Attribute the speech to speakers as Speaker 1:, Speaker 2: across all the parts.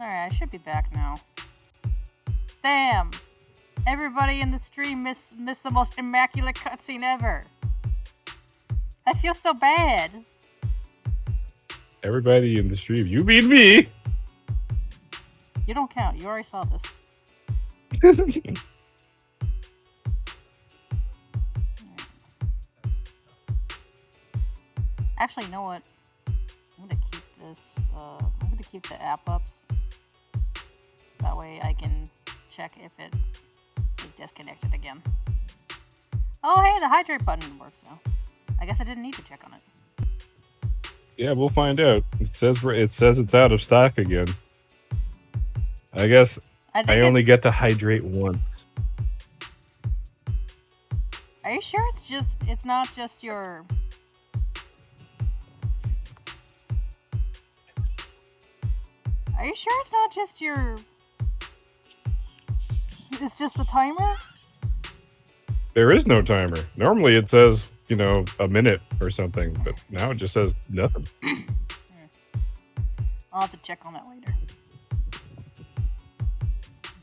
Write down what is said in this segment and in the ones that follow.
Speaker 1: Alright, I should be back now. Damn! Everybody in the stream missed the most immaculate cutscene ever. I feel so bad.
Speaker 2: Everybody in the stream. You mean me?
Speaker 1: You don't count. You already saw this. Actually, you know what? I'm gonna keep this. I'm gonna keep the app ups. That way I can check if it disconnected again. Oh, hey, the hydrate button works now. I guess I didn't need to check on it.
Speaker 2: Yeah, we'll find out. It says it's out of stock again. I guess I only get to hydrate once.
Speaker 1: Are you sure it's not just your... Are you sure it's not just your... It's just the timer?
Speaker 2: There is no timer. Normally it says, you know, a minute or something, but now it just says nothing.
Speaker 1: I'll have to check on that later.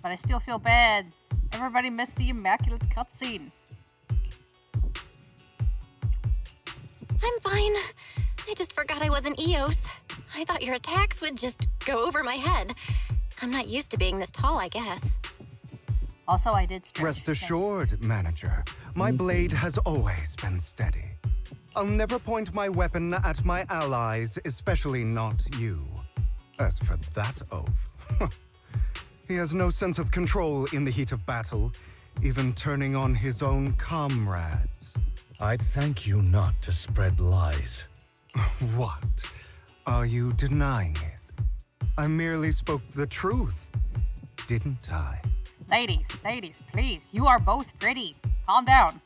Speaker 1: But I still feel bad. Everybody missed the immaculate cutscene.
Speaker 3: I'm fine. I just forgot I wasn't Eos. I thought your attacks would just go over my head. I'm not used to being this tall, I guess.
Speaker 1: Also, I did stretch.
Speaker 4: Rest assured, manager. My blade has always been steady. I'll never point my weapon at my allies, especially not you. As for that oaf, he has no sense of control in the heat of battle, even turning on his own comrades.
Speaker 5: I'd thank you not to spread lies.
Speaker 4: What? Are you denying it? I merely spoke the truth, didn't I?
Speaker 1: Ladies, please. You are both pretty. Calm down.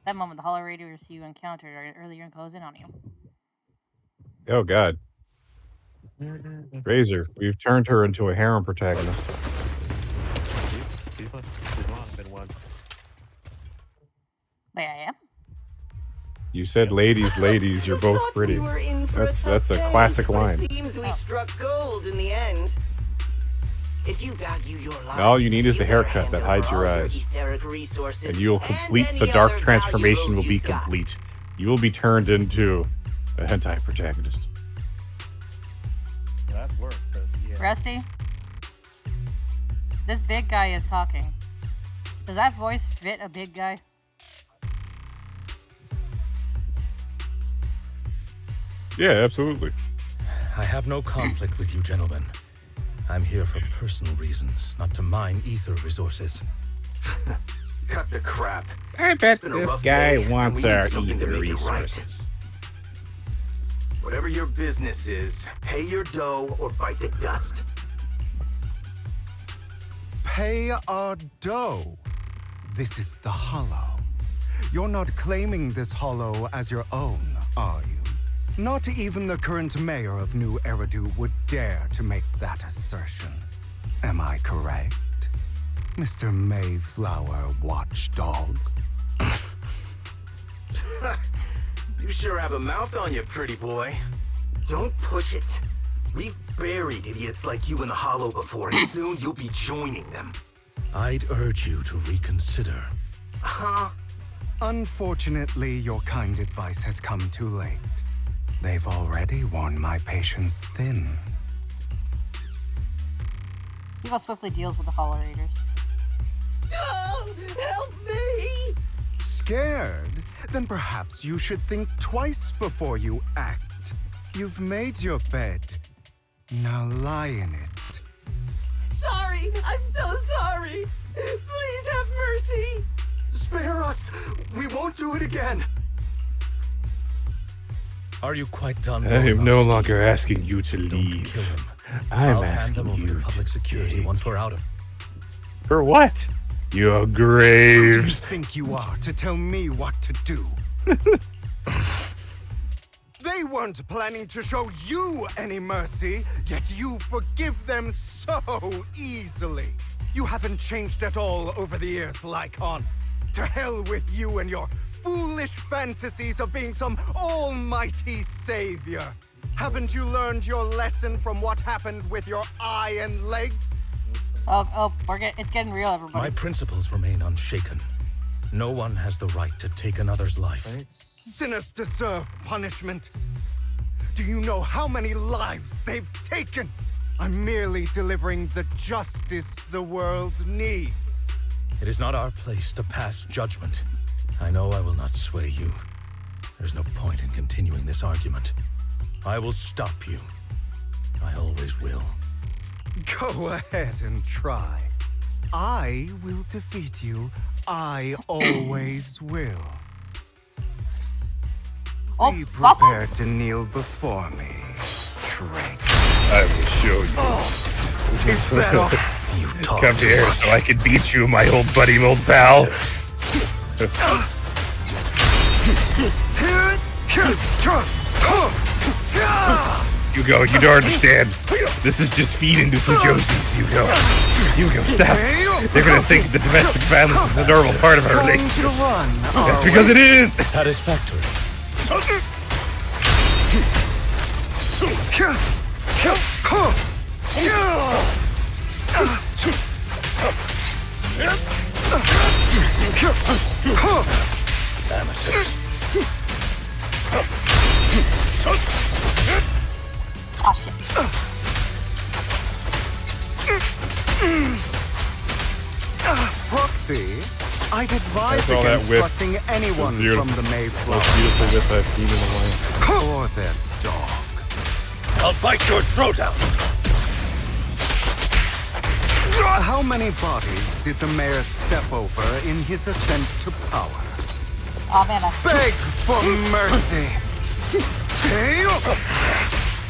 Speaker 1: That moment, the hollow raiders you encountered earlier close in on you.
Speaker 2: Oh, God. Razor, we've turned her into a harem protagonist.
Speaker 6: She's been one.
Speaker 1: Wait, I am?
Speaker 2: You said ladies, you're both pretty. That's a classic line.
Speaker 7: It seems we struck gold in the end. If you value your lives,
Speaker 2: All you need is the haircut that hides your eyes. And you'll complete the dark transformation will be complete. You will be turned into a hentai protagonist.
Speaker 6: That works, but yeah.
Speaker 1: Rusty? This big guy is talking. Does that voice fit a big guy?
Speaker 2: Yeah, absolutely.
Speaker 5: I have no conflict with you, gentlemen. I'm here for personal reasons, not to mine ether resources.
Speaker 8: Cut the crap.
Speaker 2: I bet this guy wants our ether resources.
Speaker 8: Whatever your business is, pay your dough or bite the dust.
Speaker 4: Pay our dough. This is the Hollow. You're not claiming this Hollow as your own, are you? Not even the current mayor of New Eridu would dare to make that assertion. Am I correct, Mr. Mayflower Watchdog?
Speaker 8: You sure have a mouth on you, pretty boy. Don't push it. We've buried idiots like you in the Hollow before, and soon you'll be joining them.
Speaker 5: I'd urge you to reconsider.
Speaker 8: Huh?
Speaker 4: Unfortunately, your kind advice has come too late. They've already worn my patience thin.
Speaker 1: Hugo swiftly deals with the hollow raiders.
Speaker 7: Oh, help me!
Speaker 4: Scared? Then perhaps you should think twice before you act. You've made your bed. Now lie in it.
Speaker 7: Sorry, I'm so sorry. Please have mercy.
Speaker 8: Spare us. We won't do it again.
Speaker 5: Are you quite done?
Speaker 2: I am no longer asking you to leave.
Speaker 5: Don't kill him.
Speaker 2: I'm
Speaker 5: I'll hand them
Speaker 2: asking
Speaker 5: over
Speaker 2: you
Speaker 5: to public security once we're out of.
Speaker 2: For what? Your
Speaker 4: Who do you
Speaker 2: graves.
Speaker 4: think you are to tell me what to do? They weren't planning to show you any mercy, yet you forgive them so easily. You haven't changed at all over the years, Lycaon. To hell with you and your foolish fantasies of being some almighty savior. Haven't you learned your lesson from what happened with your eye and legs?
Speaker 1: Oh, it's getting real,
Speaker 5: My
Speaker 1: everybody.
Speaker 5: principles remain unshaken. No one has the right to take another's life.
Speaker 4: Sinners deserve punishment. Do you know how many lives they've taken? I'm merely delivering the justice the world needs.
Speaker 5: It is not our place to pass judgment. I know I will not sway you. There's no point in continuing this argument. I will stop you. I always will.
Speaker 4: Go ahead and try. I will defeat you. I always will.
Speaker 1: Oh,
Speaker 4: Be prepared to kneel before me, traitor.
Speaker 2: I will show you.
Speaker 4: Is that all?
Speaker 5: You talk
Speaker 2: Come
Speaker 5: too
Speaker 2: here
Speaker 5: much.
Speaker 2: so I can beat you, my old buddy, old pal. Hugo, you don't understand. This is just feeding to Fujosi's, Hugo. Hugo, stop. They're gonna think the domestic violence is a normal part of our
Speaker 4: Trying
Speaker 2: relationship.
Speaker 4: to run.
Speaker 2: That's because it is.
Speaker 5: Satisfactory. Amateurs.
Speaker 1: Oh shit.
Speaker 4: Proxy, I'd advise
Speaker 2: That's all that
Speaker 4: against
Speaker 2: whip.
Speaker 4: trusting anyone
Speaker 2: That's beautiful.
Speaker 4: from the Mayflower.
Speaker 2: Most beautiful whip I've seen in a while.
Speaker 4: Or their dog.
Speaker 5: I'll bite your throat out.
Speaker 4: How many bodies did the mayor step over in his ascent to power?
Speaker 1: Oh man,
Speaker 4: Beg for mercy.
Speaker 3: Really?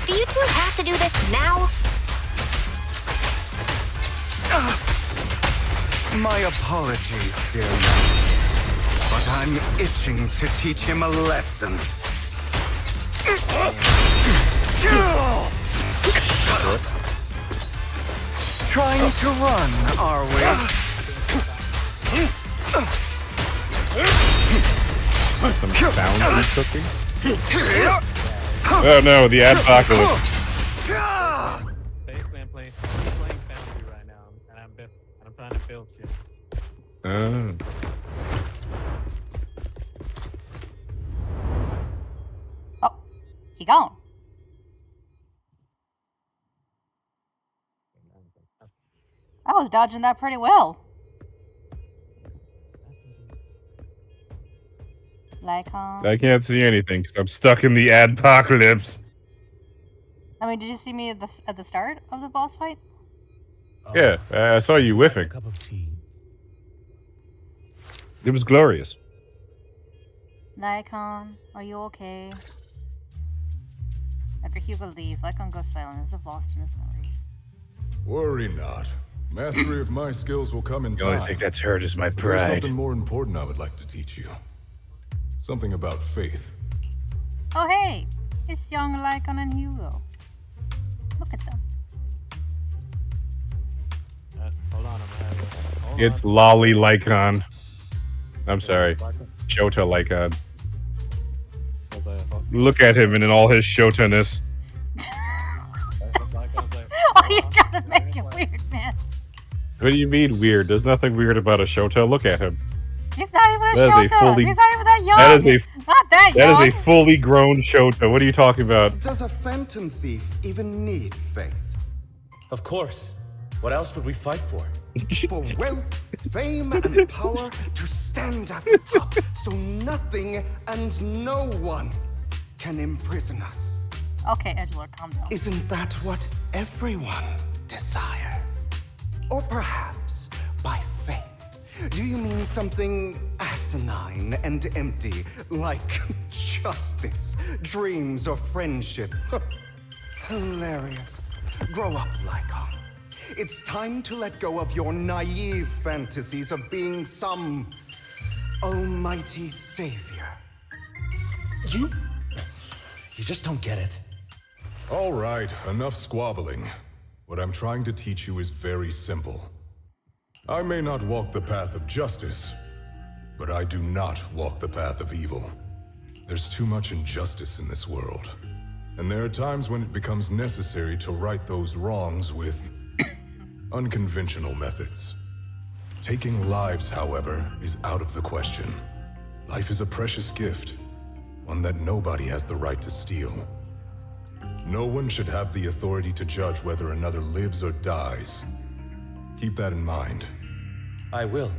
Speaker 3: Do you two have to do this now?
Speaker 4: My apologies, dear man. But I'm itching to teach him a lesson. Trying to run, are we?
Speaker 2: Some sound he's cooking. Oh no, the adpocalypse.
Speaker 6: Basically, I'm playing Foundry right now, and I'm trying to build shit.
Speaker 2: Oh.
Speaker 1: oh, he gone. I was dodging that pretty well. Lycaon.
Speaker 2: I can't see anything because I'm stuck in the adpocalypse.
Speaker 1: I mean, did you see me at the start of the boss fight?
Speaker 2: Yeah, I saw you whiffing.
Speaker 5: Cup of tea.
Speaker 2: It was glorious.
Speaker 1: Lycaon, are you okay? After Hugo leaves, Lycaon goes silent as if lost in his memories.
Speaker 9: Worry not. Mastery of my skills will come in
Speaker 2: The only
Speaker 9: time.
Speaker 2: thing that's hurt is my
Speaker 9: But there's
Speaker 2: pride.
Speaker 9: something more important I would like to teach you. Something about faith.
Speaker 1: Oh hey, it's young Lycaon and Hugo. Look at them.
Speaker 6: Hold on, I'm gonna have a... Hold
Speaker 2: It's
Speaker 6: on.
Speaker 2: Lolly Lycaon. I'm sorry, Shota Lycaon. Look at him and in all his Shota-ness.
Speaker 1: Oh, you gotta make it weird, man.
Speaker 2: What do you mean weird? There's nothing weird about a Shota. Look at him.
Speaker 1: He's not even a
Speaker 2: That is a
Speaker 1: Shota.
Speaker 2: fully-
Speaker 1: He's not even that young.
Speaker 2: That is a
Speaker 1: Not that young.
Speaker 2: that is a fully grown Shota. What are you talking about?
Speaker 4: Does a phantom thief even need faith?
Speaker 5: Of course. What else would we fight for?
Speaker 4: For wealth, fame, and power to stand at the top so nothing and no one can imprison us.
Speaker 1: Okay, Edgelord, calm down.
Speaker 4: Isn't that what everyone desires? Or perhaps by faith? Do you mean something asinine and empty, like justice, dreams, or friendship? Hilarious. Grow up, Lycaon. It's time to let go of your naive fantasies of being some almighty savior.
Speaker 5: You just don't get it.
Speaker 9: All right, enough squabbling. What I'm trying to teach you is very simple. I may not walk the path of justice, but I do not walk the path of evil. There's too much injustice in this world, and there are times when it becomes necessary to right those wrongs with unconventional methods. Taking lives, however, is out of the question. Life is a precious gift, one that nobody has the right to steal. No one should have the authority to judge whether another lives or dies. Keep that in mind.
Speaker 5: I will.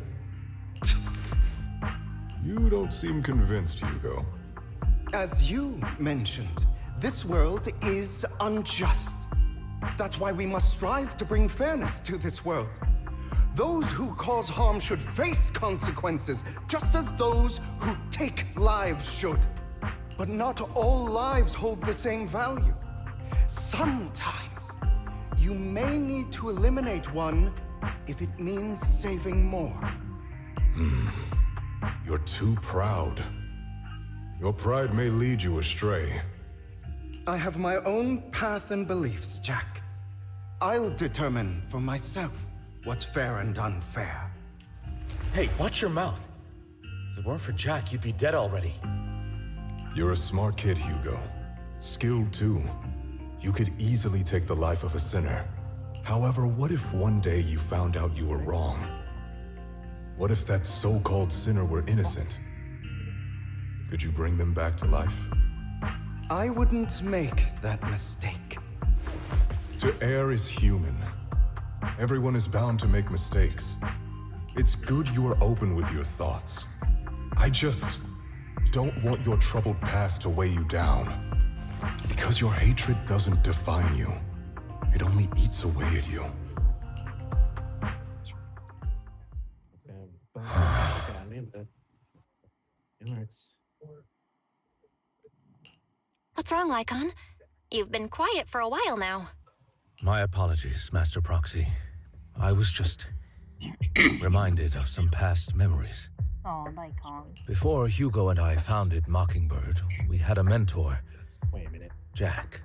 Speaker 9: You don't seem convinced, Hugo.
Speaker 4: As you mentioned, this world is unjust. That's why we must strive to bring fairness to this world. Those who cause harm should face consequences, just as those who take lives should. But not all lives hold the same value. Sometimes, you may need to eliminate one if it means saving more.
Speaker 9: You're too proud. Your pride may lead you astray.
Speaker 4: I have my own path and beliefs, Jack. I'll determine for myself what's fair and unfair.
Speaker 5: Hey, watch your mouth. If it weren't for Jack, you'd be dead already.
Speaker 9: You're a smart kid, Hugo. Skilled too. You could easily take the life of a sinner. However, what if one day you found out you were wrong? What if that so-called sinner were innocent? Could you bring them back to life?
Speaker 4: I wouldn't make that mistake.
Speaker 9: To err is human. Everyone is bound to make mistakes. It's good you are open with your thoughts. I just don't want your troubled past to weigh you down. Because your hatred doesn't define you. It only eats away at you.
Speaker 3: What's wrong, Lycaon? You've been quiet for a while now.
Speaker 5: My apologies, Master Proxy. I was just reminded of some past memories.
Speaker 1: Oh, Lycaon.
Speaker 5: Before Hugo and I founded Mockingbird, we had a mentor,
Speaker 6: Wait a minute.
Speaker 5: Jack.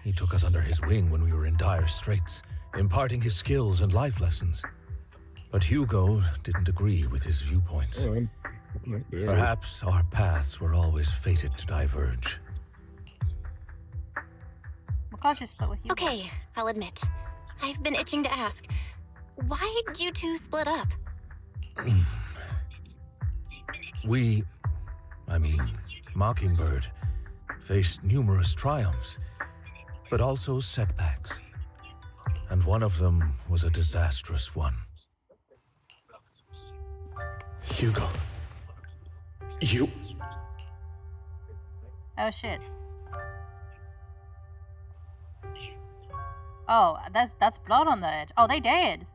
Speaker 5: He took us under his wing when we were in dire straits, imparting his skills and life lessons. But Hugo didn't agree with his viewpoints. Perhaps our paths were always fated to diverge.
Speaker 1: We're cautious, split with you.
Speaker 3: Okay, I'll admit. I've been itching to ask, why'd you two split up?
Speaker 5: Mockingbird, faced numerous triumphs, but also setbacks. And one of them was a disastrous one. Hugo. You...
Speaker 1: Oh shit. Oh, that's blood on the edge. Oh, they dead.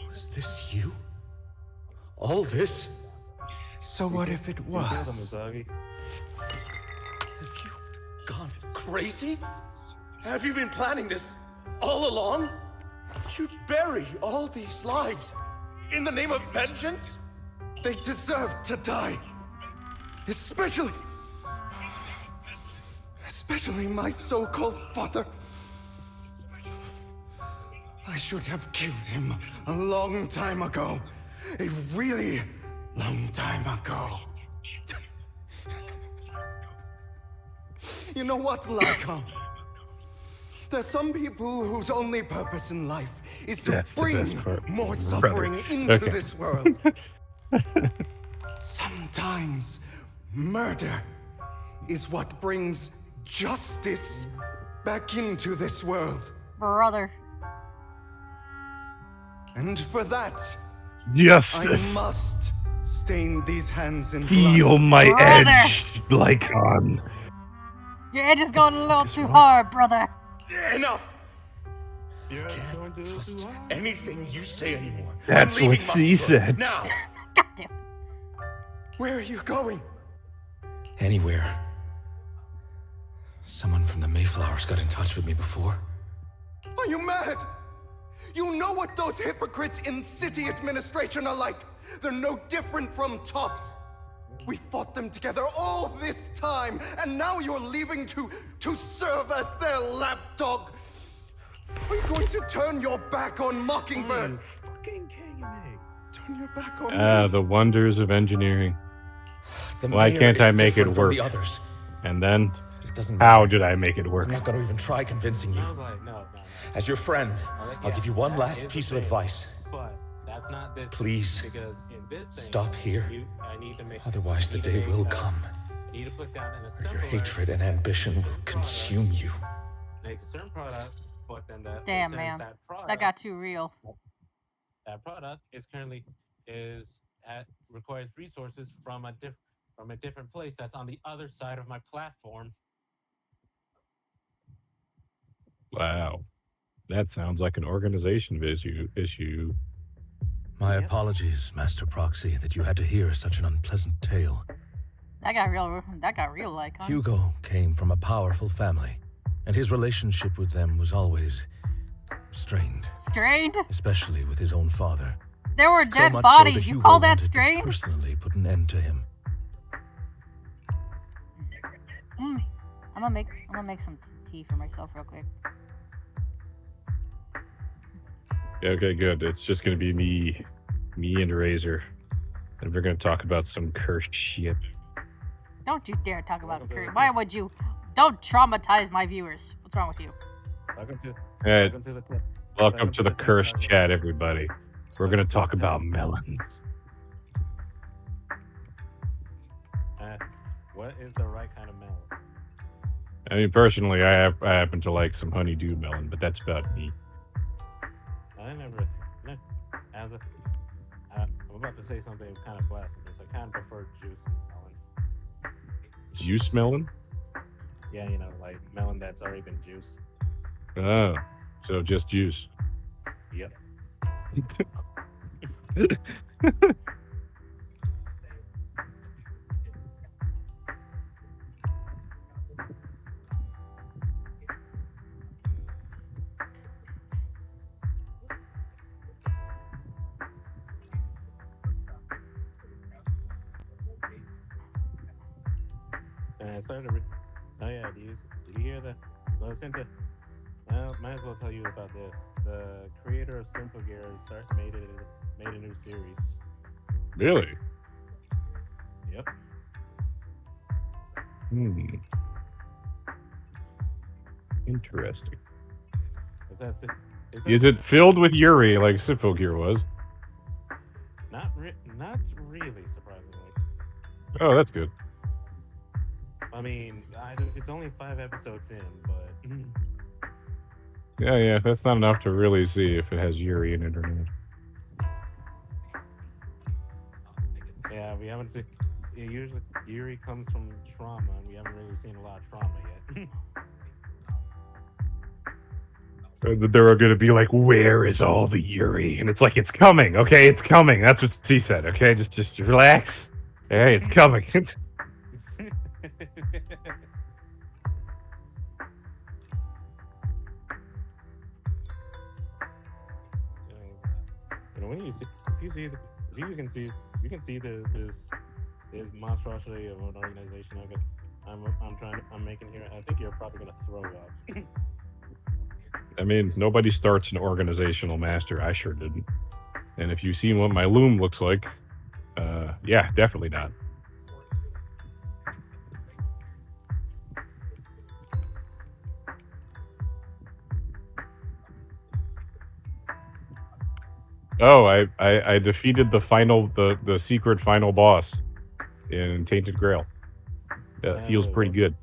Speaker 5: Was this you? All this?
Speaker 4: So what if it was?
Speaker 5: Have you gone crazy? Have you been planning this all along? You bury all these lives in the name of vengeance?
Speaker 4: They deserve to die. Especially my so-called father. I should have killed him a long time ago. A really long time ago. You know what, Lycaon? There's some people whose only purpose in life is to bring more suffering into this world. Sometimes murder is what brings justice back into this world.
Speaker 1: Brother.
Speaker 4: And for that,
Speaker 2: Justice.
Speaker 4: I must stain these hands in blood.
Speaker 2: Feel my
Speaker 1: Brother.
Speaker 2: edge, Lycaon.
Speaker 1: Your edge is going a little too hard, brother.
Speaker 5: Enough!
Speaker 6: You're
Speaker 5: Can't
Speaker 6: going to
Speaker 5: trust anything you say anymore.
Speaker 2: That's
Speaker 5: I'm
Speaker 2: what
Speaker 5: leaving
Speaker 2: she said.
Speaker 5: Now!
Speaker 1: God damn.
Speaker 4: Where are you going?
Speaker 5: Anywhere. Someone from the Mayflowers got in touch with me before.
Speaker 4: Are you mad? You know what those hypocrites in city administration are like. They're no different from tops. We fought them together all this time, and now you're leaving to serve as their lapdog. Are you going to turn your back on Mockingbird?
Speaker 6: You fucking kidding me?
Speaker 4: Turn your back on me.
Speaker 2: The wonders of engineering.
Speaker 5: The
Speaker 2: Why
Speaker 5: mayor
Speaker 2: can't
Speaker 5: is
Speaker 2: I make it
Speaker 5: different from
Speaker 2: work?
Speaker 5: the others.
Speaker 2: And then,
Speaker 5: It doesn't
Speaker 2: how
Speaker 5: matter.
Speaker 2: did I make it work?
Speaker 5: I'm not going to even try convincing you.
Speaker 6: I was like, no.
Speaker 5: As your friend, I'll give you one
Speaker 6: that
Speaker 5: last
Speaker 6: is
Speaker 5: piece
Speaker 6: the
Speaker 5: of
Speaker 6: thing,
Speaker 5: advice.
Speaker 6: But that's not this.
Speaker 5: Please,
Speaker 6: because in this thing,
Speaker 5: stop here.
Speaker 6: I need to make.
Speaker 5: Otherwise, the day will come
Speaker 6: I need to put down an
Speaker 5: where your
Speaker 6: assembler,
Speaker 5: hatred and ambition will consume you.
Speaker 6: make a certain product, but then that
Speaker 1: Damn,
Speaker 6: since
Speaker 1: man.
Speaker 6: that product,
Speaker 1: That got too real.
Speaker 6: that product is currently requires resources from a different place that's on the other side of my platform.
Speaker 2: Wow. That sounds like an organization issue.
Speaker 5: My apologies, Master Proxy, that you had to hear such an unpleasant tale.
Speaker 1: That got real, Lycaon.
Speaker 5: Hugo came from a powerful family, and his relationship with them was always strained.
Speaker 1: Strained?
Speaker 5: Especially with his own father.
Speaker 1: There were
Speaker 5: So
Speaker 1: dead
Speaker 5: much so
Speaker 1: bodies.
Speaker 5: that
Speaker 1: You
Speaker 5: Hugo
Speaker 1: call that
Speaker 5: wanted to
Speaker 1: strained?
Speaker 5: personally put an end to him.
Speaker 1: I'm gonna make some tea for myself real quick.
Speaker 2: Okay, good. It's just gonna be me and Razor. And we're gonna talk about some cursed shit.
Speaker 1: Don't you dare talk about Curry. Why would you? Don't traumatize my viewers. What's wrong with you?
Speaker 6: Welcome to
Speaker 2: Hey, welcome to the cursed chat, everybody. We're gonna talk about melons.
Speaker 6: What is the right kind of melon?
Speaker 2: I mean, personally, I happen to like some honeydew melon, but that's about me.
Speaker 6: I'm about to say something kind of blasphemous. I kind of prefer juice melon.
Speaker 2: Juice melon?
Speaker 6: Yeah, like melon that's already been juiced.
Speaker 2: Oh, so just juice.
Speaker 6: Yep. And I started to oh yeah, did you hear that? Well, might as well tell you about this. The creator of Sinful Gear made a new series.
Speaker 2: Really?
Speaker 6: Yep.
Speaker 2: Interesting.
Speaker 6: Is
Speaker 2: it filled with Yuri like Sinful Gear was?
Speaker 6: Not really, surprisingly.
Speaker 2: Oh, that's good.
Speaker 6: I mean, it's only 5 episodes in, but
Speaker 2: Yeah, that's not enough to really see if it has Yuri in it or not.
Speaker 6: yeah, we haven't seen. Usually, Yuri comes from trauma, and we haven't really seen a lot of trauma yet.
Speaker 2: They're going to be like, where is all the Yuri? And it's like, it's coming, okay? It's coming. That's what she said, okay? Just relax. Hey, it's coming.
Speaker 6: you can see this monstrosity of an organization. I'm making here. I think you're probably gonna throw up.
Speaker 2: I mean, nobody starts an organizational master. I sure didn't. And if you've seen what my loom looks like, yeah, definitely not. Oh, I defeated the secret final boss in Tainted Grail. That feels pretty good.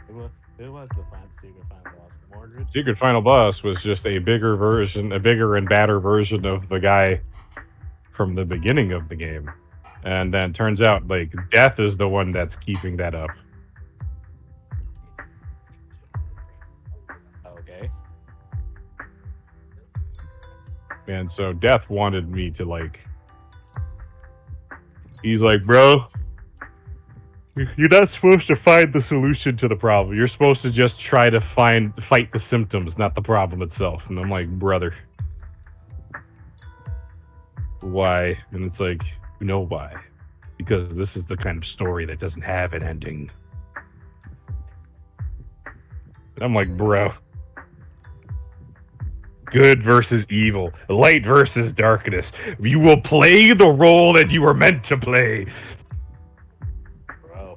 Speaker 6: Who was the secret final boss? Mordred?
Speaker 2: Secret final boss was just a bigger and badder version of the guy from the beginning of the game. And then turns out, like, Death is the one that's keeping that up.
Speaker 6: Okay.
Speaker 2: And so Death wanted me to, like... He's like, bro, you're not supposed to find the solution to the problem. You're supposed to just try to fight the symptoms, not the problem itself. And I'm like, brother, why? And it's like, you know why. because this is the kind of story that doesn't have an ending. And I'm like, bro. Good versus evil, light versus darkness. You will play the role that you were meant to play.
Speaker 6: Bro.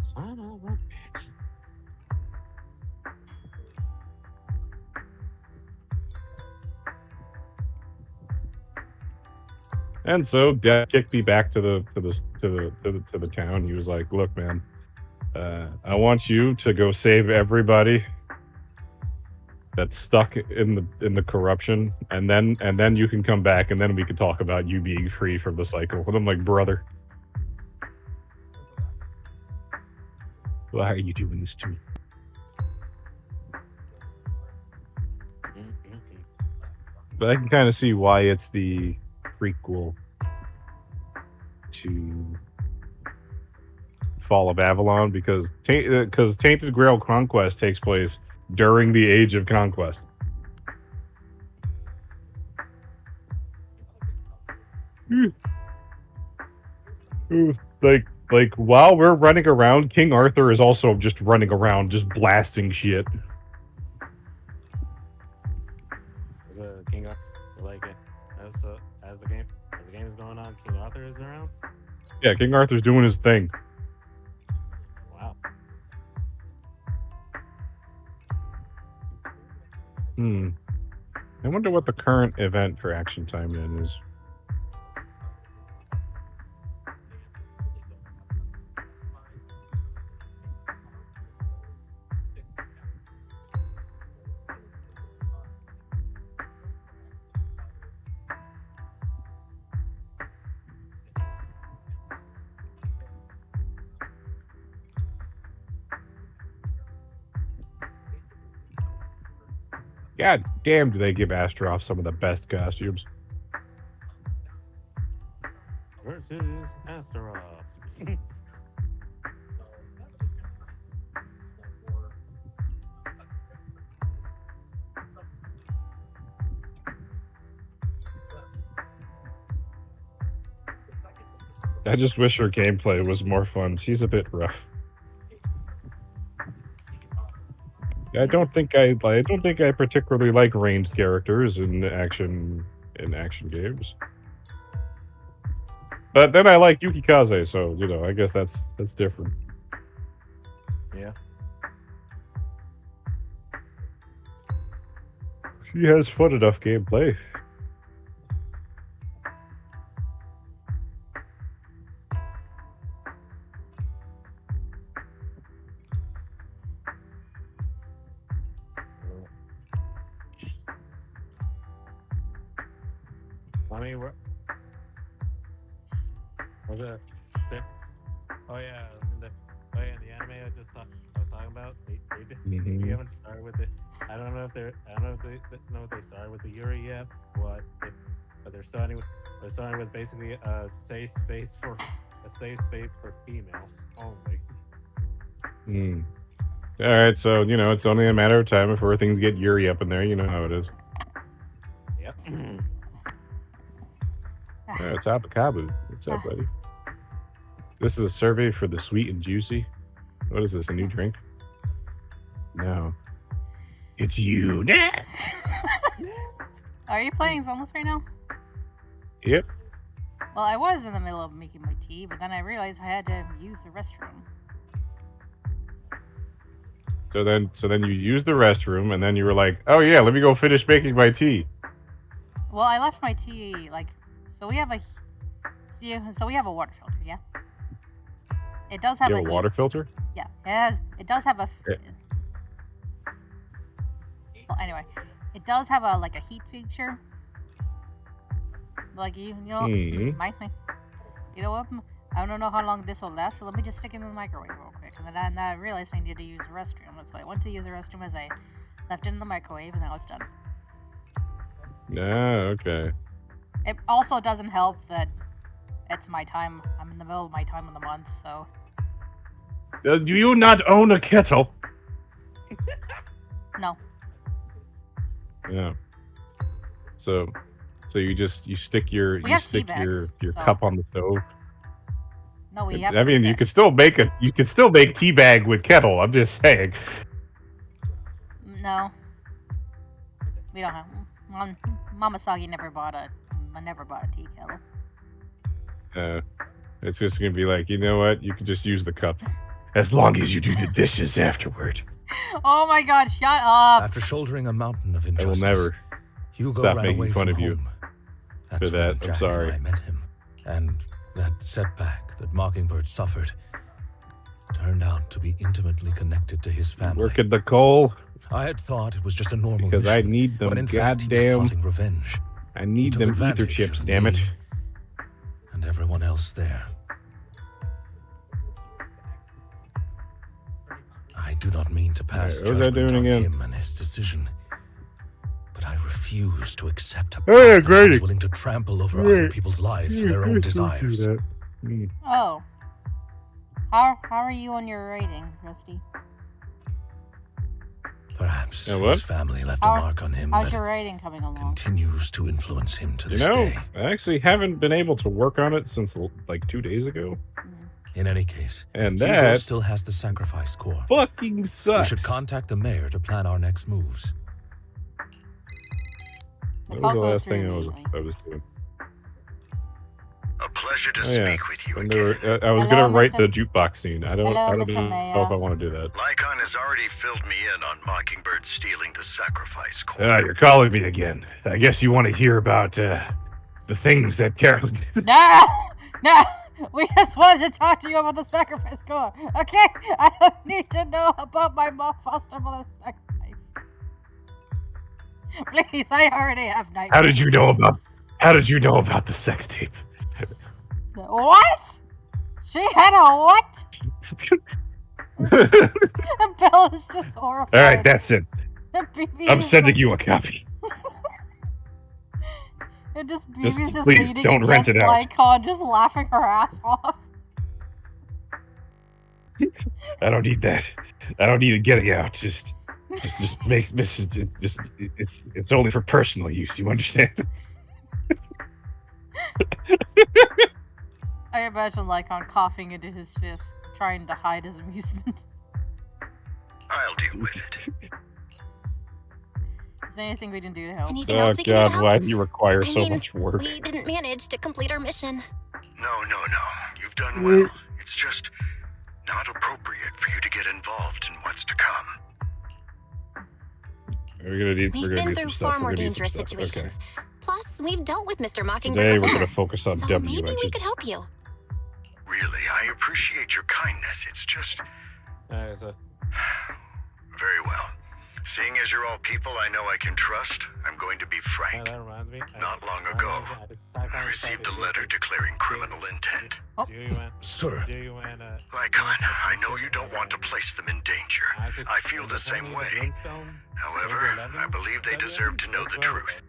Speaker 6: Son of a bitch.
Speaker 2: And so Dad kicked me back to the town. He was like, "Look, man, I want you to go save everybody that's stuck in the corruption, and then you can come back, and then we can talk about you being free from the cycle." And I'm like, brother, why are you doing this to me? But I can kind of see why it's the prequel to Fall of Avalon, because Tainted Grail Conquest takes place during the Age of Conquest. Like while we're running around, King Arthur is also just running around, just blasting shit.
Speaker 6: Is King Arthur like as the game is going on? King Arthur is around.
Speaker 2: Yeah, King Arthur's doing his thing.
Speaker 6: Wow.
Speaker 2: I wonder what the current event for Action Time then is. God damn, do they give Astaroth some of the best costumes.
Speaker 6: Versus Astaroth.
Speaker 2: I just wish her gameplay was more fun. She's a bit rough. I don't think I particularly like ranged characters in action games. But then I like Yukikaze, so I guess that's different.
Speaker 6: Yeah.
Speaker 2: She has fun enough gameplay.
Speaker 6: I mean, was it? Oh yeah, in the anime I was talking about. We haven't started with it. I don't know if they started with the Yuri yet, but they're starting with basically a safe space for females only.
Speaker 2: All right, so it's only a matter of time before things get Yuri up in there. You know how it is.
Speaker 6: Yep.
Speaker 2: It's Apakabu. What's up, buddy? This is a survey for the sweet and juicy. What is this? A new drink? No. It's you.
Speaker 1: Are you playing Zenless right now?
Speaker 2: Yep.
Speaker 1: Well, I was in the middle of making my tea, but then I realized I had to use the restroom.
Speaker 2: So then you used the restroom, and then you were like, "Oh yeah, let me go finish making my tea."
Speaker 1: Well, I left my tea so we have a water filter, yeah. It does have
Speaker 2: a water filter.
Speaker 1: Yeah, it does have a. Well, anyway, it does have a heat feature. Like my thing. You know what? I don't know how long this will last, so let me just stick it in the microwave real quick. And then I realized I needed to use the restroom, so I went to use the restroom as I left it in the microwave, and now it's done.
Speaker 2: Yeah, okay.
Speaker 1: It also doesn't help that it's my time. I'm in the middle of my time of the month, so.
Speaker 2: Do you not own a kettle?
Speaker 1: No.
Speaker 2: Yeah. So you stick your
Speaker 1: tea bags, so-
Speaker 2: cup on the stove.
Speaker 1: No, we have
Speaker 2: I mean,
Speaker 1: tea
Speaker 2: you could
Speaker 1: bags.
Speaker 2: still make tea bag with kettle. I'm just saying.
Speaker 1: No. We don't have. Mama Sagi never bought a tea kettle.
Speaker 2: It's just gonna be like, you know what? You can just use the cup, as long as you do the dishes afterward.
Speaker 1: Oh my God! Shut up!
Speaker 5: After shouldering a mountain of
Speaker 2: I
Speaker 5: injustice,
Speaker 2: will never
Speaker 5: Hugo
Speaker 2: stop
Speaker 5: ran
Speaker 2: making
Speaker 5: away
Speaker 2: fun
Speaker 5: from
Speaker 2: of you
Speaker 5: home. That's
Speaker 2: for that.
Speaker 5: when
Speaker 2: I'm
Speaker 5: Jack
Speaker 2: sorry.
Speaker 5: and I met him, and that setback that Mockingbird suffered turned out to be intimately connected to his family.
Speaker 2: Working the coal
Speaker 5: I had thought it was just a normal
Speaker 2: because I
Speaker 5: mission,
Speaker 2: need them.
Speaker 5: when in fact he was
Speaker 2: Goddamn,
Speaker 5: plotting revenge.
Speaker 2: I
Speaker 5: He
Speaker 2: need
Speaker 5: took
Speaker 2: them ether
Speaker 5: advantage
Speaker 2: chips.
Speaker 5: of
Speaker 2: Damn it!
Speaker 5: me and everyone else there. I do not mean to pass
Speaker 2: Alright, what was I
Speaker 5: judgment
Speaker 2: doing
Speaker 5: on
Speaker 2: again?
Speaker 5: him and his decision, but I refuse to accept a
Speaker 2: Oh, yeah,
Speaker 5: partner
Speaker 2: great.
Speaker 5: who's willing to trample over other people's lives for their own desires.
Speaker 1: Oh. How are you on your rating, Rusty?
Speaker 5: Perhaps
Speaker 2: Yeah, what?
Speaker 5: his family left
Speaker 1: How-
Speaker 5: a mark on him
Speaker 1: How's
Speaker 5: that
Speaker 1: your rating coming along?
Speaker 5: continues to influence him to
Speaker 2: You
Speaker 5: this
Speaker 2: know,
Speaker 5: day.
Speaker 2: I actually haven't been able to work on it since like 2 days ago,
Speaker 5: In any case,
Speaker 2: and
Speaker 5: Hugo
Speaker 2: that
Speaker 5: still has the sacrifice core.
Speaker 2: fucking
Speaker 5: We
Speaker 2: sucks.
Speaker 5: should contact the mayor to plan our next moves.
Speaker 2: That was
Speaker 1: call
Speaker 2: the
Speaker 1: goes
Speaker 2: last thing
Speaker 1: through
Speaker 2: I was
Speaker 1: immediately.
Speaker 2: doing.
Speaker 8: A pleasure to
Speaker 2: Oh, yeah.
Speaker 8: speak with you
Speaker 2: And
Speaker 8: again.
Speaker 2: I was
Speaker 1: Hello,
Speaker 2: gonna write
Speaker 1: Mr.
Speaker 2: the jukebox scene. I don't
Speaker 1: Hello,
Speaker 2: know
Speaker 1: Mr. Mayor.
Speaker 2: if I want to do that.
Speaker 8: Lycaon has already filled me in on Mockingbird stealing the sacrifice core.
Speaker 2: You're calling me again. I guess you want to hear about the things that Carol did.
Speaker 1: No! No! We just wanted to talk to you about the sacrifice core, okay? I don't need to know about my foster mother's sex life. Please, I already have nightmares.
Speaker 2: How did you know about the sex tape?
Speaker 1: What? She had a what? And Belle is just horrified.
Speaker 2: All right, that's it.
Speaker 1: And BB
Speaker 2: I'm
Speaker 1: is
Speaker 2: sending
Speaker 1: like-
Speaker 2: you a copy.
Speaker 1: And BB's just
Speaker 2: please,
Speaker 1: leaning
Speaker 2: don't rent
Speaker 1: against
Speaker 2: it out.
Speaker 1: Lycaon, just laughing her ass off.
Speaker 2: I don't need that. I don't need it getting out. Just make this. It's only for personal use. You understand?
Speaker 1: I imagine Lycaon coughing into his fist, trying to hide his amusement.
Speaker 8: I'll deal with it.
Speaker 1: Is there anything we can do to help?
Speaker 3: Anything
Speaker 2: Oh
Speaker 3: else we can do to
Speaker 2: God,
Speaker 3: help?
Speaker 2: why do you require
Speaker 3: I
Speaker 2: so
Speaker 3: mean,
Speaker 2: much work?
Speaker 3: we didn't manage to complete our mission.
Speaker 8: No. You've done well. It's just not appropriate for you to get involved in what's to come.
Speaker 2: We're gonna need.
Speaker 3: We've
Speaker 2: we're gonna
Speaker 3: been
Speaker 2: need
Speaker 3: through
Speaker 2: some stuff.
Speaker 3: far more
Speaker 2: We're gonna need some
Speaker 3: dangerous
Speaker 2: stuff. Okay.
Speaker 3: situations. Plus, we've dealt with Mr. Mockingbird
Speaker 2: Today we're
Speaker 3: before.
Speaker 2: gonna focus on
Speaker 3: So
Speaker 2: W.
Speaker 3: maybe we could help you.
Speaker 8: Really, I appreciate your kindness. It's just
Speaker 6: So
Speaker 8: very well. Seeing as you're all people I know I can trust, I'm going to be frank.
Speaker 6: that reminds me.
Speaker 8: Not long ago, I received a letter declaring criminal intent.
Speaker 5: Sir,
Speaker 8: Lycaon, I know you don't want to place them in danger. I feel the same way. However, I believe they deserve to know the truth.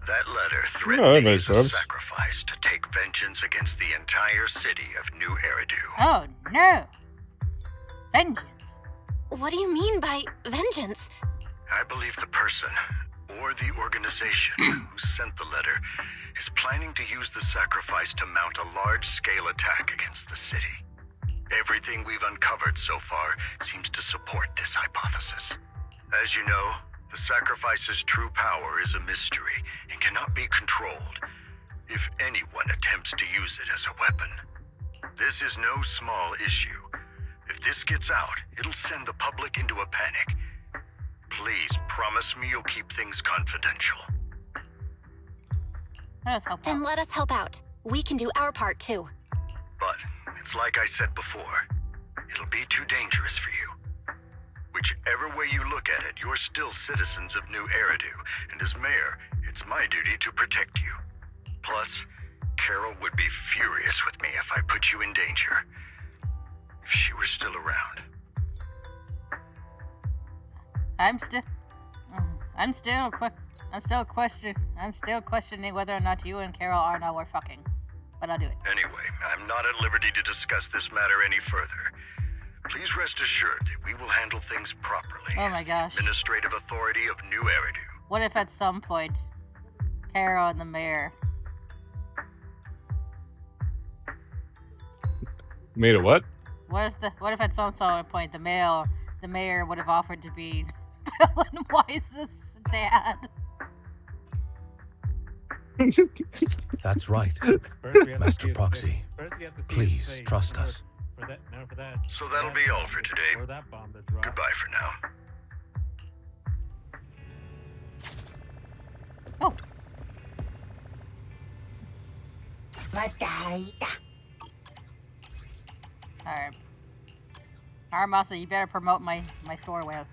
Speaker 8: That letter
Speaker 2: that
Speaker 8: threatened to
Speaker 2: makes
Speaker 8: use a
Speaker 2: sense.
Speaker 8: sacrifice to take vengeance against the entire city of New Eridu.
Speaker 1: Oh no! Vengeance.
Speaker 3: What do you mean by vengeance?
Speaker 8: I believe the person, or the organization, who sent the letter is planning to use the sacrifice to mount a large-scale attack against the city. Everything we've uncovered so far seems to support this hypothesis. As you know, the sacrifice's true power is a mystery and cannot be controlled if anyone attempts to use it as a weapon. This is no small issue. If this gets out, it'll send the public into a panic. Please promise me you'll keep things confidential.
Speaker 1: Let us help
Speaker 3: Then
Speaker 1: out.
Speaker 3: let us help out. We can do our part too.
Speaker 8: But it's like I said before, it'll be too dangerous for you. Whichever way you look at it, you're still citizens of New Eridu, and as mayor, it's my duty to protect you. Plus, Carol would be furious with me if I put you in danger. If she were still around.
Speaker 1: I'm still questioning whether or not you and Carol are now we're fucking. but I'll do it.
Speaker 8: Anyway, I'm not at liberty to discuss this matter any further. Please rest assured that we will handle things properly.
Speaker 1: Oh my gosh.
Speaker 8: Administrative authority of New Eridu.
Speaker 1: What if at some point, Caro and the mayor
Speaker 2: Made a what?
Speaker 1: What if at some point the mayor would have offered to be Bill and Wise's dad?
Speaker 5: That's right. Master Proxy. Please trust us.
Speaker 8: So that'll be all for today. Goodbye for now.
Speaker 1: Oh. Alright. Alright, Masa, you better promote my store well.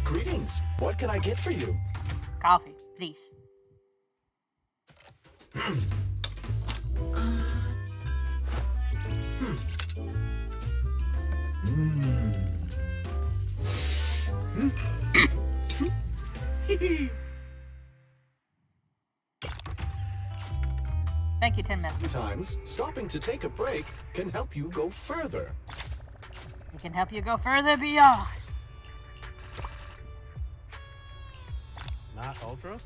Speaker 10: Greetings. What can I get for you?
Speaker 1: Coffee, please. Thank you, 10 minutes.
Speaker 10: Sometimes stopping to take a break can help you go further.
Speaker 1: It can help you go further beyond.
Speaker 6: Not Ultra?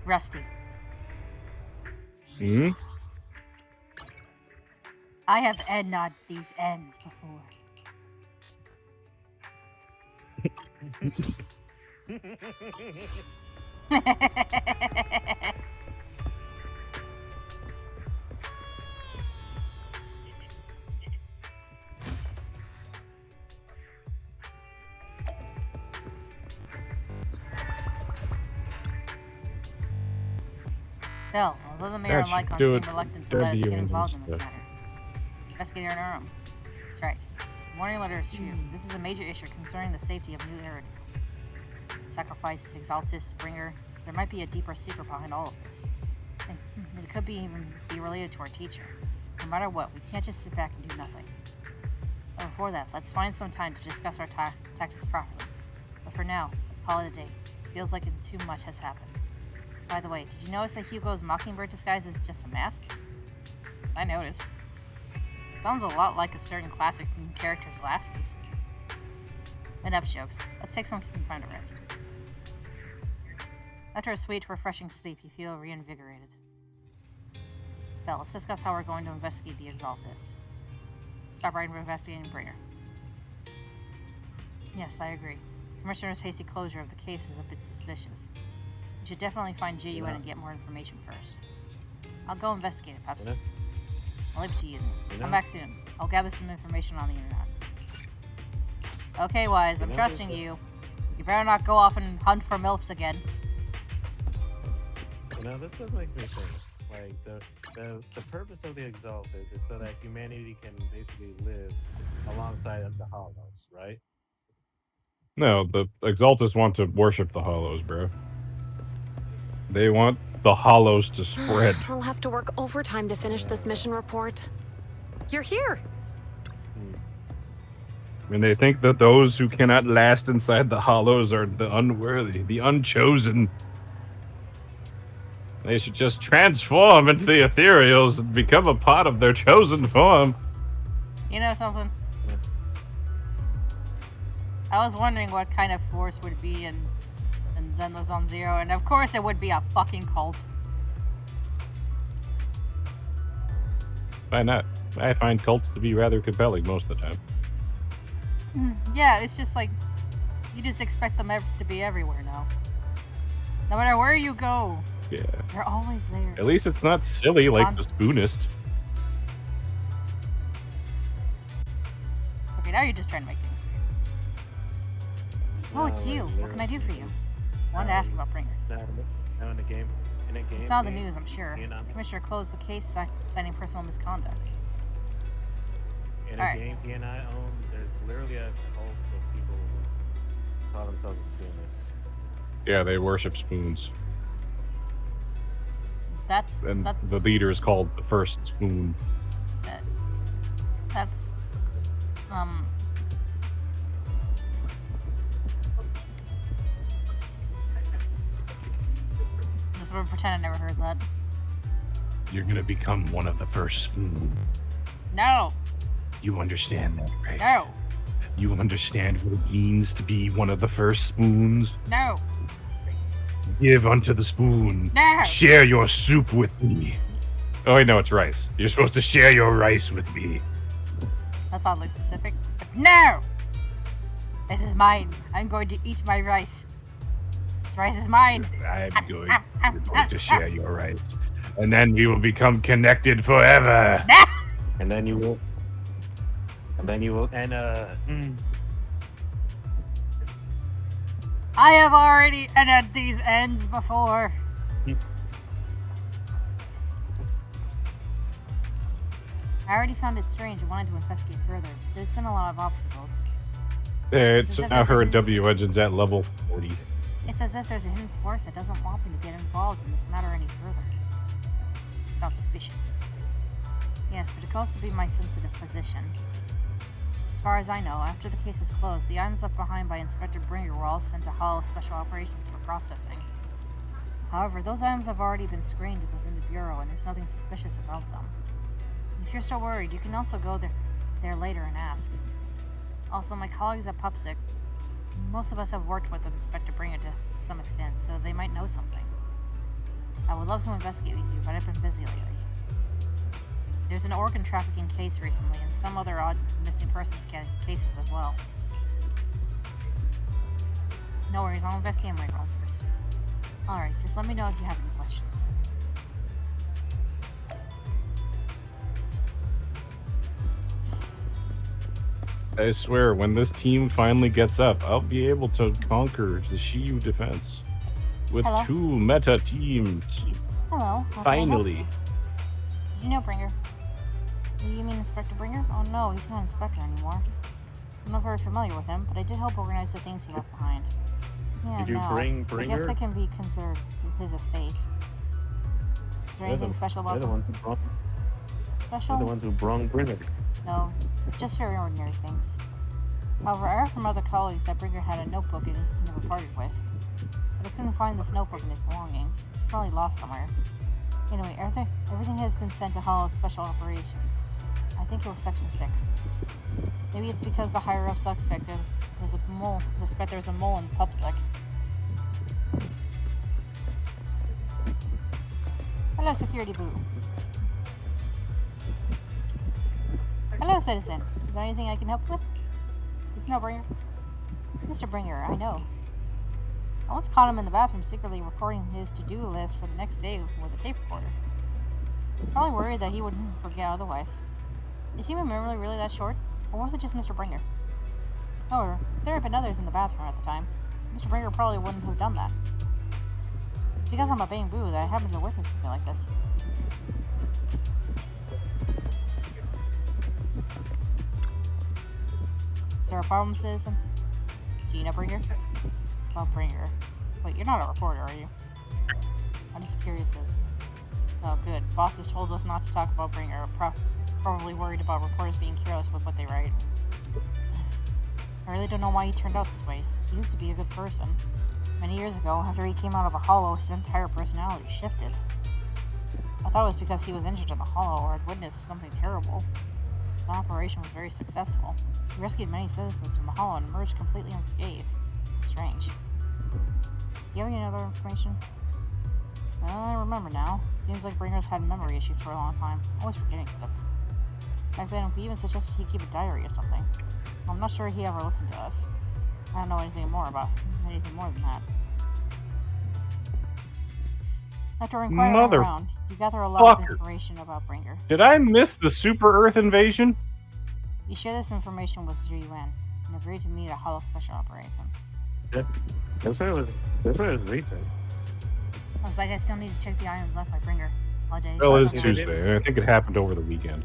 Speaker 1: Rusty.
Speaker 2: Hmm?
Speaker 1: I have end-nod these ends before. Bill, although the mayor and Lycaon seem reluctant to let us get involved in this matter. Investigate on our own. That's right. The warning letter is true. This is a major issue concerning the safety of New Eridu. Sacrifice, Exaltus, Bringer. There might be a deeper secret behind all of this. And it could even be related to our teacher. No matter what, we can't just sit back and do nothing. But before that, let's find some time to discuss our tactics properly. But for now, let's call it a day. Feels like too much has happened. By the way, did you notice that Hugo's Mockingbird disguise is just a mask? I noticed. Sounds a lot like a certain classic character's glasses. Enough jokes. Let's take some time to rest. After a sweet, refreshing sleep, you feel reinvigorated. Belle, let's discuss how we're going to investigate the Exaltus. Stop right from investigating Bringer. Yes, I agree. Commissioner's hasty closure of the case is a bit suspicious. We should definitely find JUN and get more information first. I'll go investigate it, Pepsi. I'll leave it to you. Come back soon. I'll gather some information on the internet. Okay, Wise, I'm trusting you. You better not go off and hunt for MILFs again.
Speaker 6: You know, this just makes me think. Like, the purpose of the Exaltus is so that humanity can basically live alongside of the Hollows, right?
Speaker 2: No, the Exaltus want to worship the Hollows, bro. They want the Hollows to spread.
Speaker 11: I'll have to work overtime to finish this mission report. You're here.
Speaker 2: And they think that those who cannot last inside the Hollows are the unworthy, the unchosen. They should just transform into the ethereals and become a part of their chosen form.
Speaker 1: You know something? I was wondering what kind of force would be in Zenless Zone Zero, and of course it would be a fucking cult.
Speaker 2: Why not? I find cults to be rather compelling most of the time.
Speaker 1: Yeah, it's just like you just expect them to be everywhere now. No matter where you go,
Speaker 2: yeah,
Speaker 1: they're always there.
Speaker 2: At least it's not silly like the Spoonist.
Speaker 1: Okay, now you're just trying to make things weird. Oh, it's you. What can I do for you? I wanted to ask about Bringer.
Speaker 6: No, in a game.
Speaker 1: You saw the news, I'm sure. Commissioner closed the case citing personal misconduct.
Speaker 6: In a game he and I own, there's literally a cult of people who call themselves a Spoonist.
Speaker 2: Yeah, they worship spoons. And the leader is called the First Spoon.
Speaker 1: That's just sort of pretend I never heard that.
Speaker 2: You're gonna become one of the First Spoon.
Speaker 1: No.
Speaker 2: You understand that, right?
Speaker 1: No.
Speaker 2: You understand what it means to be one of the First Spoons?
Speaker 1: No.
Speaker 2: Give unto the spoon.
Speaker 1: No.
Speaker 2: Share your soup with me. Oh, wait, no, it's rice. You're supposed to share your rice with me.
Speaker 1: That's oddly specific. But no! This is mine. I'm going to eat my rice. This rice is mine.
Speaker 2: You're going to share your rice. And then we will become connected forever.
Speaker 1: No!
Speaker 6: And then you will.
Speaker 1: I have already ended these ends before. I already found it strange and wanted to investigate further. There's been a lot of obstacles.
Speaker 2: It's now her and W Legends at level 40.
Speaker 1: It's as if there's a hidden force that doesn't want me to get involved in this matter any further. Sounds suspicious. Yes, but it could also be my sensitive position. As far as I know, after the case is closed, the items left behind by Inspector Bringer were all sent to Hollow Special Operations for processing. However, those items have already been screened within the Bureau, and there's nothing suspicious about them. If you're still worried, you can also go there later and ask. Also, my colleagues at PupSec, most of us have worked with Inspector Bringer to some extent, so they might know something. I would love to investigate with you, but I've been busy lately. There's an organ trafficking case recently, and some other odd missing persons cases as well. No worries, I'll investigate my own first. Alright, just let me know if you have any questions.
Speaker 2: I swear, when this team finally gets up, I'll be able to conquer the Shiyu defense. With 2 meta teams.
Speaker 1: Hello.
Speaker 2: Finally.
Speaker 1: Did you know Bringer? You mean Inspector Bringer? Oh no, he's not Inspector anymore. I'm not very familiar with him, but I did help organize the things he left behind. Yeah,
Speaker 6: did you bring Bringer?
Speaker 1: I guess they can be considered his estate. Is there anything special about them? Special?
Speaker 6: They're the ones who brung Bringer.
Speaker 1: No, just very ordinary things. However, I heard from other colleagues that Bringer had a notebook he never parted with. But I couldn't find this notebook in his belongings. It's probably lost somewhere. Anyway, everything has been sent to Hollow Special Operations. I think it was Section 6. Maybe it's because the higher-ups suspected there's a mole in PupSec. Hello, Security Boo. Hello, Citizen. Is there anything I can help with? Did you know Bringer? Mr. Bringer, I know. I once caught him in the bathroom secretly recording his to-do list for the next day with a tape recorder. Probably worried that he wouldn't forget otherwise. Is he really that short? Or was it just Mr. Bringer? However, if there had been others in the bathroom at the time, Mr. Bringer probably wouldn't have done that. It's because I'm a Bang Boo that I happen to witness something like this. Is there a problem, Citizen? Gina Bringer? Well, Bringer. Wait, you're not a reporter, are you? I'm just curious as... Oh, good. Bosses told us not to talk about Bringer. Probably worried about reporters being careless with what they write. I really don't know why he turned out this way. He used to be a good person. Many years ago, after he came out of a Hollow, his entire personality shifted. I thought it was because he was injured in the Hollow or had witnessed something terrible. The operation was very successful. He rescued many citizens from the Hollow and emerged completely unscathed. Strange. Do you have any other information? I remember now. Seems like Bringer's had memory issues for a long time. Always forgetting stuff. Back then, we even suggested he keep a diary or something. I'm not sure he ever listened to us. I don't know anything more than that. After inquiring around, you gather a lot of information about Bringer.
Speaker 2: Did I miss the Super Earth invasion?
Speaker 1: You share this information with Zhu Yuan and agree to meet at Hollow Special Operations.
Speaker 6: This one was recent.
Speaker 1: Looks like I still need to check the items left by Bringer.
Speaker 2: Well, it is Tuesday, and I think it happened over the weekend.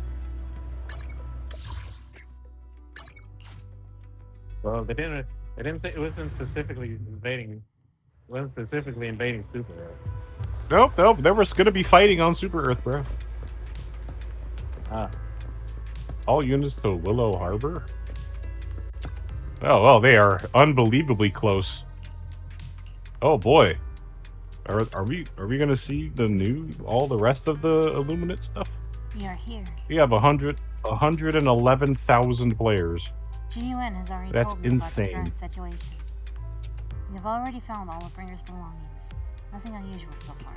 Speaker 6: Well, they didn't say it wasn't specifically invading Super Earth.
Speaker 2: Nope. They were going to be fighting on Super Earth, bro. All units to Willow Harbor. Oh well, they are unbelievably close. Oh boy, are we gonna see all the rest of the Illuminate stuff?
Speaker 1: We are here.
Speaker 2: We have 111,000 players.
Speaker 1: G.U.N. has already
Speaker 2: That's
Speaker 1: told me
Speaker 2: insane.
Speaker 1: about the current situation. We have already found all of Bringer's belongings. Nothing unusual so far.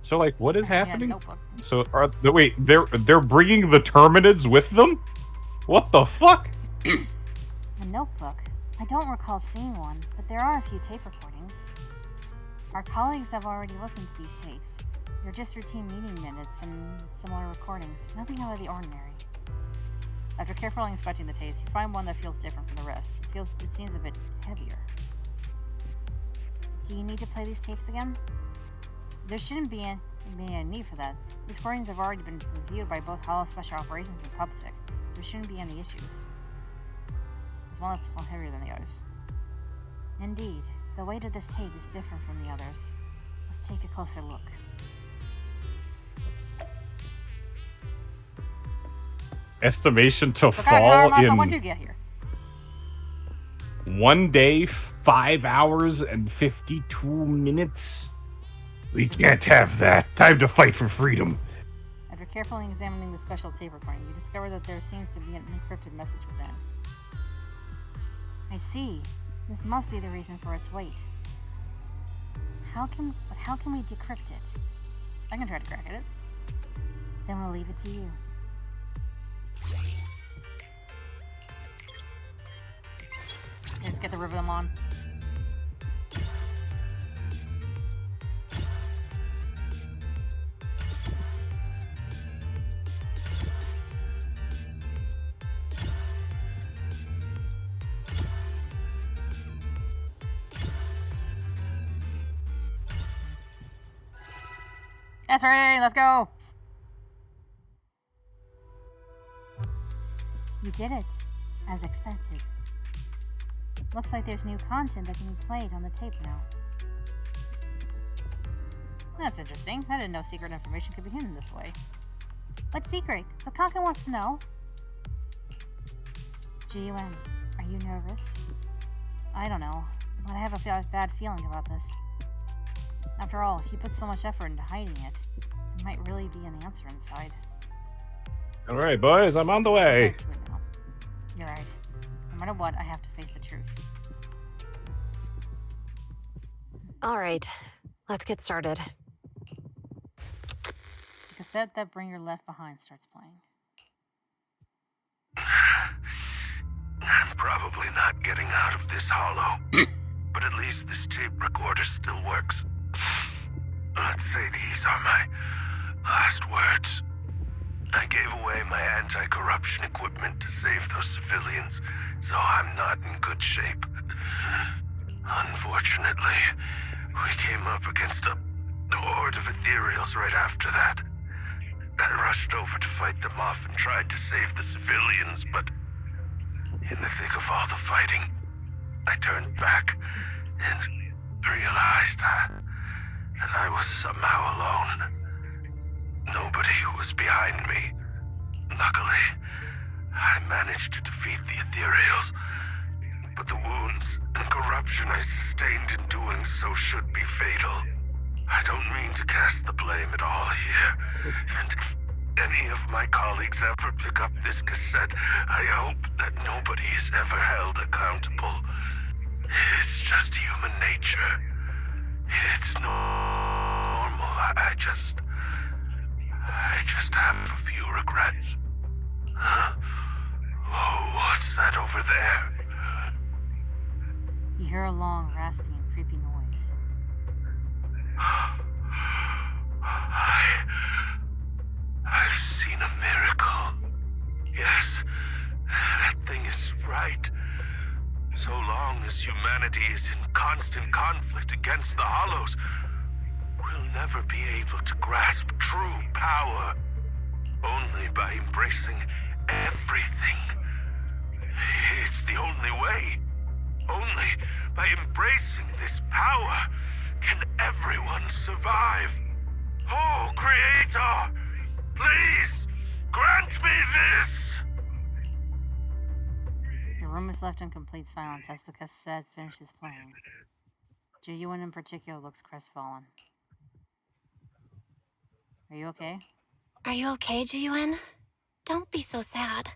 Speaker 2: So, like, what is happening?
Speaker 1: Notebook.
Speaker 2: So, wait, they're bringing the Terminids with them? What the fuck?
Speaker 1: A notebook. I don't recall seeing one, but there are a few tape recordings. Our colleagues have already listened to these tapes. They're just routine meeting minutes and similar recordings. Nothing out of the ordinary. After carefully inspecting the tapes, you find one that feels different from the rest. It seems a bit heavier. Do you need to play these tapes again? There shouldn't be any need for that. These recordings have already been reviewed by both Hollow Special Operations and PubSec, so there shouldn't be any issues. There's one that's a little heavier than the others. Indeed, the weight of this tape is different from the others. Let's take a closer look.
Speaker 2: Estimation to fall in
Speaker 1: when did you get here?
Speaker 2: 1 day, 5 hours, and 52 minutes. We can't have that. Time to fight for freedom.
Speaker 1: After carefully examining the special tape recording, you discover that there seems to be an encrypted message within. I see. This must be the reason for its weight. How can we decrypt it? I can try to crack it. Then we'll leave it to you. Let's get the rhythm on. That's right, let's go! You did it, as expected. Looks like there's new content that can be played on the tape now. That's interesting. I didn't know secret information could be hidden this way. What's secret? So Kanka wants to know. G.U.N., are you nervous? I don't know, but I have a bad feeling about this. After all, he put so much effort into hiding it. There might really be an answer inside.
Speaker 2: Alright, boys, I'm on the way.
Speaker 1: You're right. No matter what, I have to face the truth.
Speaker 11: All right, let's get started.
Speaker 1: The cassette that Bringer left behind starts playing.
Speaker 8: I'm probably not getting out of this hollow, but at least this tape recorder still works. Let's say these are my last words. I gave away my anti-corruption equipment to save those civilians, so I'm not in good shape. Unfortunately, we came up against a horde of ethereals right after that. I rushed over to fight them off and tried to save the civilians, but in the thick of all the fighting, I turned back and realized that I was somehow alone. Nobody was behind me. Luckily, I managed to defeat the ethereals, but the wounds and corruption I sustained in doing so should be fatal. I don't mean to cast the blame at all here, and if any of my colleagues ever pick up this cassette, I hope that nobody is ever held accountable. It's just human nature. It's normal.
Speaker 12: I just have a few regrets. Oh, what's that over there?
Speaker 1: You hear a long, raspy, and creepy noise.
Speaker 12: I've seen a miracle. Yes, that thing is right. So long as humanity is in constant conflict against the Hollows, we'll never be able to grasp true power. Only by embracing everything. It's the only way. Only by embracing this power can everyone survive. Oh, Creator, please grant me this!
Speaker 1: The room is left in complete silence as the cassette finishes playing. Jiyuan in particular looks crestfallen. Are you okay?
Speaker 3: Are you okay, Jiyuan? Don't be so sad.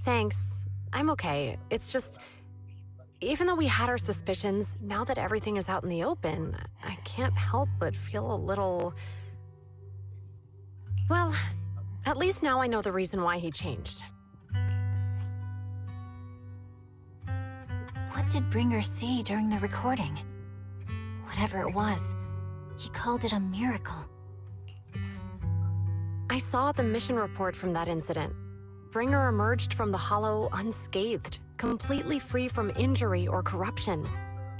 Speaker 11: Thanks. I'm okay. It's just... even though we had our suspicions, now that everything is out in the open, I can't help but feel a little... well, at least now I know the reason why he changed.
Speaker 13: What did Bringer see during the recording? Whatever it was, he called it a miracle.
Speaker 11: I saw the mission report from that incident. Bringer emerged from the Hollow unscathed, completely free from injury or corruption.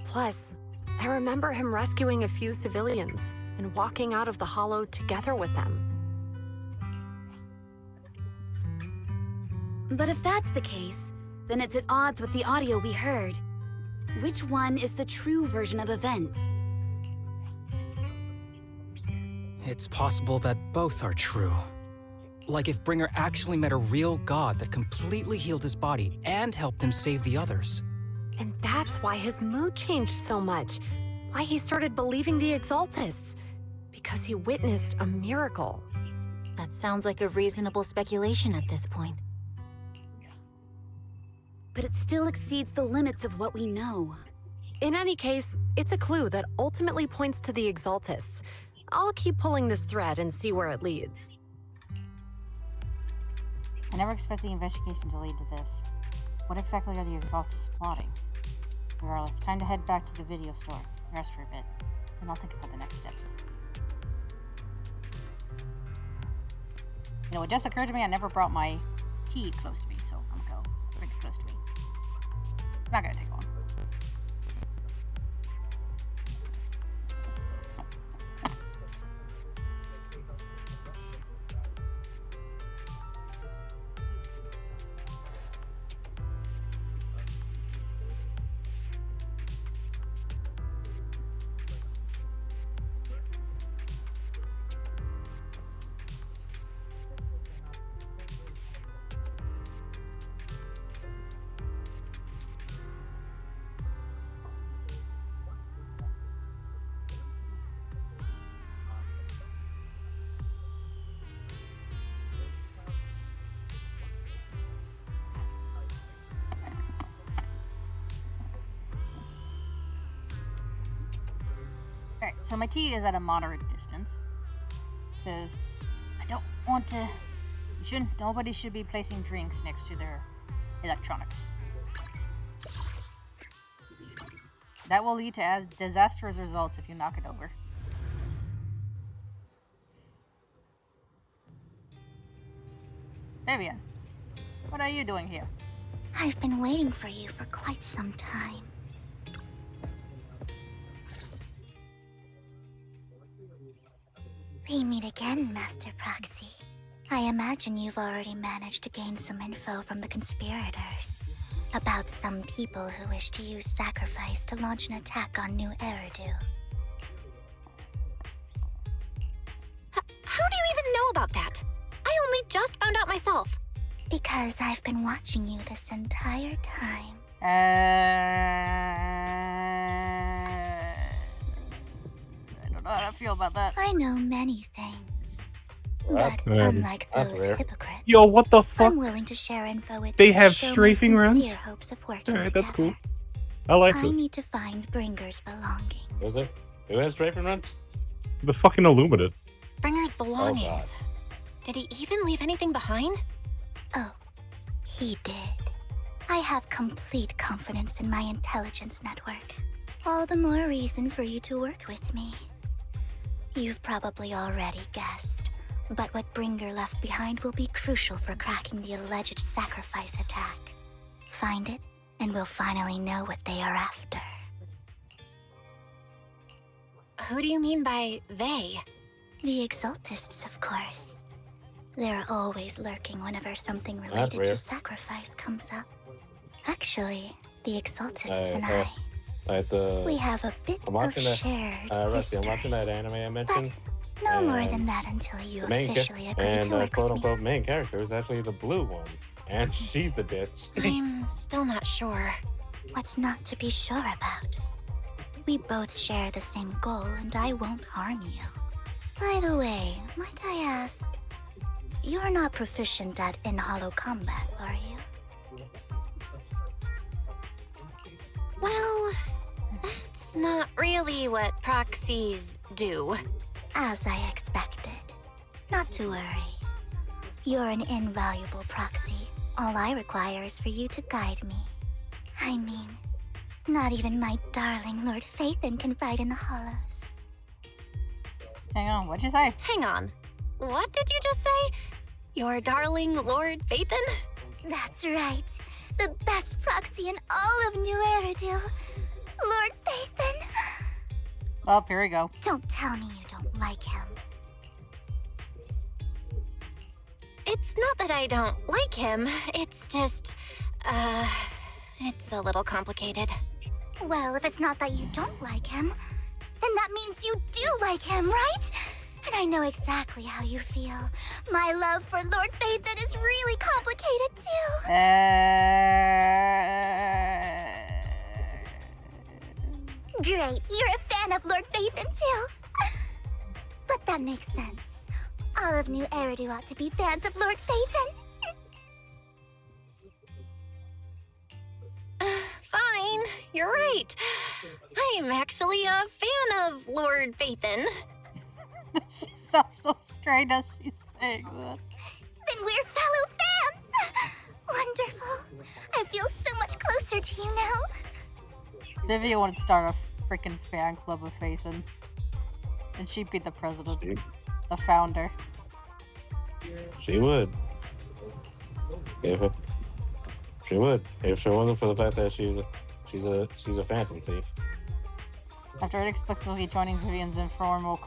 Speaker 11: Plus, I remember him rescuing a few civilians and walking out of the Hollow together with them.
Speaker 14: But if that's the case, then it's at odds with the audio we heard. Which one is the true version of events?
Speaker 15: It's possible that both are true. Like if Bringer actually met a real god that completely healed his body and helped him save the others.
Speaker 11: And that's why his mood changed so much. Why he started believing the Exaltists. Because he witnessed a miracle.
Speaker 13: That sounds like a reasonable speculation at this point.
Speaker 14: But it still exceeds the limits of what we know.
Speaker 11: In any case, it's a clue that ultimately points to the Exaltists. I'll keep pulling this thread and see where it leads.
Speaker 1: I never expect the investigation to lead to this. What exactly are the Exaltists plotting? Regardless, time to head back to the video store, rest for a bit, and I'll think about the next steps. You know, it just occurred to me I never brought my tea close to me, so I'm gonna go bring it close to me. It's not gonna take long. Alright, so my tea is at a moderate distance. Because I don't want to... Nobody should be placing drinks next to their electronics. That will lead to disastrous results if you knock it over. Vivian, what are you doing here?
Speaker 16: I've been waiting for you for quite some time. We meet again, Master Proxy. I imagine you've already managed to gain some info from the conspirators about some people who wish to use sacrifice to launch an attack on New Eridu.
Speaker 3: How do you even know about that? I only just found out myself.
Speaker 16: Because I've been watching you this entire time.
Speaker 1: I don't know how to feel about that.
Speaker 16: I know many things. But unlike those hypocrites,
Speaker 2: yo, what the fuck?
Speaker 16: I'm willing to share info with
Speaker 2: they
Speaker 16: you
Speaker 2: have
Speaker 16: to show
Speaker 2: strafing
Speaker 16: my
Speaker 2: runs?
Speaker 16: sincere hopes of working
Speaker 2: Alright, that's
Speaker 16: together.
Speaker 2: cool. I like
Speaker 16: I
Speaker 2: this.
Speaker 16: need to find Bringer's belongings.
Speaker 6: Was it? Who has strafing runs?
Speaker 2: The fucking Illuminate.
Speaker 3: Bringer's belongings. Did he even leave anything behind?
Speaker 16: Oh, he did. I have complete confidence in my intelligence network. All the more reason for you to work with me. You've probably already guessed, but what Bringer left behind will be crucial for cracking the alleged sacrifice attack. Find it, and we'll finally know what they are after.
Speaker 3: Who do you mean by they?
Speaker 16: The Exaltists, of course. They're always lurking whenever something related to sacrifice comes up. Actually, the Exaltists and I, we have a bit of shared history.
Speaker 6: I'm watching that anime I mentioned.
Speaker 16: No more than that until you officially agree to work with me.
Speaker 6: Main character is actually the blue one, and she's the bitch.
Speaker 3: I'm still not sure.
Speaker 16: What's not to be sure about? We both share the same goal, and I won't harm you. By the way, might I ask, you're not proficient at in-hollow combat, are you?
Speaker 3: Well, that's not really what proxies do.
Speaker 16: As I expected. Not to worry. You're an invaluable proxy. All I require is for you to guide me. I mean, not even my darling Lord Phaethon can fight in the hollows.
Speaker 1: Hang on, what'd you say?
Speaker 3: Hang on. What did you just say? Your darling Lord Phaethon?
Speaker 16: That's right. The best proxy in all of New Eridil. Lord Phaethon.
Speaker 1: Oh, here we go.
Speaker 16: Don't tell me you don't like him.
Speaker 3: It's not that I don't like him. It's just, it's a little complicated.
Speaker 16: Well, if it's not that you don't like him, then that means you do like him, right? And I know exactly how you feel. My love for Lord Phaethon is really complicated too. Great, you're a fan of Lord Phaethon too. But that makes sense. All of New Eridu ought to be fans of Lord Phaethon.
Speaker 3: Fine, you're right. I'm actually a fan of Lord Phaethon.
Speaker 1: She sounds so straight as she's saying that.
Speaker 16: Then we're fellow fans! Wonderful. I feel so much closer to you now.
Speaker 1: Vivian would start a freaking fan club of Phaethon. And she'd be the president. The founder.
Speaker 6: She would. She would. If it wasn't for the fact that she's a phantom thief.
Speaker 1: After inexplicably joining Vivian's informal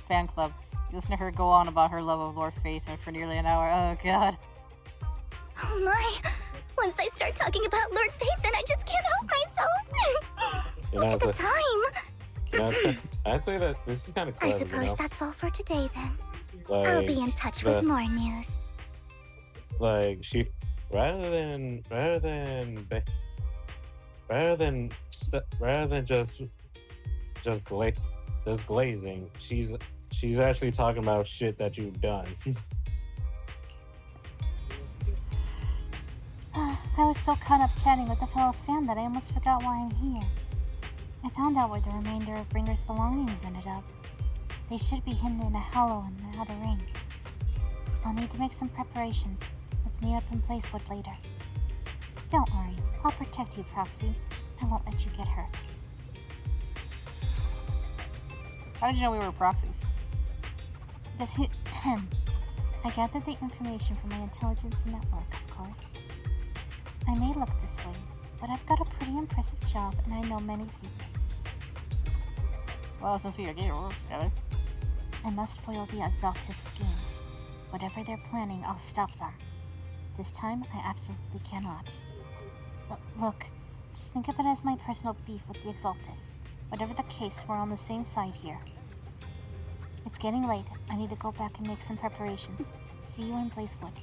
Speaker 1: fan club, you listen to her go on about her love of Lord Phaethon for nearly an hour. Oh god.
Speaker 16: Oh my. Once I start talking about Lord Phaethon, I just can't help myself. Look at the time.
Speaker 6: I'd say that this is kind of clever,
Speaker 16: I suppose that's all for today then.
Speaker 6: Like,
Speaker 16: I'll be in touch with more news.
Speaker 6: Like she, rather than just glazing, she's actually talking about shit that you've done.
Speaker 17: I was so caught up chatting with a fellow fan that I almost forgot why I'm here. I found out where the remainder of Bringer's belongings ended up. They should be hidden in a hollow in the outer ring. I'll need to make some preparations. Let's meet up in Placewood later. Don't worry, I'll protect you, Proxy. I won't let you get hurt.
Speaker 1: How did you know we were proxies?
Speaker 17: Because I gathered the information from my intelligence network, of course. I may look this way, but I've got a pretty impressive job and I know many secrets.
Speaker 1: Well, since we are getting rules together.
Speaker 17: I must foil the Exaltus schemes. Whatever they're planning, I'll stop them. This time, I absolutely cannot. Look, just think of it as my personal beef with the Exaltus. Whatever the case, we're on the same side here. It's getting late. I need to go back and make some preparations. See you in Placewood.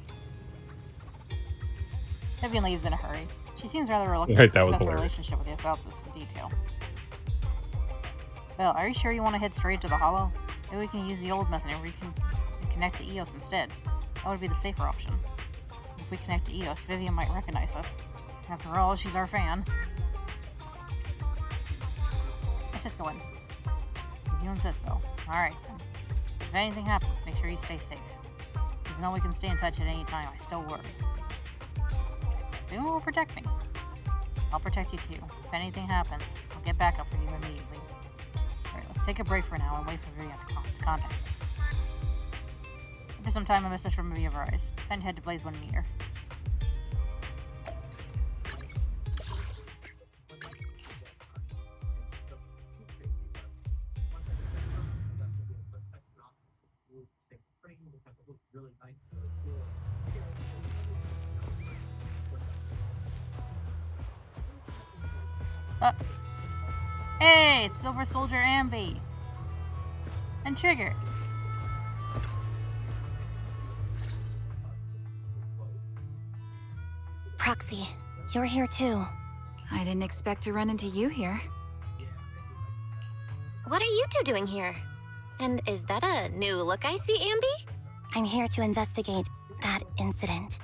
Speaker 1: Vivian leaves in a hurry. She seems rather reluctant
Speaker 2: Right,
Speaker 1: to
Speaker 2: that was
Speaker 1: discuss her
Speaker 2: hilarious.
Speaker 1: relationship with the Exaltus in detail. Well, are you sure you want to head straight to the Hollow? Maybe we can use the old method and we can connect to Eos instead. That would be the safer option. If we connect to Eos, Vivian might recognize us. After all, she's our fan. Let's just go in. If you insist, Bill. Alright then. If anything happens, make sure you stay safe. If Even though we can stay in touch at any time, I still worry. You will protect me. I'll protect you too. If anything happens, I'll get back up for you immediately. Alright, let's take a break for now and wait for Vivian to contact us. After some time, a message from Vivian arrives. Time to head to Blaze 1 meter. Hey, it's Silver Soldier Ambi. And Trigger.
Speaker 18: Proxy, you're here too.
Speaker 19: I didn't expect to run into you here.
Speaker 3: What are you two doing here? And is that a new look I see, Ambi?
Speaker 18: I'm here to investigate that incident.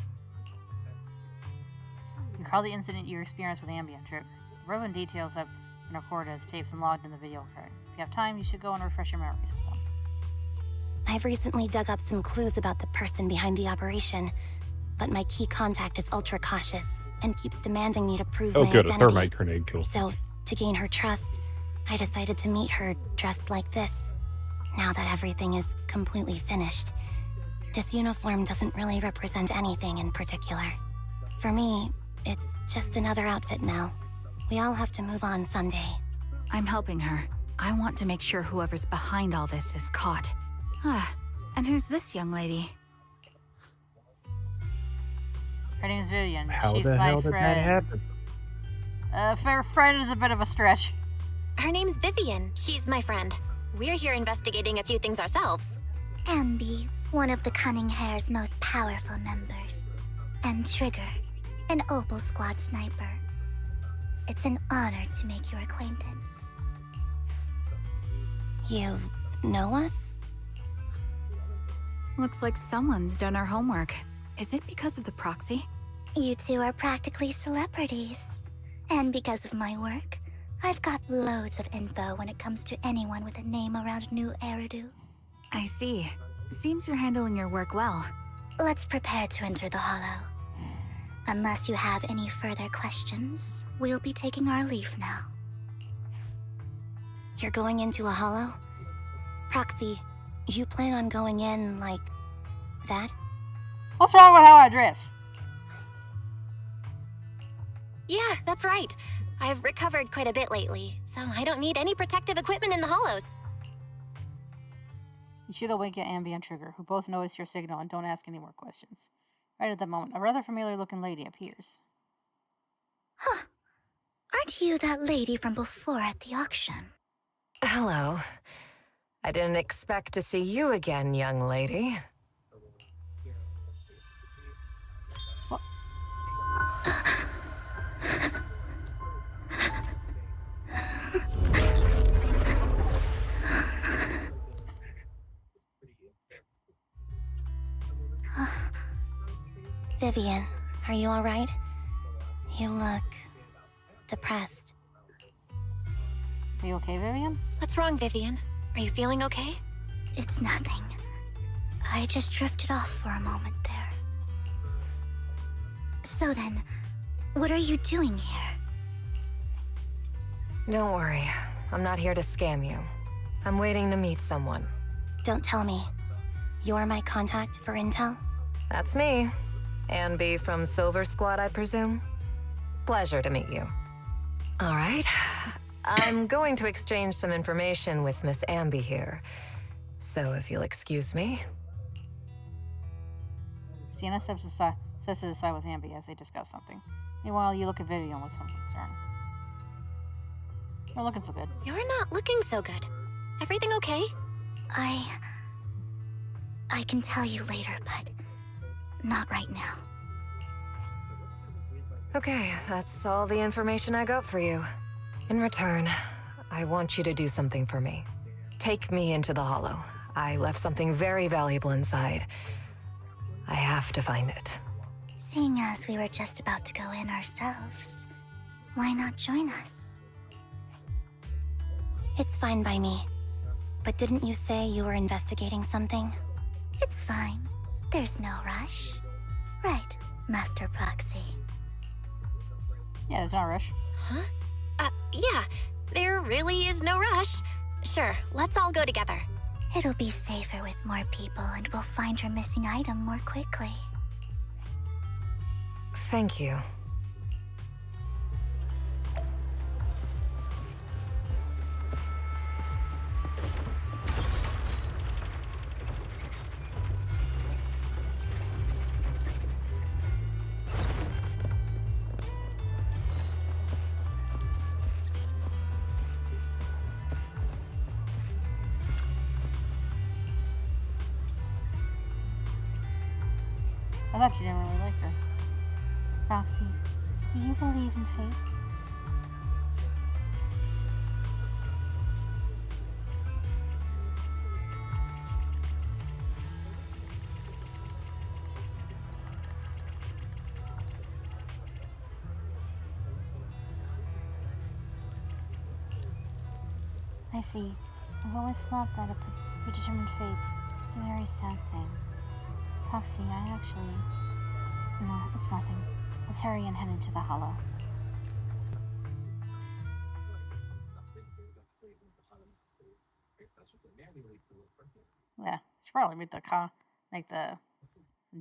Speaker 1: You recall the incident you experienced with Ambi and Trigger. The relevant details have been recorded as tapes and logged in the video card. If you have time, you should go and refresh your memories with them.
Speaker 18: I've recently dug up some clues about the person behind the operation, but my key contact is ultra cautious and keeps demanding me to prove my
Speaker 2: good.
Speaker 18: identity.
Speaker 2: A thermite grenade kill.
Speaker 18: So, to gain her trust, I decided to meet her dressed like this. Now that everything is completely finished, this uniform doesn't really represent anything in particular. For me, it's just another outfit now. We all have to move on someday.
Speaker 19: I'm helping her. I want to make sure whoever's behind all this is caught. And who's this young lady?
Speaker 1: Her name's Vivian.
Speaker 2: How
Speaker 1: She's
Speaker 2: the
Speaker 1: my
Speaker 2: hell did
Speaker 1: friend.
Speaker 2: that happen?
Speaker 1: For friend is a bit of a stretch.
Speaker 3: Her name's Vivian. She's my friend. We're here investigating a few things ourselves.
Speaker 16: Ambi, one of the Cunning Hair's most powerful members. And Trigger, an Opal Squad sniper. It's an honor to make your acquaintance.
Speaker 18: You know us?
Speaker 19: Looks like someone's done our homework. Is it because of the proxy?
Speaker 16: You two are practically celebrities. And because of my work, I've got loads of info when it comes to anyone with a name around New Eridu.
Speaker 19: I see. Seems you're handling your work well.
Speaker 16: Let's prepare to enter the Hollow. Unless you have any further questions, we'll be taking our leave now.
Speaker 18: You're going into a hollow? Proxy, you plan on going in like that?
Speaker 1: What's wrong with how I dress?
Speaker 3: Yeah, that's right. I've recovered quite a bit lately, so I don't need any protective equipment in the hollows.
Speaker 1: You shoot a wink at Ambi and Trigger, who both notice your signal and don't ask any more questions. Right at that moment, a rather familiar-looking lady appears.
Speaker 16: Huh. Aren't you that lady from before at the auction?
Speaker 20: Hello. I didn't expect to see you again, young lady.
Speaker 18: Vivian, are you alright? You look depressed.
Speaker 1: Are you okay, Vivian?
Speaker 3: What's wrong, Vivian? Are you feeling okay?
Speaker 16: It's nothing. I just drifted off for a moment there. So then, what are you doing here?
Speaker 20: Don't worry. I'm not here to scam you. I'm waiting to meet someone.
Speaker 18: Don't tell me. You're my contact for intel?
Speaker 20: That's me. Ambi from Silver Squad, I presume? Pleasure to meet you. All right. I'm going to exchange some information with Miss Ambi here. So if you'll excuse me.
Speaker 1: Sienna steps to the side with Ambi as they discuss something. Meanwhile, you look at Vivian with some concern. You're looking so good.
Speaker 3: You're not looking so good. Everything okay?
Speaker 16: I can tell you later, but not right now.
Speaker 20: Okay, that's all the information I got for you. In return, I want you to do something for me. Take me into the Hollow. I left something very valuable inside. I have to find it.
Speaker 16: Seeing as we were just about to go in ourselves, why not join us?
Speaker 18: It's fine by me. But didn't you say you were investigating something?
Speaker 16: It's fine. There's no rush. Right, Master Proxy.
Speaker 1: Yeah, there's no rush.
Speaker 3: Huh? Yeah, there really is no rush. Sure, let's all go together.
Speaker 16: It'll be safer with more people, and we'll find your missing item more quickly.
Speaker 20: Thank you.
Speaker 1: I thought you didn't really like her.
Speaker 17: Roxy, do you believe in fate? I see. I've always thought that a predetermined fate is a very sad thing. Roxy, I actually... No, it's nothing. Let's hurry and head into the hollow.
Speaker 1: Yeah, should probably make the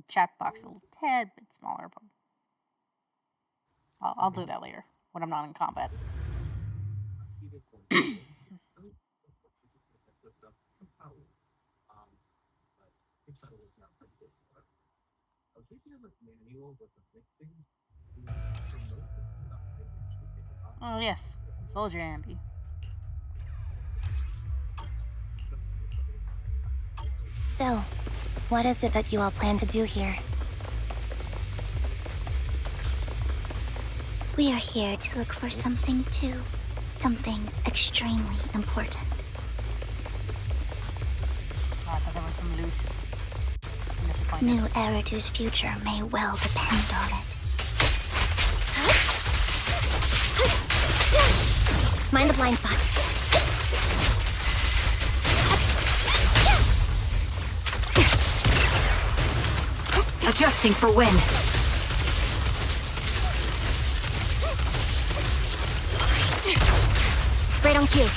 Speaker 1: chat box a little tad bit smaller, but I'll do that later when I'm not in combat. Oh yes, Soldier Ambi.
Speaker 18: So, what is it that you all plan to do here?
Speaker 16: We are here to look for something too. Something extremely important.
Speaker 1: Oh, I thought there was some loot.
Speaker 16: New Eridu's future may well depend on it.
Speaker 18: Mind the blind spot.
Speaker 19: Adjusting for wind.
Speaker 18: Right on cue.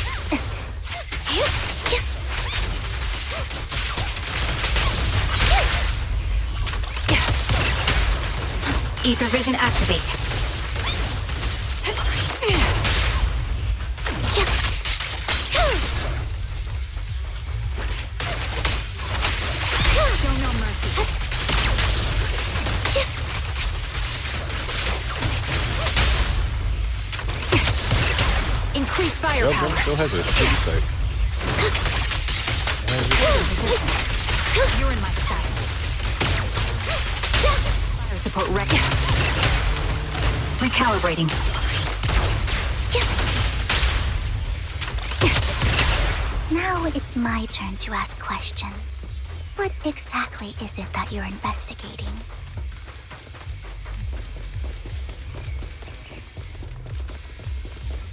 Speaker 19: Ether vision activate.
Speaker 18: Show no mercy.
Speaker 19: Increase firepower.
Speaker 2: Still has a shit sight.
Speaker 19: You're in my sight. Fire support wrecked. Recalibrating.
Speaker 16: Now it's my turn to ask questions. What exactly is it that you're investigating?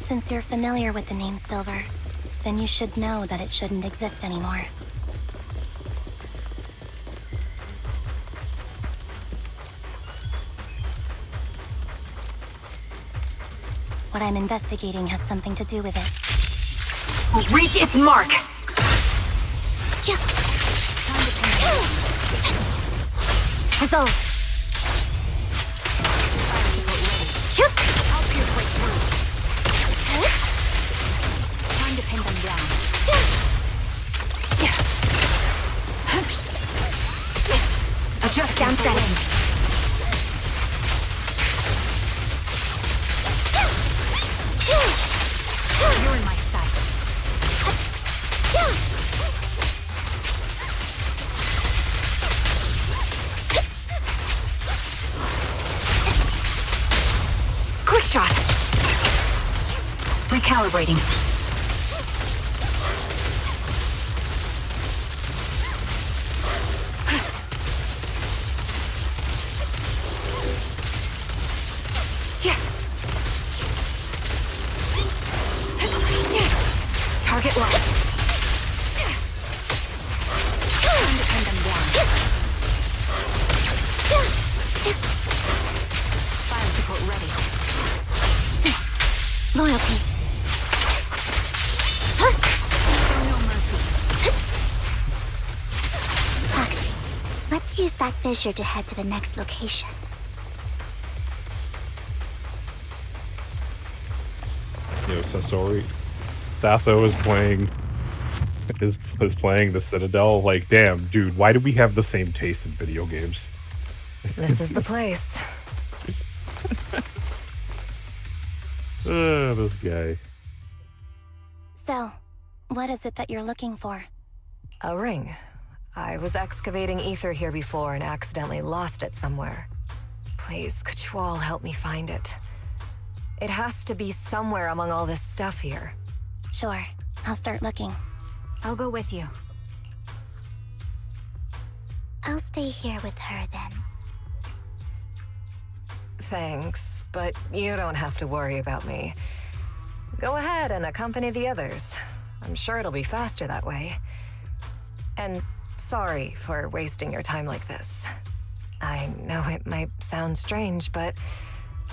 Speaker 18: Since you're familiar with the name Silver, then you should know that it shouldn't exist anymore. What I'm investigating has something to do with it.
Speaker 19: Reach its mark!
Speaker 18: Resolve!
Speaker 19: I'll pierce right through. Time to pin them down. Adjust down setting. You're in my sight. Quick shot. Recalibrating. Target locked. Time to pin them down.
Speaker 3: Fire support ready.
Speaker 16: Loyalty.
Speaker 3: No mercy.
Speaker 16: Proxy, let's use that fissure to head to the next location.
Speaker 2: Yo, Sasori. Sasso is playing the Citadel. Like, damn, dude, why do we have the same taste in video games?
Speaker 20: This is the place.
Speaker 2: This guy.
Speaker 18: So, what is it that you're looking for?
Speaker 20: A ring. I was excavating ether here before and accidentally lost it somewhere. Please, could you all help me find it? It has to be somewhere among all this stuff here.
Speaker 18: Sure, I'll start looking.
Speaker 19: I'll go with you.
Speaker 16: I'll stay here with her then.
Speaker 20: Thanks, but you don't have to worry about me. Go ahead and accompany the others. I'm sure it'll be faster that way. And sorry for wasting your time like this. I know it might sound strange, but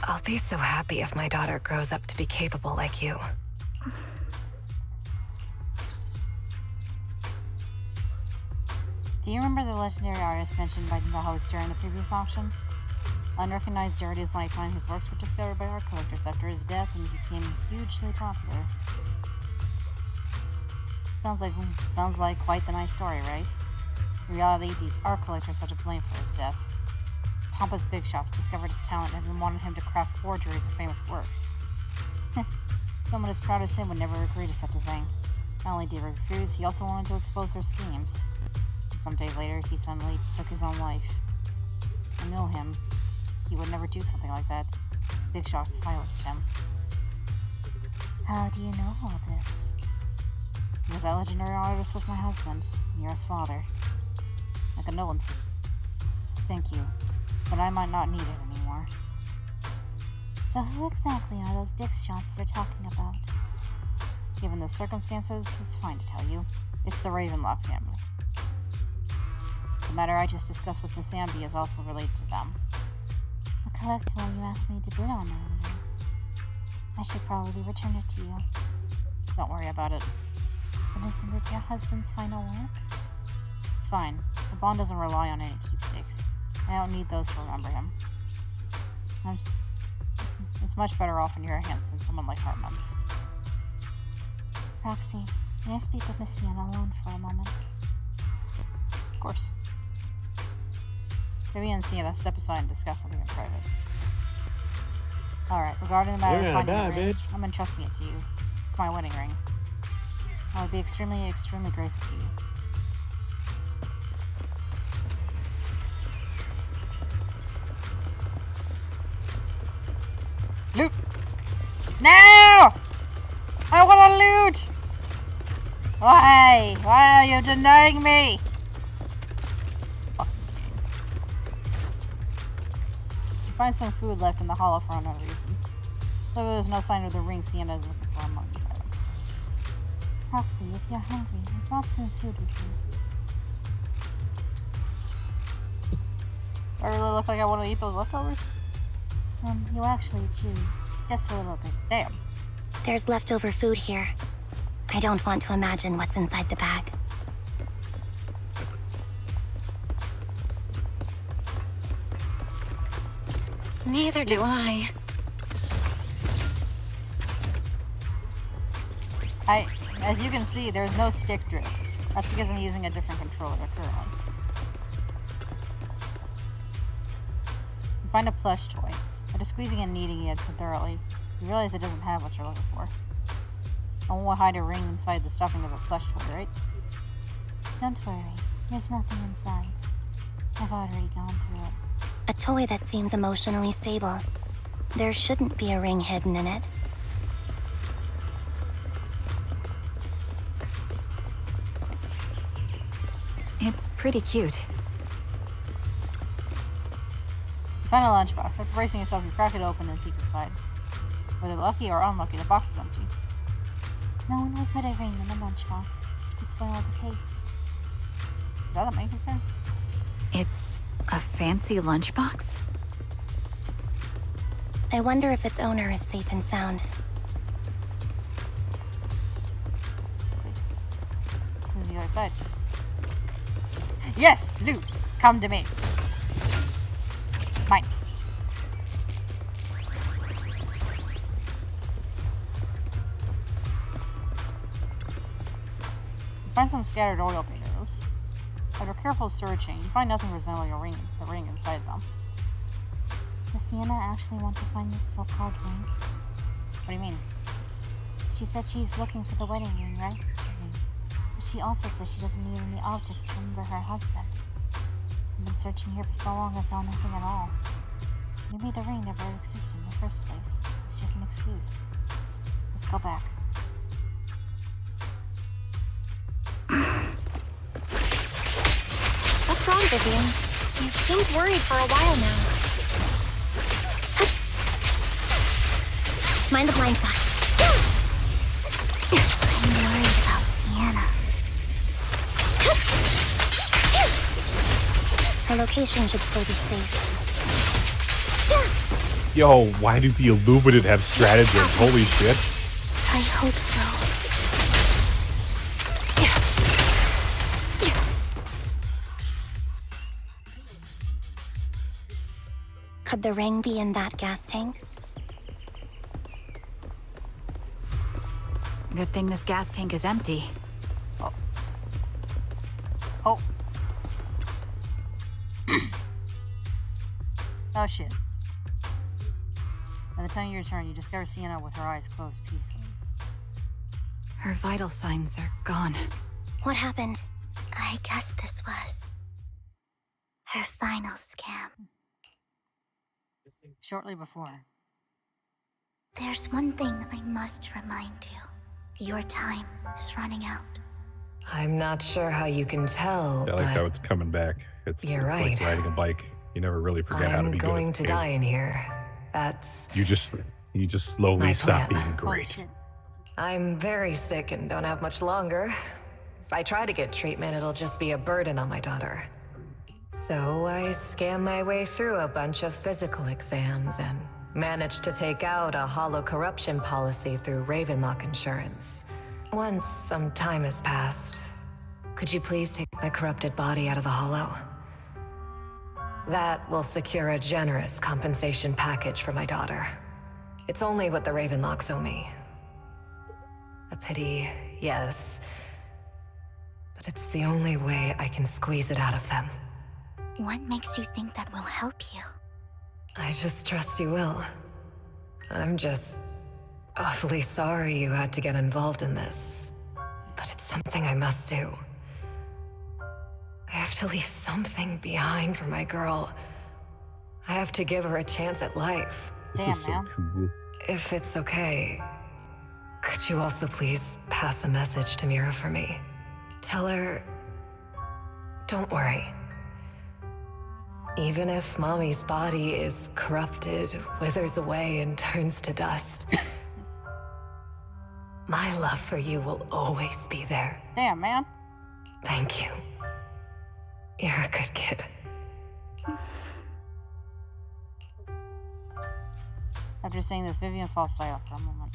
Speaker 20: I'll be so happy if my daughter grows up to be capable like you.
Speaker 1: Do you remember the legendary artist mentioned by the host during the previous auction? Unrecognized art is Lycaon, whose works were discovered by art collectors after his death and became hugely popular. Sounds like quite the nice story, right? In reality, these art collectors are to blame for his death. These pompous big shots discovered his talent and wanted him to craft forgeries of famous works. Someone as proud as him would never agree to such a thing. Not only did he refuse, he also wanted to expose their schemes. And some days later, he suddenly took his own life. I know him. He would never do something like that. His big shots silenced him.
Speaker 17: How do you know all this?
Speaker 1: Because that legendary artist was my husband, Mira's father. My condolences. Thank you, but I might not need it anymore.
Speaker 17: So who exactly are those big shots you're talking about?
Speaker 1: Given the circumstances, it's fine to tell you. It's the Ravenlock family. The matter I just discussed with Miss Amby is also related to them.
Speaker 17: The collectible you asked me to bid on earlier. I should probably return it to you.
Speaker 1: Don't worry about it.
Speaker 17: But isn't it your husband's final work?
Speaker 1: It's fine. The bond doesn't rely on any keepsakes. I don't need those to remember him. It's much better off in your hands than someone like Hartman's.
Speaker 17: Roxy, may I speak with Miss Sienna alone for a moment?
Speaker 1: Of course. Vivi and Sienna step aside and discuss something in private. Alright, regarding the matter of finding the ring, I'm entrusting it to you. It's my wedding ring. I would be extremely, extremely grateful to you. Loot! No! I want to loot! Why? Why are you denying me? You find some food left in the hollow for unknown reasons. Though there's no sign of the ring Sienna is looking for among these items.
Speaker 17: Roxy, if you're hungry, I brought some food with you.
Speaker 1: Do I really look like I want to eat those leftovers?
Speaker 17: You actually chew. Just a little bit.
Speaker 1: Damn.
Speaker 18: There's leftover food here. I don't want to imagine what's inside the bag.
Speaker 3: Neither do I.
Speaker 1: As you can see, there's no stick drift. That's because I'm using a different controller currently. You find a plush toy. After squeezing and kneading it thoroughly, you realize it doesn't have what you're looking for. No one will hide a ring inside the stuffing of a plush toy, right?
Speaker 17: Don't worry, there's nothing inside. I've already gone through it.
Speaker 18: A toy that seems emotionally stable. There shouldn't be a ring hidden in it.
Speaker 19: It's pretty cute.
Speaker 1: You find a lunchbox. After bracing yourself, you crack it open and peek inside. Whether lucky or unlucky, the box is empty.
Speaker 17: No one would put a ring in a lunchbox to spoil the taste.
Speaker 1: Is that a main concern?
Speaker 19: It's A fancy lunchbox?
Speaker 18: I wonder if its owner is safe and sound.
Speaker 1: This is the other side. Yes, loot. Come to me. Mine. Find some scattered oil painters. After careful searching, you find nothing resembling the ring inside them.
Speaker 17: Does Sienna actually want to find this so-called ring?
Speaker 1: What do you mean?
Speaker 17: She said she's looking for the wedding ring, right? But she also says she doesn't need any objects to remember her husband. I've been searching here for so long and found nothing at all. Maybe the ring never existed in the first place. It's just an excuse. Let's go back.
Speaker 3: What's wrong, Vivian? You seemed worried for a while now. Mind the blind spot.
Speaker 16: I'm worried about Sienna.
Speaker 18: Her location should still be safe.
Speaker 2: Yo, why do the Illuminate have stratagem? Holy shit.
Speaker 16: I hope so.
Speaker 18: Could the ring be in that gas tank?
Speaker 19: Good thing this gas tank is empty.
Speaker 1: Oh. Oh shit. By the time you return, you discover Sienna with her eyes closed peacefully.
Speaker 19: Her vital signs are gone.
Speaker 18: What happened?
Speaker 16: I guess this was her final scam.
Speaker 1: Shortly before.
Speaker 16: There's one thing I must remind you. Your time is running out.
Speaker 20: I'm not sure how you can tell,
Speaker 2: I like how it's coming back. It's
Speaker 20: right.
Speaker 2: like riding a bike. You never really forget how to be good.
Speaker 20: I'm going to die in here. That's...
Speaker 2: You just slowly
Speaker 20: my
Speaker 2: stop
Speaker 20: plan.
Speaker 2: being great.
Speaker 20: I'm very sick and don't have much longer. If I try to get treatment, it'll just be a burden on my daughter. So I scam my way through a bunch of physical exams and managed to take out a hollow corruption policy through Ravenlock Insurance. Once some time has passed, could you please take my corrupted body out of the hollow? That will secure a generous compensation package for my daughter. It's only what the Ravenlocks owe me. A pity, yes. But it's the only way I can squeeze it out of them.
Speaker 16: What makes you think that will help you?
Speaker 20: I just trust you will. I'm just awfully sorry you had to get involved in this. But it's something I must do. I have to leave something behind for my girl. I have to give her a chance at life.
Speaker 1: Damn, man.
Speaker 2: Cool.
Speaker 20: If it's okay, could you also please pass a message to Mira for me? Tell her, don't worry. Even if Mommy's body is corrupted, withers away, and turns to dust, my love for you will always be there.
Speaker 1: Damn, man.
Speaker 20: Thank you. You're a good kid.
Speaker 1: After saying this, Vivian falls silent for a moment.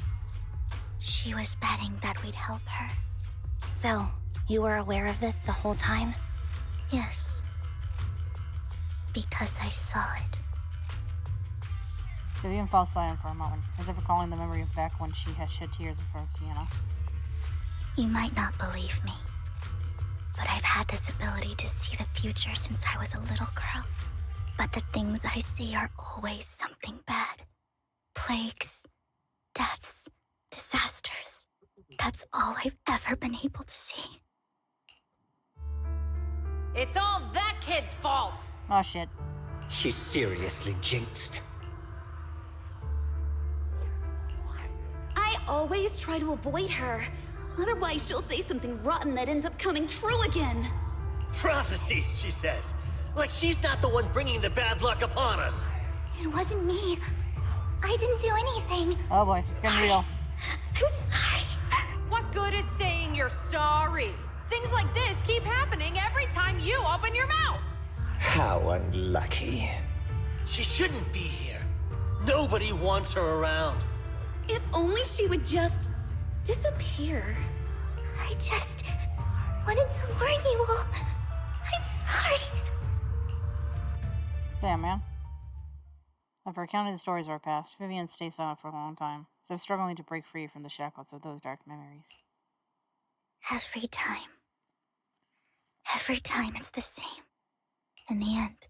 Speaker 16: She was betting that we'd help her.
Speaker 18: So, you were aware of this the whole time?
Speaker 16: Yes. Because I saw it.
Speaker 1: Vivian falls silent for a moment, as if recalling the memory of back when she had shed tears in front of Sienna.
Speaker 16: You might not believe me, but I've had this ability to see the future since I was a little girl. But the things I see are always something bad. Plagues, deaths, disasters. That's all I've ever been able to see.
Speaker 21: It's all that kid's fault!
Speaker 1: Oh shit.
Speaker 22: She's seriously jinxed.
Speaker 14: I always try to avoid her. Otherwise, she'll say something rotten that ends up coming true again.
Speaker 22: Prophecies, she says. Like she's not the one bringing the bad luck upon us.
Speaker 16: It wasn't me. I didn't do anything.
Speaker 1: Oh boy, it's getting real.
Speaker 16: I'm sorry.
Speaker 21: What good is saying you're sorry? Things like this keep happening every time you open your mouth.
Speaker 22: How unlucky. She shouldn't be here. Nobody wants her around.
Speaker 14: If only she would just disappear.
Speaker 16: I just wanted to warn you all. I'm sorry.
Speaker 1: Damn, man. After recounting the stories of our past, Vivian stayed silent for a long time, as if struggling to break free from the shackles of those dark memories.
Speaker 16: Every time it's the same. In the end,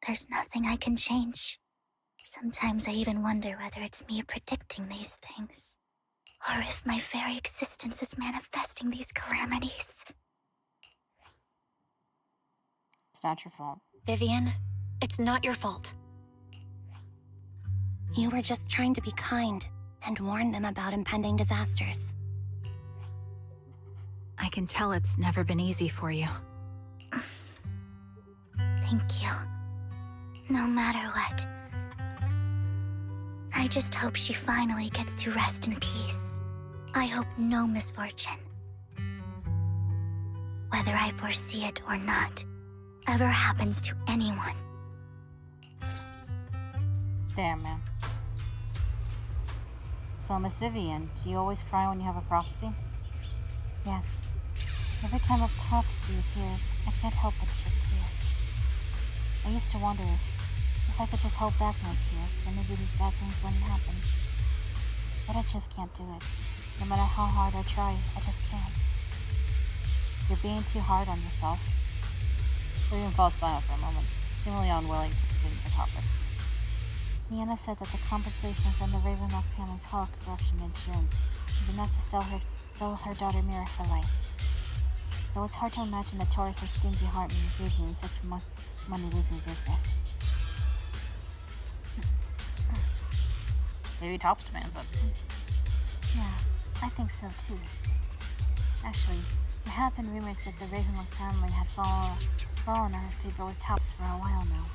Speaker 16: there's nothing I can change. Sometimes I even wonder whether it's me predicting these things, or if my very existence is manifesting these calamities.
Speaker 1: It's not your fault.
Speaker 3: Vivian, it's not your fault.
Speaker 18: You were just trying to be kind and warn them about impending disasters.
Speaker 19: I can tell it's never been easy for you.
Speaker 16: Thank you. No matter what. I just hope she finally gets to rest in peace. I hope no misfortune, whether I foresee it or not, ever happens to anyone.
Speaker 1: Damn, man. So, Miss Vivian, do you always cry when you have a prophecy?
Speaker 17: Yes. Every time a prophecy appears, I can't help but shed tears. I used to wonder if I could just hold back my tears, then maybe these bad things wouldn't happen. But I just can't do it. No matter how hard I try, I just can't. You're being too hard on yourself.
Speaker 1: Vivian falls silent for a moment, seemingly unwilling to continue the topic.
Speaker 17: Sienna said that the compensation from the Ravenlock family's hollow corruption insurance is enough to sell her daughter Mira for life. Though it's hard to imagine that Taurus' stingy heart may engage in such money-losing business.
Speaker 1: Maybe Tops demands it.
Speaker 17: Yeah, I think so too. Actually, there have been rumors that the Ravenlock family had fallen out of favor with Tops for a while now.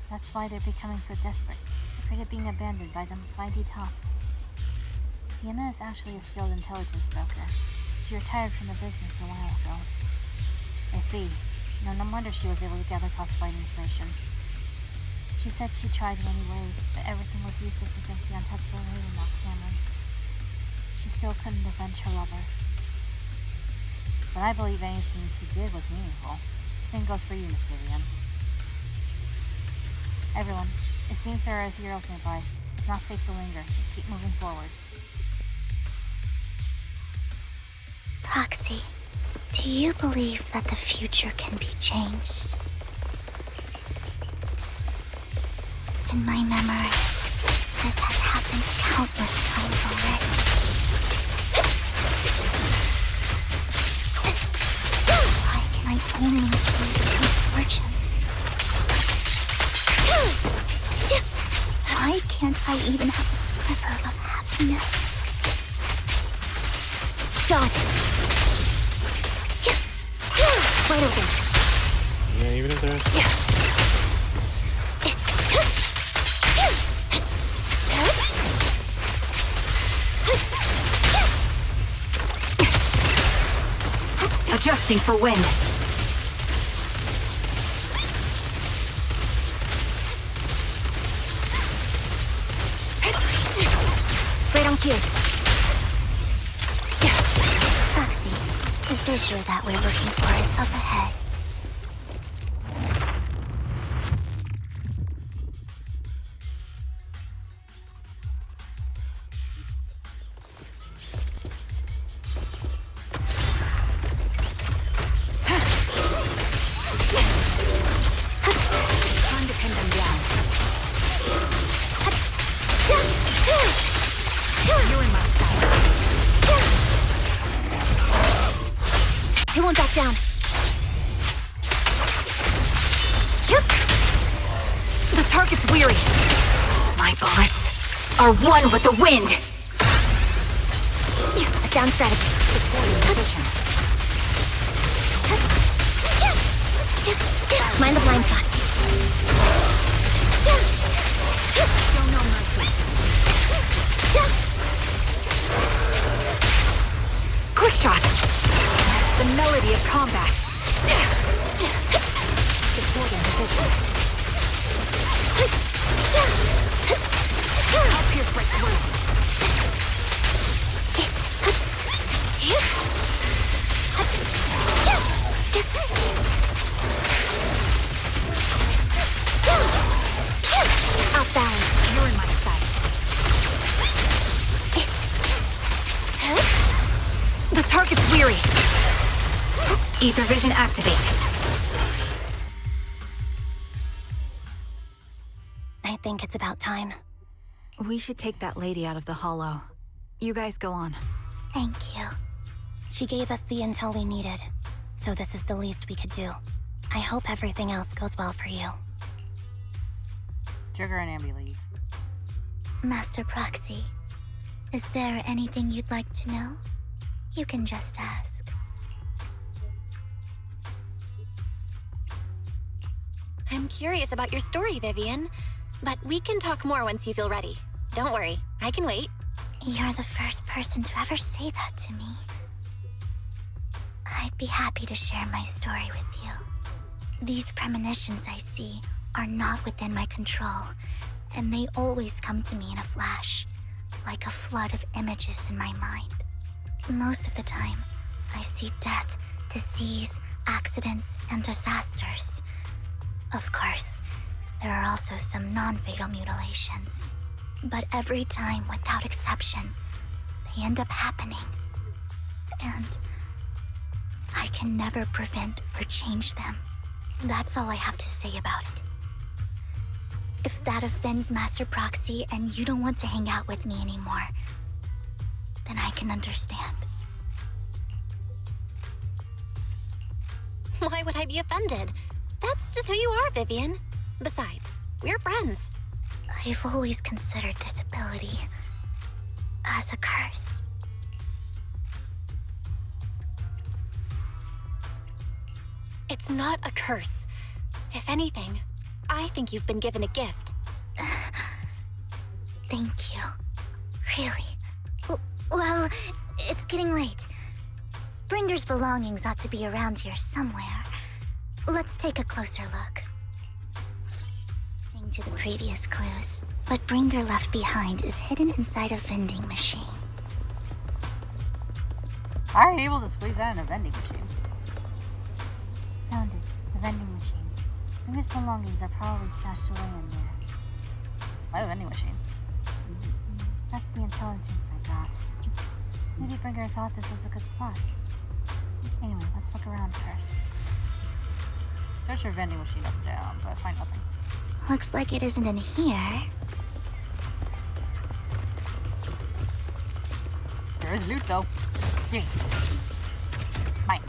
Speaker 17: That's why they're becoming so desperate, afraid of being abandoned by the mighty Tops. Sienna is actually a skilled intelligence broker. She retired from the business a while ago.
Speaker 1: I see. No wonder she was able to gather classified information.
Speaker 17: She said she tried many ways, but everything was useless against the untouchable Ravenlock family. She still couldn't avenge her lover.
Speaker 1: But I believe anything she did was meaningful. Same goes for you, Miss Vivian. Everyone, it seems there are ethereals nearby. It's not safe to linger. Let's keep moving forward.
Speaker 16: Proxy, do you believe that the future can be changed? In my memories, this has happened countless times already. Why can I only see the misfortunes? Why can't I even have a sliver of happiness? Done. Wide open.
Speaker 6: Yeah, even if there's...
Speaker 19: Adjusting for wind.
Speaker 16: Right on cue. Foxy, the fissure that we're looking for is up ahead. He won't back down.
Speaker 19: The target's weary. My bullets are one with the wind.
Speaker 16: A down strategy. Mind the blind spot.
Speaker 19: Show no mercy. Quick shot. The melody of combat. I'll pierce right through.
Speaker 17: Off balance. You're in my sight.
Speaker 19: The target's weary. Ether vision activate.
Speaker 18: I think it's about time.
Speaker 19: We should take that lady out of the hollow. You guys go on.
Speaker 16: Thank you.
Speaker 18: She gave us the intel we needed, so this is the least we could do. I hope everything else goes well for you.
Speaker 1: Trigger and Ambi leave.
Speaker 16: Master Proxy, is there anything you'd like to know? You can just ask.
Speaker 3: I'm curious about your story, Vivian. But we can talk more once you feel ready. Don't worry, I can wait.
Speaker 16: You're the first person to ever say that to me. I'd be happy to share my story with you. These premonitions I see are not within my control, and they always come to me in a flash, like a flood of images in my mind. Most of the time, I see death, disease, accidents, and disasters. Of course, there are also some non-fatal mutilations. But every time, without exception, they end up happening. And I can never prevent or change them. That's all I have to say about it. If that offends Master Proxy and you don't want to hang out with me anymore, then I can understand.
Speaker 3: Why would I be offended? That's just who you are, Vivian. Besides, we're friends.
Speaker 16: I've always considered this ability as a curse.
Speaker 3: It's not a curse. If anything, I think you've been given a gift.
Speaker 16: Thank you. Really? Well, it's getting late. Bringer's belongings ought to be around here somewhere. Let's take a closer look. To the previous clues, what Bringer left behind is hidden inside a vending machine.
Speaker 1: How are you able to squeeze that in a vending machine?
Speaker 17: Found it. The vending machine. Bringer's belongings are probably stashed away in there.
Speaker 1: Why the vending machine?
Speaker 17: That's the intelligence I got. Maybe Bringer thought this was a good spot. Anyway, let's look around first.
Speaker 1: Search your vending machine up and down, but find nothing.
Speaker 16: Looks like it isn't in here.
Speaker 1: There is loot, though. Here. Mine.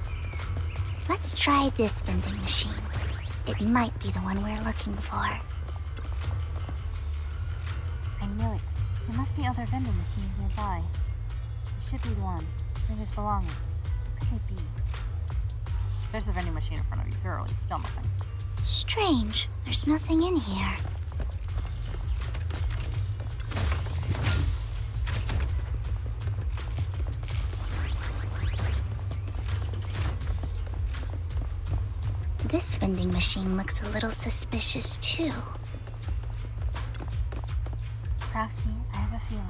Speaker 16: Let's try this vending machine. It might be the one we're looking for.
Speaker 17: I knew it. There must be other vending machines nearby. It should be one. Bringer's belongings. What could they be?
Speaker 1: Search the vending machine in front of you thoroughly. Still nothing.
Speaker 16: Strange. There's nothing in here. This vending machine looks a little suspicious, too.
Speaker 17: Proxy, I have a feeling.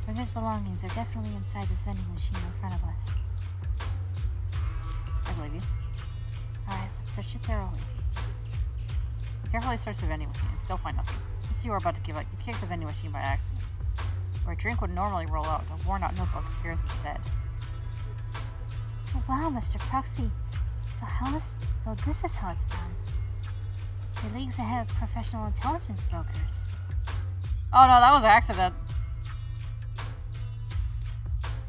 Speaker 17: Bringer's belongings are definitely inside this vending machine in front of us.
Speaker 1: I believe you.
Speaker 17: Alright, let's search it thoroughly.
Speaker 1: Carefully search the vending machine and still find nothing. Just as you are about to give up, you kick the vending machine by accident. Where a drink would normally roll out, a worn-out notebook appears instead.
Speaker 17: Oh, wow, Mr. Proxy. So this is how it's done. You're leagues ahead of professional intelligence brokers.
Speaker 1: Oh no, that was an accident.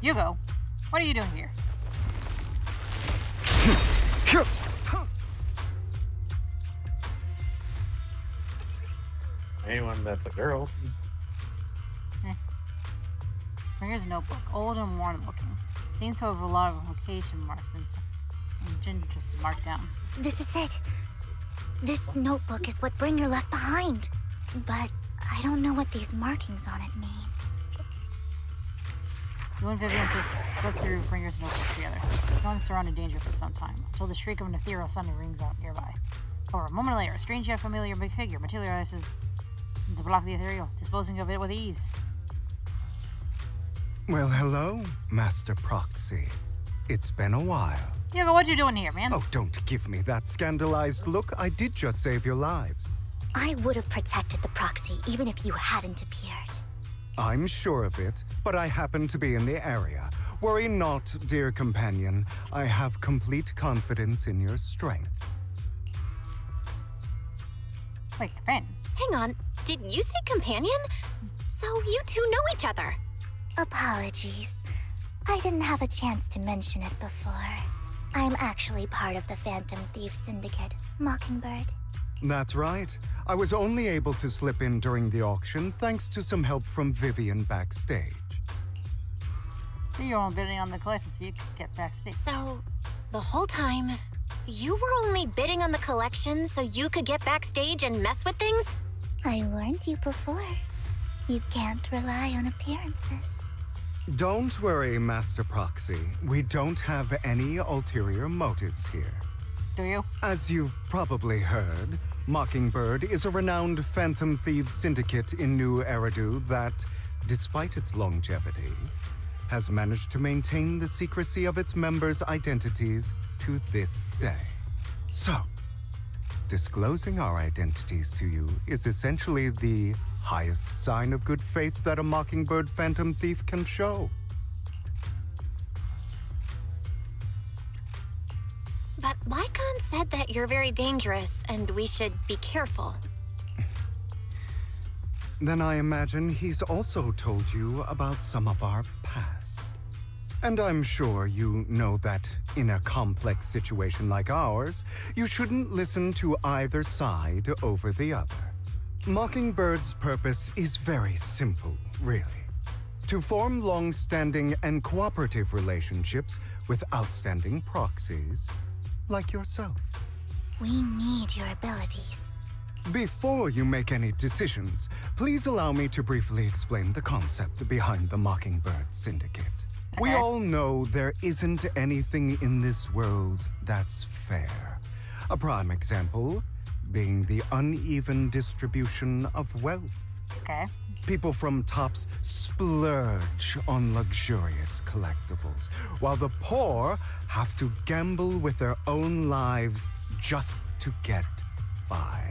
Speaker 1: Hugo, what are you doing here?
Speaker 6: Anyone that's a girl.
Speaker 1: Bringer's notebook, old and worn looking. Seems to have a lot of location marks and just marked down.
Speaker 16: This is it. This notebook is what Bringer left behind. But I don't know what these markings on it mean.
Speaker 1: You and Vivian flip through Bringer's notebook together. No one's surrounded danger for some time, until the shriek of an ethereal suddenly rings out nearby. Or a moment later, a strange yet familiar big figure materializes to block the ethereal, disposing of it with ease.
Speaker 4: Well, hello, Master Proxy. It's been a while.
Speaker 1: Hugo, what you doing here, man?
Speaker 4: Oh, don't give me that scandalized look. I did just save your lives.
Speaker 16: I would have protected the proxy even if you hadn't appeared.
Speaker 4: I'm sure of it, but I happen to be in the area. Worry not, dear companion. I have complete confidence in your strength.
Speaker 1: Wait, companion?
Speaker 3: Hang on, did you say companion? So you two know each other?
Speaker 16: Apologies. I didn't have a chance to mention it before. I'm actually part of the Phantom Thief Syndicate, Mockingbird.
Speaker 4: That's right. I was only able to slip in during the auction thanks to some help from Vivian backstage.
Speaker 1: So you were only bidding on the collection so you could get backstage.
Speaker 3: So, the whole time, you were only bidding on the collection so you could get backstage and mess with things?
Speaker 16: I warned you before. You can't rely on appearances.
Speaker 4: Don't worry, Master Proxy. We don't have any ulterior motives here.
Speaker 1: Do you?
Speaker 4: As you've probably heard, Mockingbird is a renowned Phantom Thieves syndicate in New Eridu that, despite its longevity, has managed to maintain the secrecy of its members' identities to this day. So, disclosing our identities to you is essentially the highest sign of good faith that a Mockingbird Phantom Thief can show.
Speaker 3: But Lycaon said that you're very dangerous and we should be careful.
Speaker 4: Then I imagine he's also told you about some of our past. And I'm sure you know that in a complex situation like ours, you shouldn't listen to either side over the other. Mockingbird's purpose is very simple, really. To form long-standing and cooperative relationships with outstanding proxies like yourself.
Speaker 16: We need your abilities.
Speaker 4: Before you make any decisions, please allow me to briefly explain the concept behind the Mockingbird Syndicate. We all know there isn't anything in this world that's fair. A prime example being the uneven distribution of wealth.
Speaker 1: Okay.
Speaker 4: People from tops splurge on luxurious collectibles, while the poor have to gamble with their own lives just to get by.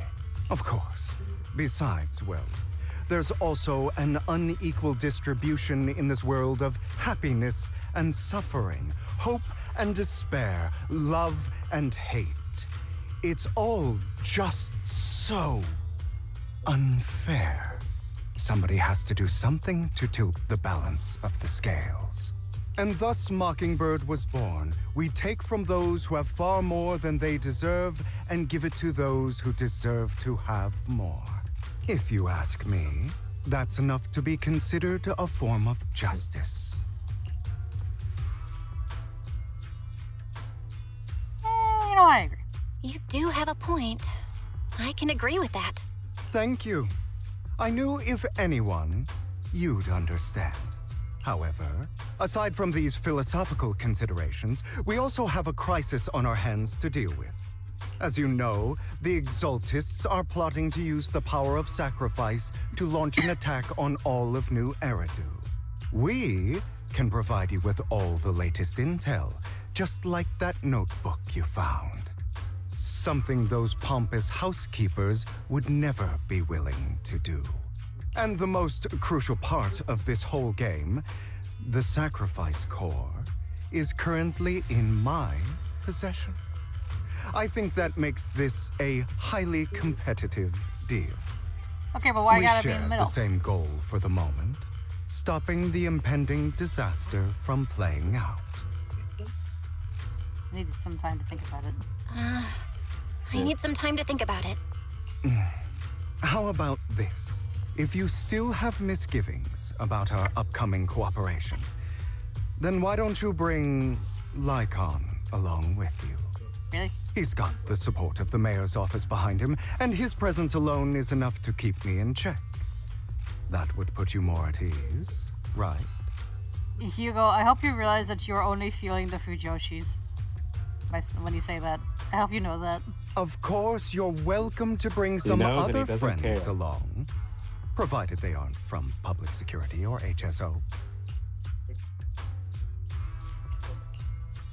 Speaker 4: Of course, besides wealth, there's also an unequal distribution in this world of happiness and suffering, hope and despair, love and hate. It's all just so unfair. Somebody has to do something to tilt the balance of the scales. And thus Mockingbird was born. We take from those who have far more than they deserve and give it to those who deserve to have more. If you ask me, that's enough to be considered a form of justice.
Speaker 1: You know, I agree.
Speaker 3: You do have a point. I can agree with that.
Speaker 4: Thank you. I knew if anyone, you'd understand. However, aside from these philosophical considerations, we also have a crisis on our hands to deal with. As you know, the Exaltists are plotting to use the power of sacrifice to launch an attack on all of New Eridu. We can provide you with all the latest intel, just like that notebook you found. Something those pompous housekeepers would never be willing to do. And the most crucial part of this whole game, the sacrifice core, is currently in my possession. I think that makes this a highly competitive deal.
Speaker 1: Okay, but why gotta be in the
Speaker 4: We share
Speaker 1: middle?
Speaker 4: the same goal for the moment, stopping the impending disaster from playing out.
Speaker 1: I needed some time to think about it.
Speaker 3: I need some time to think about it.
Speaker 4: How about this? If you still have misgivings about our upcoming cooperation, then why don't you bring Lycaon along with you?
Speaker 1: Really?
Speaker 4: He's got the support of the mayor's office behind him, and his presence alone is enough to keep me in check. That would put you more at ease, right?
Speaker 1: Hugo, I hope you realize that you're only feeling the Fujoshis when you say that. I hope you know that.
Speaker 4: Of course, you're welcome to bring
Speaker 6: He
Speaker 4: some
Speaker 6: knows and he
Speaker 4: other
Speaker 6: doesn't
Speaker 4: friends
Speaker 6: care.
Speaker 4: along, provided they aren't from public security or HSO.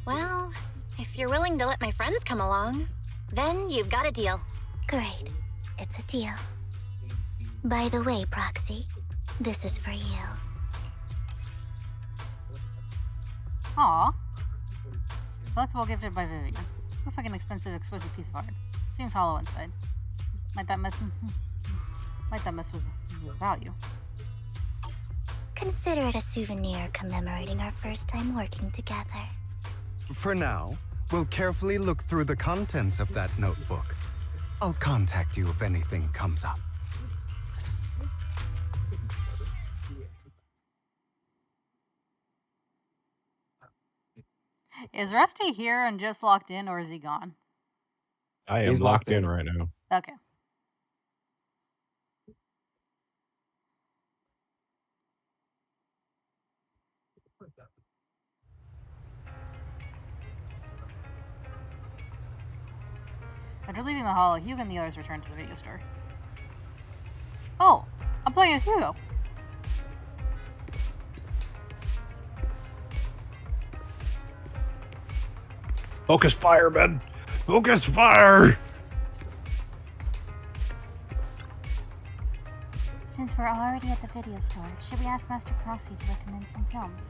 Speaker 3: Well, if you're willing to let my friends come along, then you've got a deal.
Speaker 16: Great. It's a deal. By the way, Proxy, this is for you.
Speaker 1: Aw. Collectible gifted by Vivian. Looks like an expensive, exquisite piece of art. Seems hollow inside. Might that mess with its value?
Speaker 16: Consider it a souvenir commemorating our first time working together.
Speaker 4: For now, we'll carefully look through the contents of that notebook. I'll contact you if anything comes up.
Speaker 1: Is Rusty here and just locked in, or is he gone?
Speaker 2: I am locked in right now.
Speaker 1: Okay. After leaving the hall, Hugo and the others returned to the video store. Oh, I'm playing as Hugo.
Speaker 2: Focus fire, man! Focus fire!
Speaker 17: Since we're already at the video store, should we ask Master Proxy to recommend some films?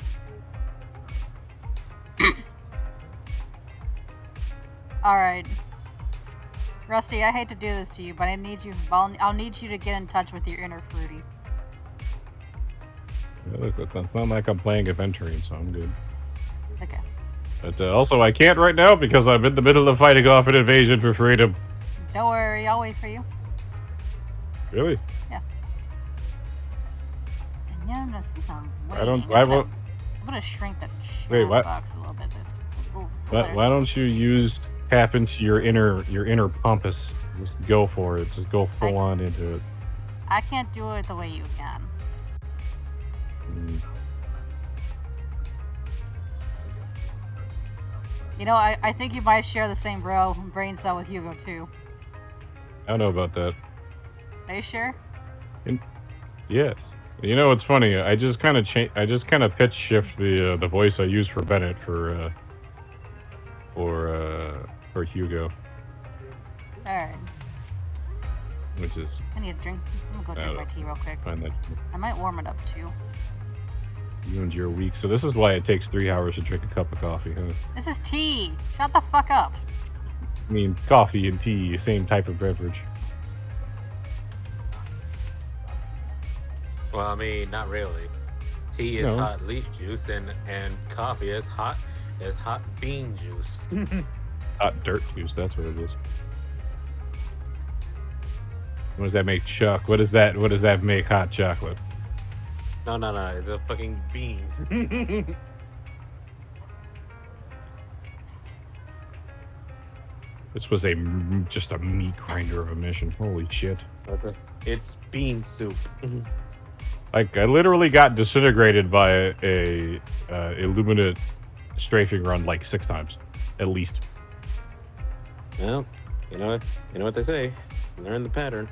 Speaker 1: Alright. Rusty, I hate to do this to you, but I need you. I'll need you to get in touch with your inner Fruity.
Speaker 2: Yeah, look, it's not like I'm playing Aventurine, so I'm good.
Speaker 1: Okay.
Speaker 2: But also, I can't right now because I'm in the middle of fighting off an invasion for freedom.
Speaker 1: Don't worry, I'll wait for you.
Speaker 2: Really?
Speaker 1: Yeah. And yeah, no, since I'm
Speaker 2: I don't.
Speaker 1: waiting, I'm gonna shrink the
Speaker 2: Wait, what?
Speaker 1: box a little bit.
Speaker 2: Why don't you tap into your inner pompous? Just go for it. Just go full on into it.
Speaker 1: I can't do it the way you can. You know, I think you might share the same brain cell with Hugo too.
Speaker 2: I don't know about that.
Speaker 1: Are you sure?
Speaker 2: Yes. You know what's funny? I just kind of pitch shift the voice I use for Bennett for Hugo.
Speaker 1: Alright.
Speaker 2: Which is.
Speaker 1: I need a drink. I'm gonna go drink my tea real quick.
Speaker 2: Find that.
Speaker 1: I might warm it up too.
Speaker 2: You and your week. So this is why it takes 3 hours to drink a cup of coffee, huh?
Speaker 1: This is tea. Shut the fuck up.
Speaker 2: I mean, coffee and tea, same type of beverage.
Speaker 6: Well, I mean, not really. Tea is hot leaf juice, and coffee is hot bean juice.
Speaker 2: Hot dirt juice, that's what it is. What does that make, Chuck? What does that make hot chocolate?
Speaker 6: No, the fucking beans.
Speaker 2: This was just a meat grinder of a mission. Holy shit.
Speaker 6: It's bean soup.
Speaker 2: Like, I literally got disintegrated by a Illuminate strafing run like 6 times, at least.
Speaker 6: Well, you know what they say. Learn the pattern.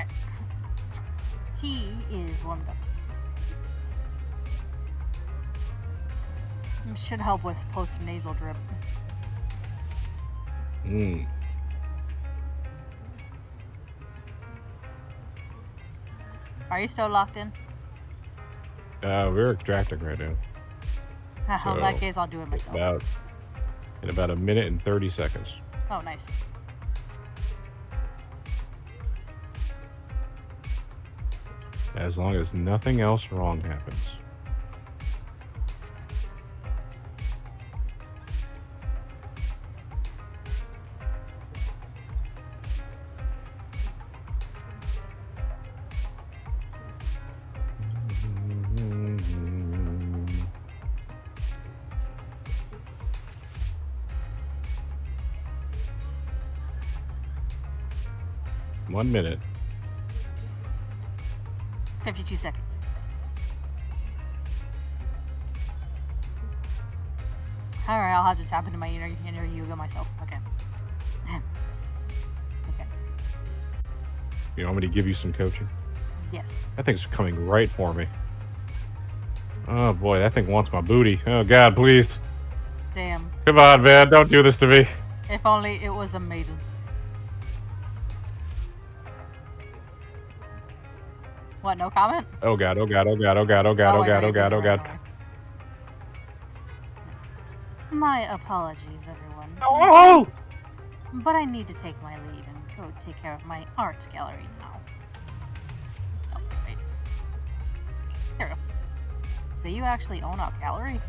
Speaker 1: Alright. Tea is warmed up. It should help with post-nasal drip. Are you still locked in?
Speaker 2: We're extracting right now.
Speaker 1: In that case, I'll do it myself.
Speaker 2: In about a minute and 30 seconds.
Speaker 1: Oh, nice.
Speaker 2: As long as nothing else wrong happens. One minute.
Speaker 1: 52 seconds. Alright, I'll have to tap into my inner Hugo myself. Okay. Okay.
Speaker 2: You want me to give you some coaching?
Speaker 1: Yes.
Speaker 2: That thing's coming right for me. Oh boy, that thing wants my booty. Oh God, please.
Speaker 1: Damn.
Speaker 2: Come on, man, don't do this to me.
Speaker 1: If only it was a maiden. What, no comment?
Speaker 2: Oh God, oh God, oh God, oh God, oh God, oh God, oh God, oh God.
Speaker 1: My apologies, everyone.
Speaker 2: Oh!
Speaker 1: But I need to take my leave and go take care of my art gallery now. Oh, wait. There we go. So you actually own a gallery?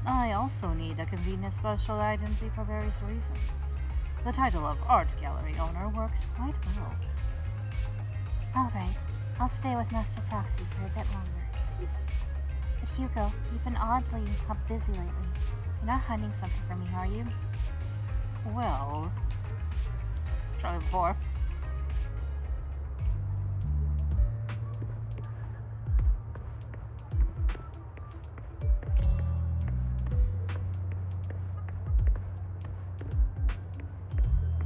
Speaker 1: I also need a convenient special identity for various reasons. The title of art gallery owner works quite well.
Speaker 17: Alright, I'll stay with Master Proxy for a bit longer. But Hugo, you've been oddly busy lately. You're not hiding something from me, are you?
Speaker 1: Well, Charlie before.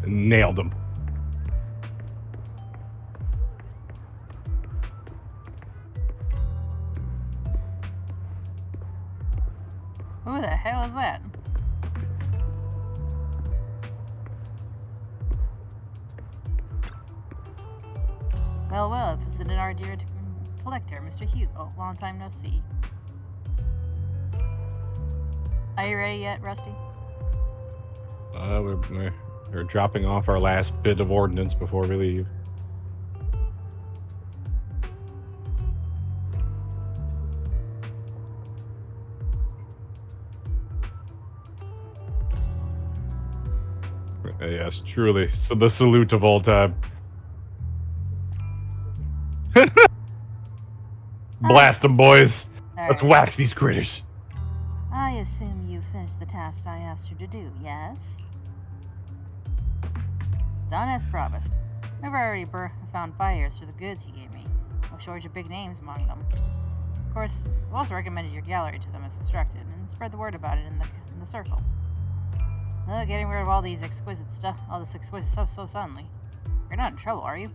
Speaker 2: Nailed him.
Speaker 1: Who the hell is that? Well, visited our dear collector, Mr. Hugo. Long time no see. Are you ready yet, Rusty?
Speaker 2: We're dropping off our last bit of ordnance before we leave. Yes, truly. So the salute of all time. Blast them, boys. Let's wax these critters.
Speaker 1: I assume you finished the task I asked you to do, yes? Done as promised. We've already found buyers for the goods you gave me. We'll shortage of big names among them. Of course, we've also recommended your gallery to them as instructed, and spread the word about it in the circle. Getting rid of all this exquisite stuff so suddenly. You're not in trouble, are you?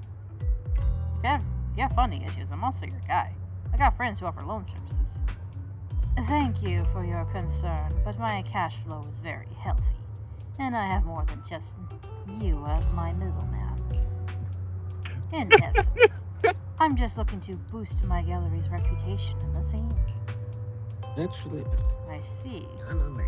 Speaker 1: If you have funding issues, I'm also your guy. I got friends who offer loan services. Thank you for your concern, but my cash flow is very healthy, and I have more than just you as my middleman. In essence, I'm just looking to boost my gallery's reputation in the scene.
Speaker 7: Actually,
Speaker 1: I see.
Speaker 7: I don't know.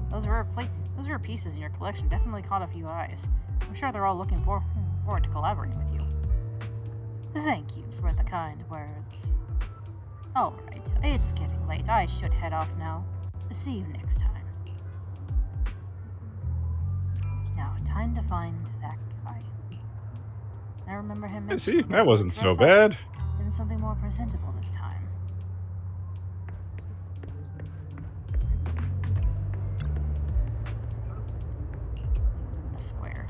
Speaker 1: Those rare pieces in your collection definitely caught a few eyes. I'm sure they're all looking forward to collaborating with you. Thank you for the kind words. Alright, it's getting late. I should head off now. See you next time. Now, time to find that guy. I remember him.
Speaker 2: See, that wasn't so bad.
Speaker 1: In something more presentable this time. A square.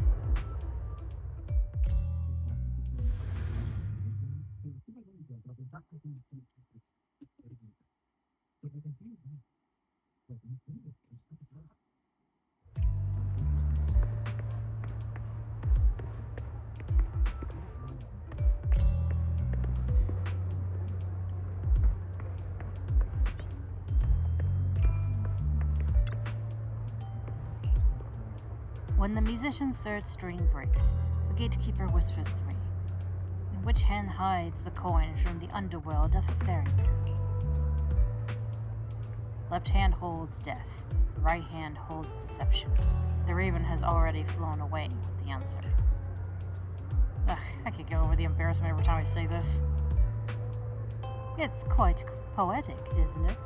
Speaker 17: When the musician's third string breaks, the gatekeeper whispers to me, "In which hand hides the coin from the underworld of fairyland?" Left hand holds death, the right hand holds deception. The raven has already flown away with the answer. Ugh, I can't get over the embarrassment every time I say this. It's quite poetic, isn't it?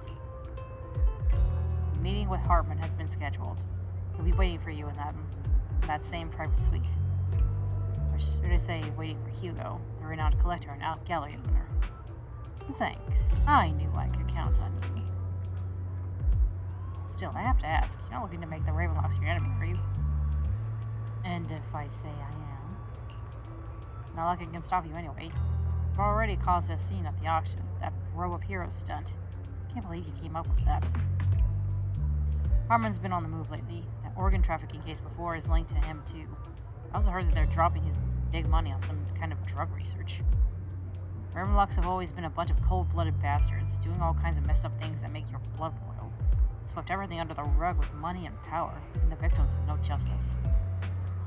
Speaker 17: The meeting with Hartman has been scheduled. He'll be waiting for you in that same private suite. Or should I say, waiting for Hugo, the renowned collector and gallery owner. Thanks. I knew I could count on you. Still, I have to ask, you're not looking to make the Ravenlocks your enemy, are you? And if I say I am? Not like I can stop you anyway. You've already caused a scene at the auction, that row of heroes stunt. Can't believe you came up with that. Harmon's been on the move lately. That organ trafficking case before is linked to him too. I also heard that they're dropping his big money on some kind of drug research. The Ravenlocks have always been a bunch of cold-blooded bastards, doing all kinds of messed up things that make your blood boil. Swept everything under the rug with money and power, leaving the victims with no justice.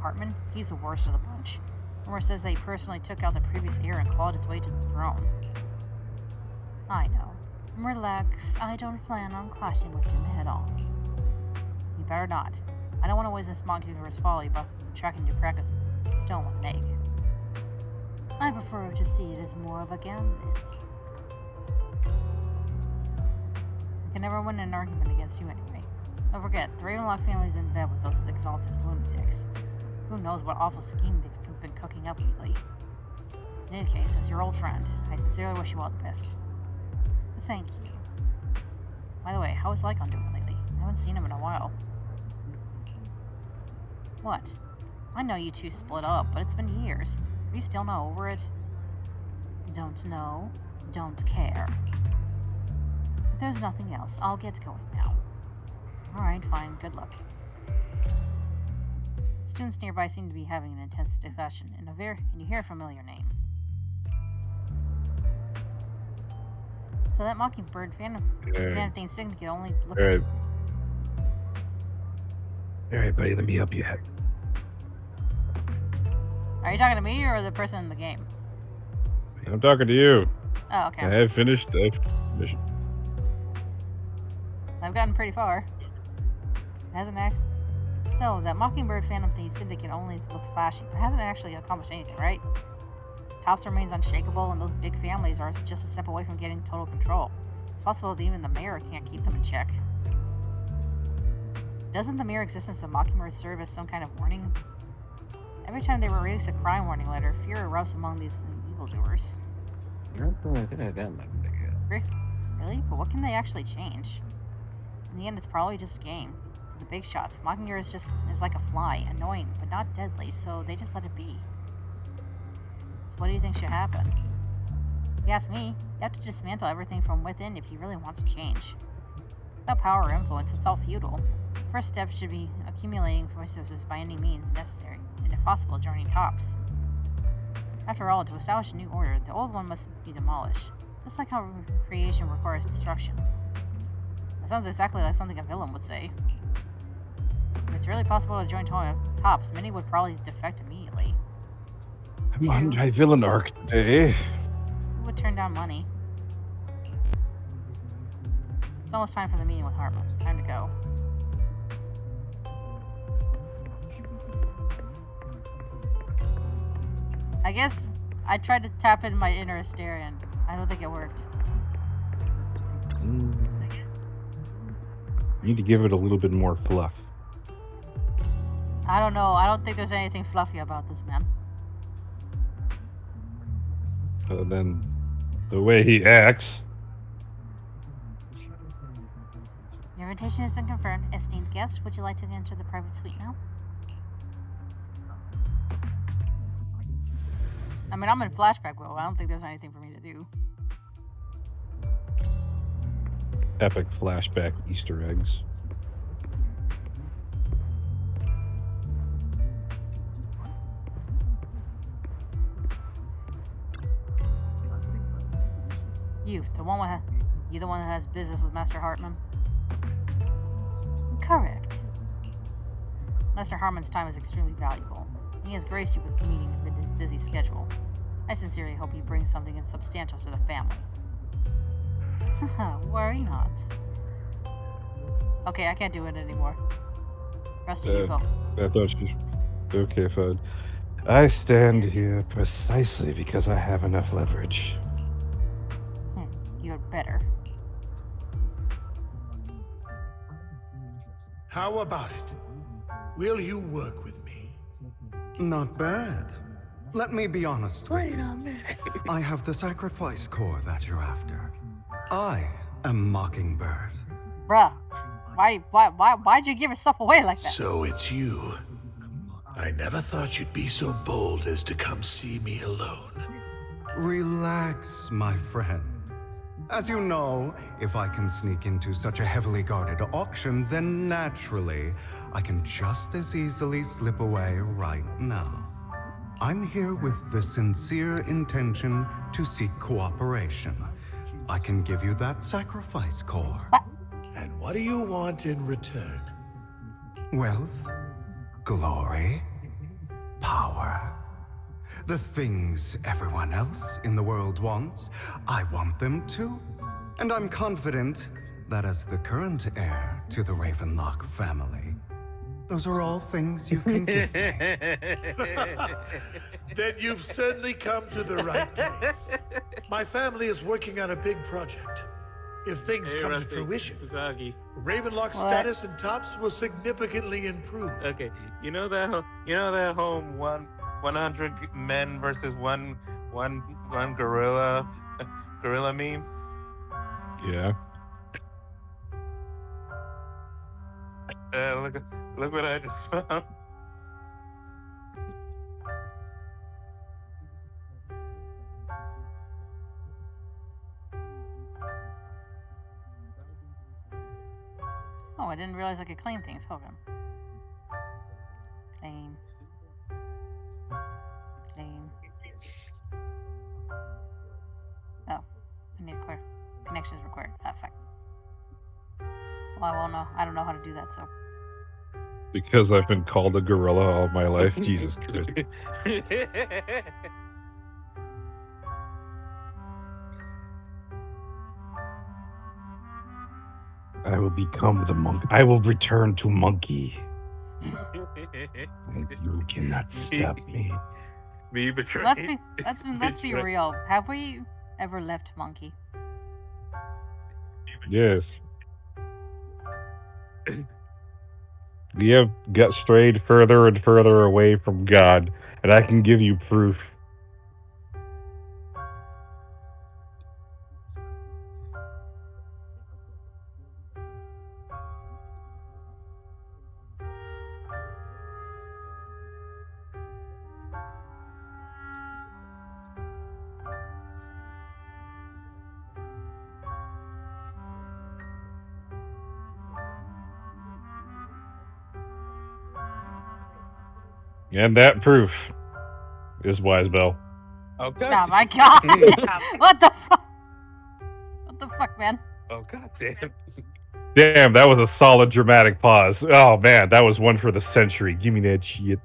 Speaker 17: Hartman, he's the worst of the bunch. Rumor says that he personally took out the previous heir and clawed his way to the throne. I know. Relax, I don't plan on clashing with him head on. You better not. I don't want to waste this Monkey's folly by tracking your crack of stone with an egg. I prefer to see it as more of a gambit. I can never win an argument against you anyway. Don't forget, the Ravenlock family's in bed with those Exaltus lunatics. Who knows what awful scheme they've been cooking up lately. In any case, as your old friend, I sincerely wish you all the best. Thank you. By the way, how is Lycaon doing lately? I haven't seen him in a while. What? I know you two split up, but it's been years. Are you still not over it? Don't know. Don't care. If there's nothing else, I'll get going now. Alright, fine. Good luck. Students nearby seem to be having an intense discussion, and you hear a familiar name. So that Mockingbird fan thing syndicate only looks...
Speaker 2: Alright, buddy, let me help you out.
Speaker 1: Are you talking to me or the person in the game?
Speaker 2: I'm talking to you.
Speaker 1: Oh, okay.
Speaker 2: I have finished the mission.
Speaker 1: I've gotten pretty far. Hasn't actually... So, that Mockingbird Phantom Thieves Syndicate only looks flashy, but hasn't actually accomplished anything, right? Tops remains unshakable, and those big families are just a step away from getting total control. It's possible that even the mayor can't keep them in check. Doesn't the mere existence of Mockingbird serve as some kind of warning? Every time they release a crime warning letter, fear erupts among these evildoers. Really? But what can they actually change? In the end, it's probably just a game. To the big shots, Mockingbird is like a fly, annoying, but not deadly, so they just let it be. So what do you think should happen? If you ask me, you have to dismantle everything from within if you really want to change. Without power or influence, it's all futile. The first step should be accumulating resources by any means necessary, and if possible, joining tops. After all, to establish a new order, the old one must be demolished, just like how creation requires destruction. That sounds exactly like something a villain would say. If it's really possible to join tops, many would probably defect immediately.
Speaker 2: I'm on my villain arc today.
Speaker 1: Who would turn down money? It's almost time for the meeting with Hartman. It's time to go. I guess I tried to tap in my inner Asterion. I don't think it worked.
Speaker 2: You need to give it a little bit more fluff.
Speaker 1: I don't know. I don't think there's anything fluffy about this man.
Speaker 2: Then the way he acts.
Speaker 17: Your invitation has been confirmed. Esteemed guest, would you like to enter the private suite now?
Speaker 1: I mean, I'm in flashback mode. I don't think there's anything for me to do.
Speaker 2: Epic flashback Easter eggs.
Speaker 1: You the one that has business with Master Hartman?
Speaker 17: Correct.
Speaker 1: Lester Harmon's time is extremely valuable, and he has graced you with his meeting amid his busy schedule. I sincerely hope he brings something substantial to the family. Worry not. Okay, I can't do it anymore. Rusty, you go.
Speaker 2: I thought she... Okay, fine. I stand here precisely because I have enough leverage.
Speaker 1: You're better.
Speaker 10: How about it? Will you work with me?
Speaker 4: Not bad. Let me be honest with you. I have the sacrifice core that you're after. I am Mockingbird.
Speaker 1: Bruh, why'd you give yourself away like that?
Speaker 10: So it's you. I never thought you'd be so bold as to come see me alone.
Speaker 4: Relax, my friend. As you know, if I can sneak into such a heavily guarded auction, then naturally, I can just as easily slip away right now. I'm here with the sincere intention to seek cooperation. I can give you that sacrifice core.
Speaker 10: And what do you want in return?
Speaker 4: Wealth, glory, power. The things everyone else in the world wants, I want them too. And I'm confident that as the current heir to the Ravenlock family, those are all things you can give me.
Speaker 10: Then you've certainly come to the right place. My family is working on a big project. If things come to fruition, Ravenlock's status and tops will significantly improve.
Speaker 6: Okay, you know that home 100 men versus one gorilla meme?
Speaker 2: Yeah.
Speaker 6: Look what I just found.
Speaker 1: Oh, I didn't realize I could claim things. Hold on. Claim. Oh, I need to clear. Connections required. Ah, fuck. Well, I won't know. I don't know how to do that, so.
Speaker 2: Because I've been called a gorilla all my life. Jesus Christ. I will become the monk. I will return to monkey. And you cannot stop me.
Speaker 6: Me betrayed.
Speaker 1: Let's be real. Have we ever left monkey?
Speaker 2: Yes. We have got strayed further and further away from God, and I can give you proof. And that proof is Wise Bell.
Speaker 6: Oh, God.
Speaker 1: Oh, my God. What the fuck? What the fuck, man?
Speaker 6: Oh, God damn.
Speaker 2: Damn, that was a solid dramatic pause. Oh, man, that was one for the century. Give me that shit.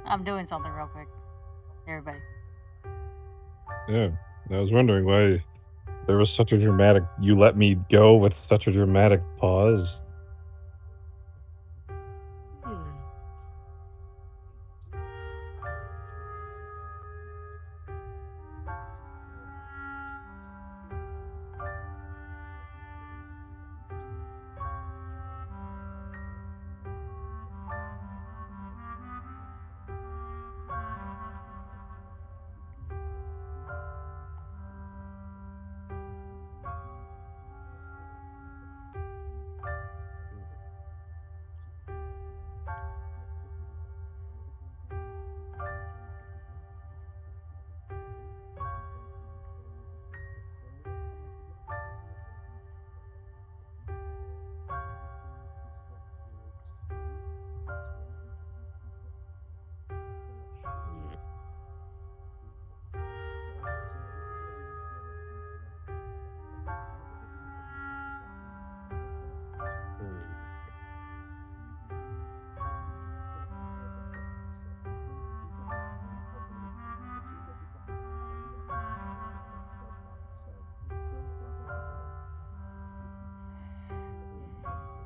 Speaker 1: I'm doing something real quick. Everybody.
Speaker 2: Yeah, I was wondering why there was such a dramatic... You let me go with such a dramatic pause.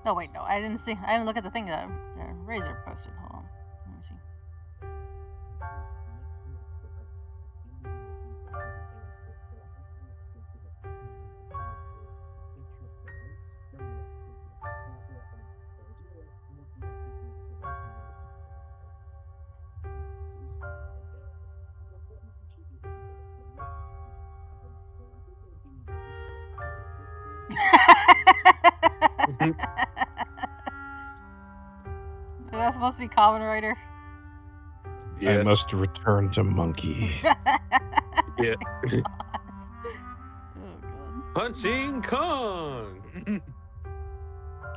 Speaker 1: Oh wait, no, I didn't see. I didn't look at the thing that Razor posted. Hold on, let me see. Is that supposed to be Common Rider?
Speaker 2: I must return to Monkey.
Speaker 6: Yeah. Punching Kong.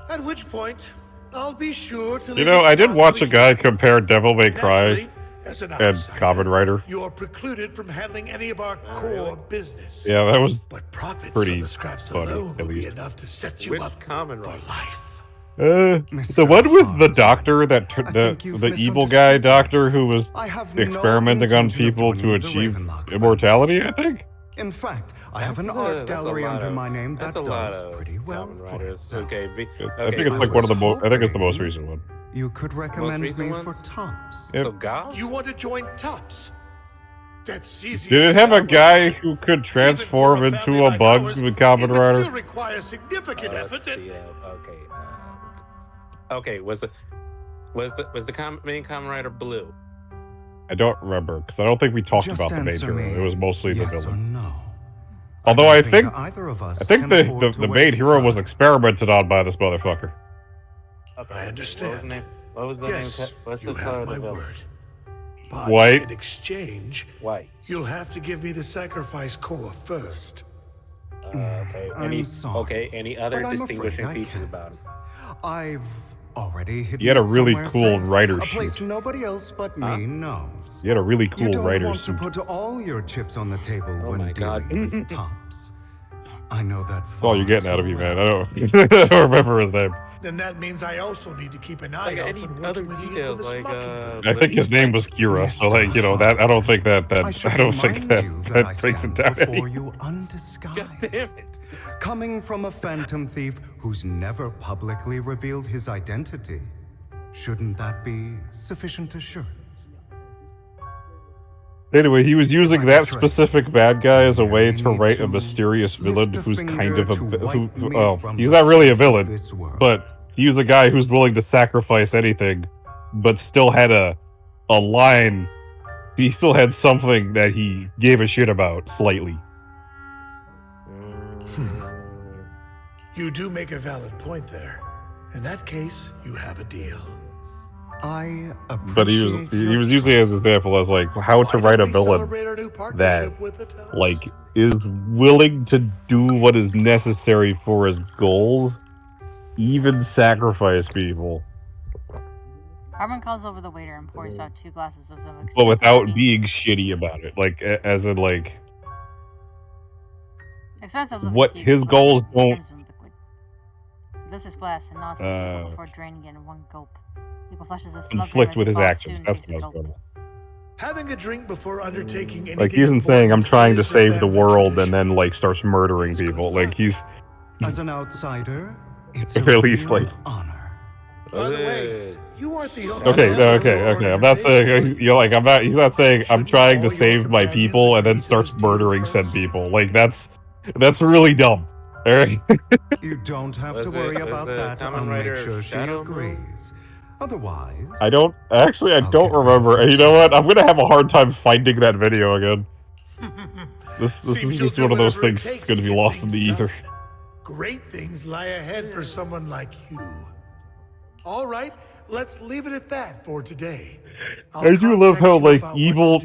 Speaker 10: At which point, I'll be sure to.
Speaker 2: You know, I did watch a guy compare Devil May Cry
Speaker 10: as an
Speaker 2: and Kamen Rider.
Speaker 10: You are precluded from handling any of our core business.
Speaker 2: Yeah, that was
Speaker 10: but profits
Speaker 2: pretty
Speaker 10: from the scraps
Speaker 2: funny.
Speaker 10: alone
Speaker 2: At
Speaker 10: will be
Speaker 2: least.
Speaker 10: enough to set you up for life.
Speaker 2: The one with the doctor, the evil guy doctor who was experimenting on people to achieve immortality, I think.
Speaker 4: In fact, I have an art gallery under my name that does pretty well for itself.
Speaker 6: Okay,
Speaker 2: I think it's like one of the most. I think it's the most recent one.
Speaker 4: You could recommend me for Tops.
Speaker 2: Yep.
Speaker 6: So God,
Speaker 10: you want to join Tops? That's easy.
Speaker 2: Did it have a guy who could transform into a bug with Kamen Rider?
Speaker 10: Still requires significant effort.
Speaker 6: Okay, was the main Kamen Rider blue?
Speaker 2: I don't remember because I don't think we talked
Speaker 4: Just
Speaker 2: about the main
Speaker 4: answer
Speaker 2: hero.
Speaker 4: me
Speaker 2: It was mostly the
Speaker 4: yes or
Speaker 2: villain.
Speaker 4: no.
Speaker 2: Although I think
Speaker 4: either of us
Speaker 2: I think
Speaker 4: can
Speaker 2: the
Speaker 4: afford to
Speaker 2: main
Speaker 4: waste
Speaker 2: hero was
Speaker 4: time.
Speaker 2: experimented on by this motherfucker.
Speaker 6: Okay,
Speaker 10: I understand.
Speaker 6: What was the
Speaker 10: Yes,
Speaker 6: name? What's
Speaker 10: you
Speaker 6: the
Speaker 10: have
Speaker 6: color of
Speaker 10: my
Speaker 6: the villain?
Speaker 10: word. But
Speaker 2: White.
Speaker 10: in exchange,
Speaker 6: White.
Speaker 10: You'll have to give me the sacrifice core first.
Speaker 6: Okay.
Speaker 4: I'm sorry,
Speaker 6: Any other
Speaker 4: but I'm
Speaker 6: distinguishing
Speaker 4: afraid I
Speaker 6: features
Speaker 4: can't.
Speaker 6: about him?
Speaker 4: I've already hidden
Speaker 2: He had a
Speaker 4: it
Speaker 2: really
Speaker 4: somewhere
Speaker 2: cool
Speaker 4: safe,
Speaker 2: writer
Speaker 4: a place
Speaker 2: sheet.
Speaker 4: nobody else but me knows.
Speaker 2: He had a really
Speaker 4: You
Speaker 2: cool
Speaker 4: don't
Speaker 2: writer
Speaker 4: want to
Speaker 2: suit.
Speaker 4: put all your chips on the table when
Speaker 6: my God.
Speaker 4: dealing with Tops. I know that
Speaker 2: That's all you're
Speaker 4: far
Speaker 2: getting out of
Speaker 4: too
Speaker 2: me, man.
Speaker 4: well.
Speaker 2: I don't remember his name.
Speaker 10: Then that means I also need to keep an eye out
Speaker 6: any
Speaker 10: when
Speaker 6: other
Speaker 10: working with the
Speaker 6: details,
Speaker 10: infamous
Speaker 6: like,
Speaker 10: Mockingbird.
Speaker 2: I think his name was Kira, so like that I don't think that
Speaker 4: I should
Speaker 2: I don't think
Speaker 4: remind
Speaker 2: that
Speaker 4: you that I
Speaker 2: that takes it
Speaker 4: stand
Speaker 2: down.
Speaker 4: before you undisguised.
Speaker 6: God damn it!
Speaker 4: Coming from a phantom thief who's never publicly revealed his identity, shouldn't that be sufficient assurance?
Speaker 2: Anyway, he was using
Speaker 4: I
Speaker 2: that
Speaker 4: betray
Speaker 2: specific bad guy as a way
Speaker 4: merely
Speaker 2: to
Speaker 4: need
Speaker 2: write a
Speaker 4: to
Speaker 2: mysterious villain
Speaker 4: lift a
Speaker 2: who's kind
Speaker 4: finger
Speaker 2: of a
Speaker 4: to
Speaker 2: who.
Speaker 4: wipe me
Speaker 2: Oh,
Speaker 4: from
Speaker 2: he's
Speaker 4: the
Speaker 2: not really a
Speaker 4: face of
Speaker 2: villain,
Speaker 4: this world.
Speaker 2: but he's a guy who's willing to sacrifice anything, but still had a line. He still had something that he gave a shit about slightly.
Speaker 10: You do make a valid point there. In that case, you have a deal.
Speaker 4: I appreciate
Speaker 2: But he was using it as an example as like how to write a villain
Speaker 10: Celebrate our new
Speaker 2: that
Speaker 10: partnership with the Tops.
Speaker 2: like is willing to do what is necessary for his goals, even sacrifice people,
Speaker 1: Harmon calls over the waiter and pours out 2 glasses of some
Speaker 2: but
Speaker 1: expensive
Speaker 2: without
Speaker 1: looking-
Speaker 2: being shitty about it. Like as in like
Speaker 1: expensive looking
Speaker 2: what
Speaker 1: tea
Speaker 2: his
Speaker 1: flavored
Speaker 2: goals don't.
Speaker 1: crimson liquid. He lifts his glass and nods to Hugo before draining it in one gulp. Hugo flushes a smug
Speaker 2: Conflict
Speaker 1: grin
Speaker 2: with
Speaker 1: as
Speaker 2: his
Speaker 1: he falls
Speaker 2: actions.
Speaker 1: soon
Speaker 2: That's
Speaker 1: takes a
Speaker 2: what I was
Speaker 1: gulp.
Speaker 2: going.
Speaker 10: Having a drink before undertaking anything
Speaker 2: Like he isn't saying I'm trying to save the world and then like starts murdering people. Like he's
Speaker 4: As an outsider, it's
Speaker 2: at
Speaker 4: a
Speaker 2: least
Speaker 4: real
Speaker 2: like.
Speaker 4: honor.
Speaker 10: By the way, you aren't the only
Speaker 2: Okay,
Speaker 10: member of
Speaker 2: okay,
Speaker 10: our
Speaker 2: okay. I'm not saying
Speaker 10: organization.
Speaker 2: you know, like I'm not. He's not saying I'm trying to
Speaker 10: all your
Speaker 2: save my
Speaker 10: companions
Speaker 2: people and then
Speaker 10: agree to
Speaker 2: starts
Speaker 10: this deal
Speaker 2: murdering said
Speaker 10: first?
Speaker 2: people. Like that's really dumb. All right.
Speaker 4: You don't have to
Speaker 6: Was
Speaker 4: worry
Speaker 6: it- was
Speaker 4: about
Speaker 6: the
Speaker 4: that.
Speaker 6: Kamen
Speaker 4: I'll make
Speaker 6: Rider
Speaker 4: sure she
Speaker 6: Shadow Moon?
Speaker 4: agrees. Otherwise,
Speaker 2: I don't actually. I don't remember. And you know what? I'm gonna have a hard time finding that video again. This
Speaker 10: Seems
Speaker 2: is
Speaker 10: you'll
Speaker 2: just
Speaker 10: do
Speaker 2: one of those
Speaker 10: whatever it
Speaker 2: things
Speaker 10: takes
Speaker 2: that's gonna
Speaker 10: to
Speaker 2: be
Speaker 10: get
Speaker 2: lost in
Speaker 10: things
Speaker 2: the ether.
Speaker 10: done. Great things lie ahead for someone like you. All right, let's leave it at that for today.
Speaker 2: I do love how like evil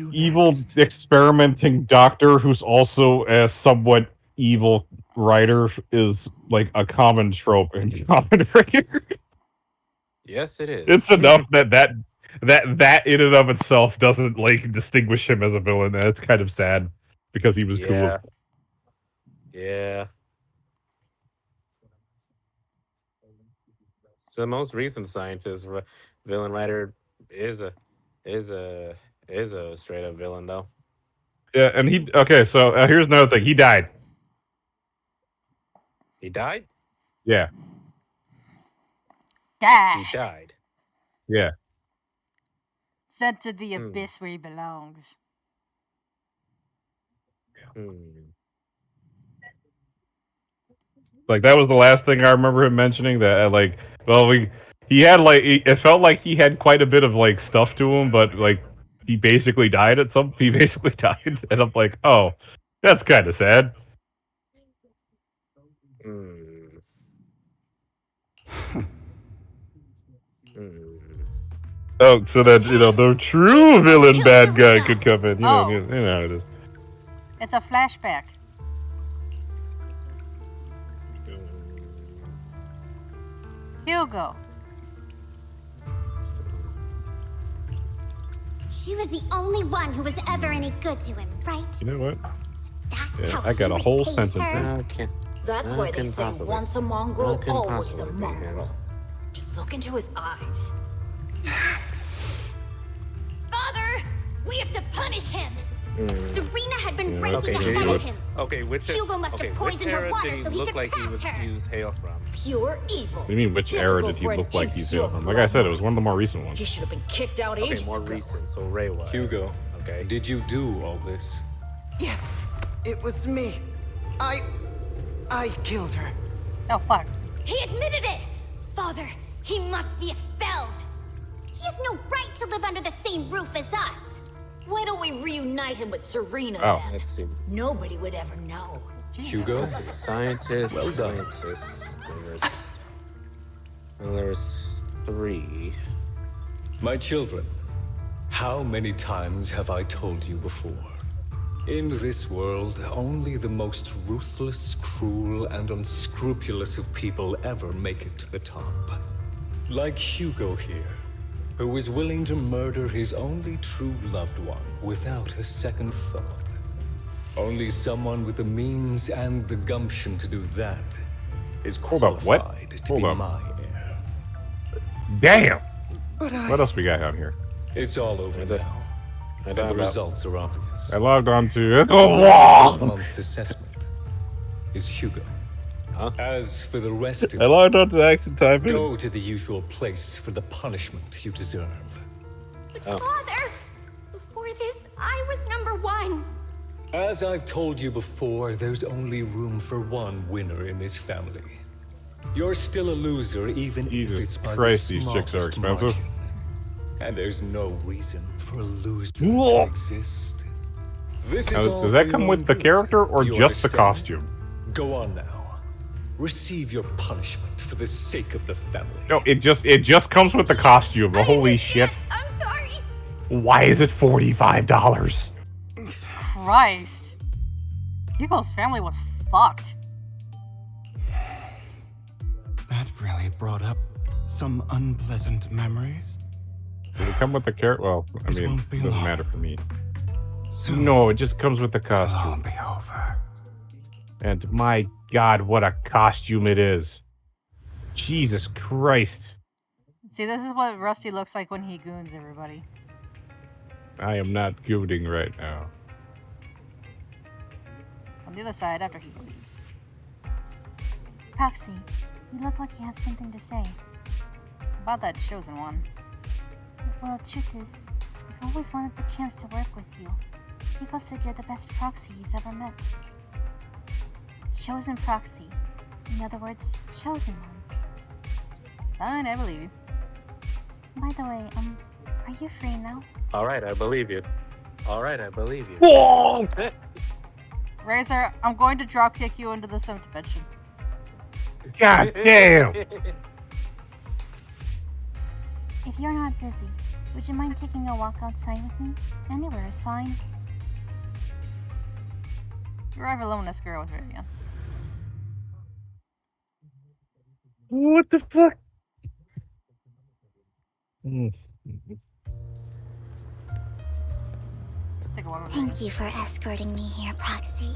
Speaker 2: experimenting doctor who's also a somewhat evil writer is like a common trope in Kamen Rider.
Speaker 6: Yes, it is.
Speaker 2: It's enough that in and of itself doesn't like distinguish him as a villain. That's kind of sad because he was
Speaker 6: Yeah.
Speaker 2: cool.
Speaker 6: Yeah. So the most recent scientist villain writer is a straight up villain though.
Speaker 2: Yeah, and he okay. So here's another thing. He died.
Speaker 6: He died?
Speaker 2: Yeah.
Speaker 1: Died.
Speaker 6: He died.
Speaker 2: Yeah.
Speaker 1: Sent to the abyss where he belongs.
Speaker 2: Like that was the last thing I remember him mentioning. That like, well, he had like it felt like he had quite a bit of like stuff to him, but like he basically died He basically died, and I'm like, oh, that's kind of sad. Oh, so that the true villain bad guy could come in. You know it is.
Speaker 1: It's a flashback. Hugo.
Speaker 16: She was the only one who was ever any good to him, right?
Speaker 2: You know what?
Speaker 16: That's how
Speaker 2: I got
Speaker 16: he
Speaker 2: a whole
Speaker 16: repays
Speaker 2: sentence
Speaker 16: her.
Speaker 2: here.
Speaker 5: That's why they say once a mongrel, always a mongrel. Just look into his eyes.
Speaker 14: Father, we have to punish him.
Speaker 16: Serena had been
Speaker 2: Yeah,
Speaker 16: breaking
Speaker 2: okay,
Speaker 16: ahead of him.
Speaker 6: Okay, which
Speaker 16: Hugo must have poisoned her water so he could pass her.
Speaker 6: hail from?
Speaker 5: Pure evil.
Speaker 2: What do you mean, which era did he look like he's hailed from? Like I said, it was one of the more recent ones.
Speaker 5: He should have been kicked out ages
Speaker 6: more
Speaker 5: ago.
Speaker 6: recent. So Ray was.
Speaker 9: Hugo,
Speaker 6: Okay.
Speaker 9: did you do all this?
Speaker 23: Yes, it was me. I killed her.
Speaker 1: Oh, fuck.
Speaker 14: He admitted it! Father, he must be expelled!
Speaker 16: He has no right to live under the same roof as us.
Speaker 5: Why don't we reunite him with Serena
Speaker 2: Oh.
Speaker 5: then?
Speaker 6: Let's see.
Speaker 5: Nobody would ever know.
Speaker 9: Hugo?
Speaker 6: Scientist.
Speaker 9: Well done.
Speaker 6: And there's 3.
Speaker 9: My children, how many times have I told you before? In this world, only the most ruthless, cruel, and unscrupulous of people ever make it to the top. Like Hugo here, who was willing to murder his only true loved one without a second thought. Only someone with the means and the gumption to do that is qualified to be my heir.
Speaker 2: Damn!
Speaker 23: But
Speaker 2: What else we got out here?
Speaker 9: It's all over now. And the results are obvious.
Speaker 2: I logged on to
Speaker 9: This month's assessment is Hugo. As for the rest of
Speaker 2: I logged on to the action time.
Speaker 9: go to the usual place for the punishment you deserve.
Speaker 16: Father, before this, I was number 1.
Speaker 9: As I've told you before, there's only room for one winner in this family. You're still a loser, even if it's by
Speaker 2: Christ,
Speaker 9: the
Speaker 2: these chicks are
Speaker 9: smallest
Speaker 2: expensive.
Speaker 9: margin. And there's no reason for a loser
Speaker 2: Whoa.
Speaker 9: to exist. This is
Speaker 2: Now,
Speaker 9: all
Speaker 2: does
Speaker 9: for
Speaker 2: that
Speaker 9: your
Speaker 2: come
Speaker 9: own
Speaker 2: with the
Speaker 9: good.
Speaker 2: character or
Speaker 9: You
Speaker 2: just the
Speaker 9: understand?
Speaker 2: costume?
Speaker 9: Go on now. Receive your punishment for the sake of the family.
Speaker 2: No, it just comes with the costume. Holy shit!
Speaker 14: I'm sorry.
Speaker 2: Why is it $45?
Speaker 1: Christ. Hugo's family was fucked.
Speaker 4: That really brought up some unpleasant memories.
Speaker 2: Does it come with the character? Well, I
Speaker 4: This
Speaker 2: mean,
Speaker 4: won't
Speaker 2: it
Speaker 4: be
Speaker 2: doesn't
Speaker 4: long.
Speaker 2: matter for me.
Speaker 4: Soon
Speaker 2: No, it just comes with the
Speaker 4: it'll all
Speaker 2: costume.
Speaker 4: be over.
Speaker 2: And my God, what a costume it is! Jesus Christ!
Speaker 1: See, this is what Rusty looks like when he goons everybody.
Speaker 2: I am not gooning right now.
Speaker 1: On the other side, after he leaves.
Speaker 17: Proxy, you look like you have something to say.
Speaker 1: About that chosen one.
Speaker 17: Well, the truth is, I've always wanted the chance to work with you. Hugo said you're the best proxy he's ever met. Chosen proxy. In other words, chosen one.
Speaker 1: Fine, I believe you.
Speaker 17: By the way, are you free now?
Speaker 6: All right, I believe you. All right, I believe you.
Speaker 2: Whoa!
Speaker 1: Razor, I'm going to dropkick you into the 7th dimension.
Speaker 2: God damn!
Speaker 17: If you're not busy, would you mind taking a walk outside with me? Anywhere is fine.
Speaker 1: You're ever alone, this girl with Vivian.
Speaker 2: What the fuck?
Speaker 1: Take a walk with
Speaker 16: Thank you for escorting me here, Proxy.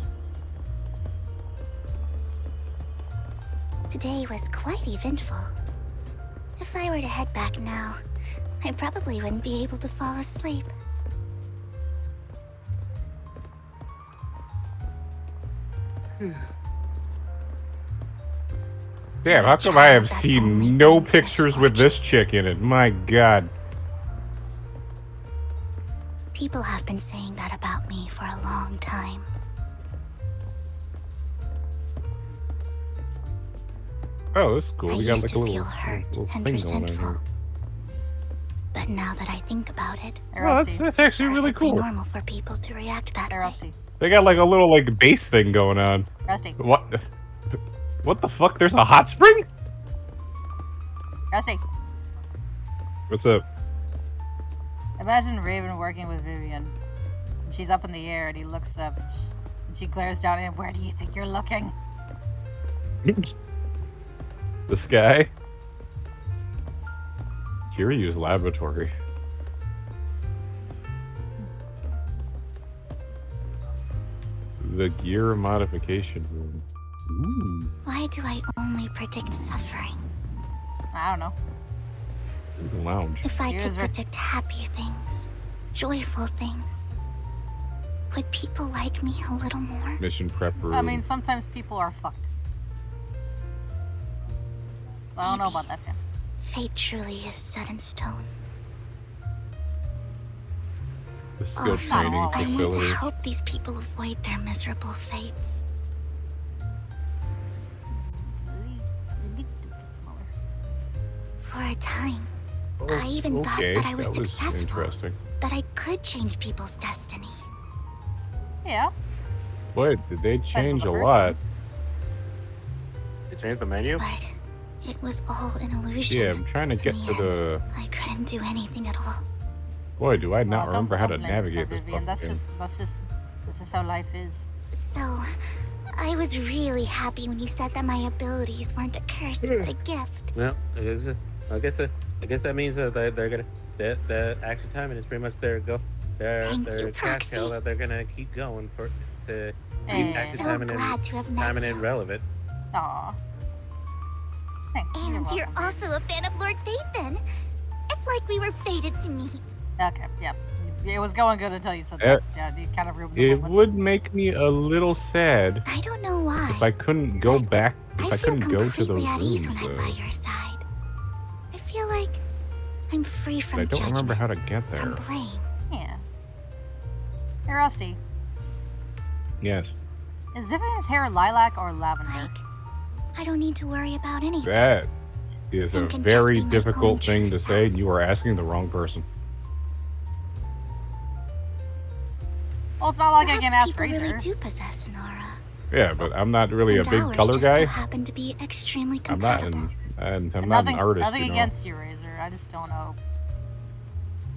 Speaker 16: Today was quite eventful. If I were to head back now, I probably wouldn't be able to fall asleep.
Speaker 2: Damn, how come I have seen no pictures with this chick in it? My god.
Speaker 16: People have been saying that about me for a long time.
Speaker 2: Oh, that's cool.
Speaker 16: I
Speaker 2: We got
Speaker 16: used
Speaker 2: like a
Speaker 16: to
Speaker 2: little,
Speaker 16: feel hurt
Speaker 2: little
Speaker 16: and
Speaker 2: thing going on
Speaker 16: resentful.
Speaker 2: here.
Speaker 16: But now that I think about it,
Speaker 2: Oh, that's actually really
Speaker 16: perfectly
Speaker 2: cool.
Speaker 16: normal for people to react that way.
Speaker 1: Rusty.
Speaker 2: They got like a little like bass thing going on.
Speaker 1: Rusty.
Speaker 2: What? What the fuck? There's a hot spring?
Speaker 1: Rusty.
Speaker 2: What's up?
Speaker 1: Imagine Raven working with Vivian. And she's up in the air and he looks up and she glares down at him. Where do you think you're looking?
Speaker 2: The sky? Kiryu's laboratory. The gear modification room. Ooh.
Speaker 16: Why do I only predict suffering?
Speaker 1: I don't know.
Speaker 2: The lounge.
Speaker 16: If I could predict happy things, joyful things, would people like me a little more?
Speaker 2: Mission prep room.
Speaker 1: I mean, sometimes people are fucked. I don't know about that, fan.
Speaker 16: Fate truly is set in stone.
Speaker 2: The skill training
Speaker 16: I want to
Speaker 2: facility.
Speaker 16: help these people avoid their miserable fates. For a time, I even thought that I was successful,
Speaker 2: interesting.
Speaker 16: that I could change people's destiny.
Speaker 1: Yeah.
Speaker 2: Boy, did they change a
Speaker 1: person.
Speaker 2: lot.
Speaker 6: They changed the menu?
Speaker 16: But it was all an illusion.
Speaker 2: Yeah, I'm trying to get to the...
Speaker 16: I couldn't do anything at all.
Speaker 2: Boy, do I not
Speaker 1: Well,
Speaker 2: remember how to
Speaker 1: don't blame yourself,
Speaker 2: navigate this
Speaker 1: Vivian.
Speaker 2: fucking game.
Speaker 1: That's just how life is.
Speaker 16: So, I was really happy when you said that my abilities weren't a curse but a gift.
Speaker 6: Well, I guess that means that they're gonna the action timing is pretty much their cash cow that they're gonna keep going for to keep action timing and relevant.
Speaker 1: Aw.
Speaker 16: And you're also a fan of Lord Phaethon. It's like we were fated to meet.
Speaker 1: Okay, yeah. It was going good until you said
Speaker 2: Eh,
Speaker 1: that. Yeah, you kind of ruined the
Speaker 2: It
Speaker 1: moment.
Speaker 2: would make me a little sad
Speaker 16: I don't know why.
Speaker 2: if I couldn't go back, if I
Speaker 16: feel
Speaker 2: couldn't go to
Speaker 16: completely
Speaker 2: those
Speaker 16: at ease
Speaker 2: rooms,
Speaker 16: when I'm by
Speaker 2: though.
Speaker 16: your side. I feel like I'm free from
Speaker 2: I don't
Speaker 16: judgment,
Speaker 2: remember how to get there.
Speaker 16: from blame.
Speaker 1: Yeah. Hey, Rusty.
Speaker 2: Yes.
Speaker 1: Is Vivian's hair lilac or lavender?
Speaker 16: I don't need to worry about anything.
Speaker 2: That is a
Speaker 16: And can
Speaker 2: very
Speaker 16: just be my
Speaker 2: difficult
Speaker 16: own
Speaker 2: thing
Speaker 16: true
Speaker 2: to say, and you are asking the wrong person.
Speaker 1: Well, it's not like I can
Speaker 16: Perhaps
Speaker 1: ask
Speaker 16: people
Speaker 1: Razor.
Speaker 16: really do possess an aura.
Speaker 2: Yeah, but I'm not really
Speaker 16: and
Speaker 2: a big
Speaker 16: ours
Speaker 2: color
Speaker 16: just
Speaker 2: guy.
Speaker 16: So happen to be extremely
Speaker 2: I'm not
Speaker 16: compatible.
Speaker 2: I'm not
Speaker 1: Nothing,
Speaker 2: an artist,
Speaker 1: nothing
Speaker 2: you know.
Speaker 1: against you, Razor. I just don't know.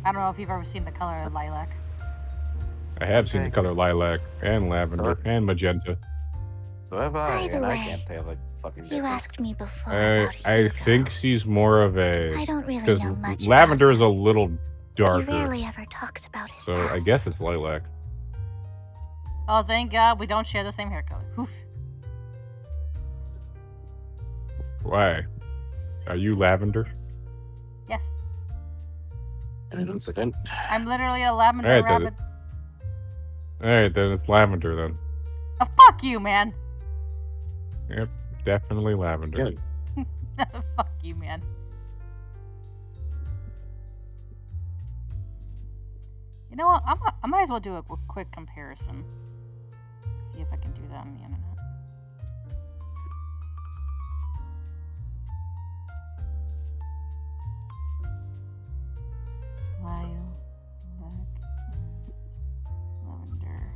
Speaker 1: I don't know if you've ever seen the color of lilac.
Speaker 2: I have seen the color lilac and lavender and magenta.
Speaker 6: So have I,
Speaker 16: By the
Speaker 6: and I
Speaker 16: way,
Speaker 6: can't tell the fucking
Speaker 16: You
Speaker 6: difference.
Speaker 16: asked me before
Speaker 2: I
Speaker 16: about
Speaker 2: I think she's more of a.
Speaker 16: I don't really
Speaker 2: because
Speaker 16: know much
Speaker 2: lavender is a little
Speaker 16: He
Speaker 2: darker,
Speaker 16: rarely ever talks about his
Speaker 2: so I
Speaker 16: past.
Speaker 2: guess it's lilac.
Speaker 1: Oh, thank God we don't share the same hair color. Oof.
Speaker 2: Why? Are you lavender?
Speaker 1: Yes.
Speaker 6: And in a second.
Speaker 1: I'm literally a lavender
Speaker 2: Alright, then.
Speaker 1: rabbit.
Speaker 2: Alright, then it's lavender then.
Speaker 1: Oh, fuck you, man.
Speaker 2: Yep, definitely lavender.
Speaker 1: Fuck you, man. You know what? I might as well do a quick comparison. See if I can do that on the internet. Lavender.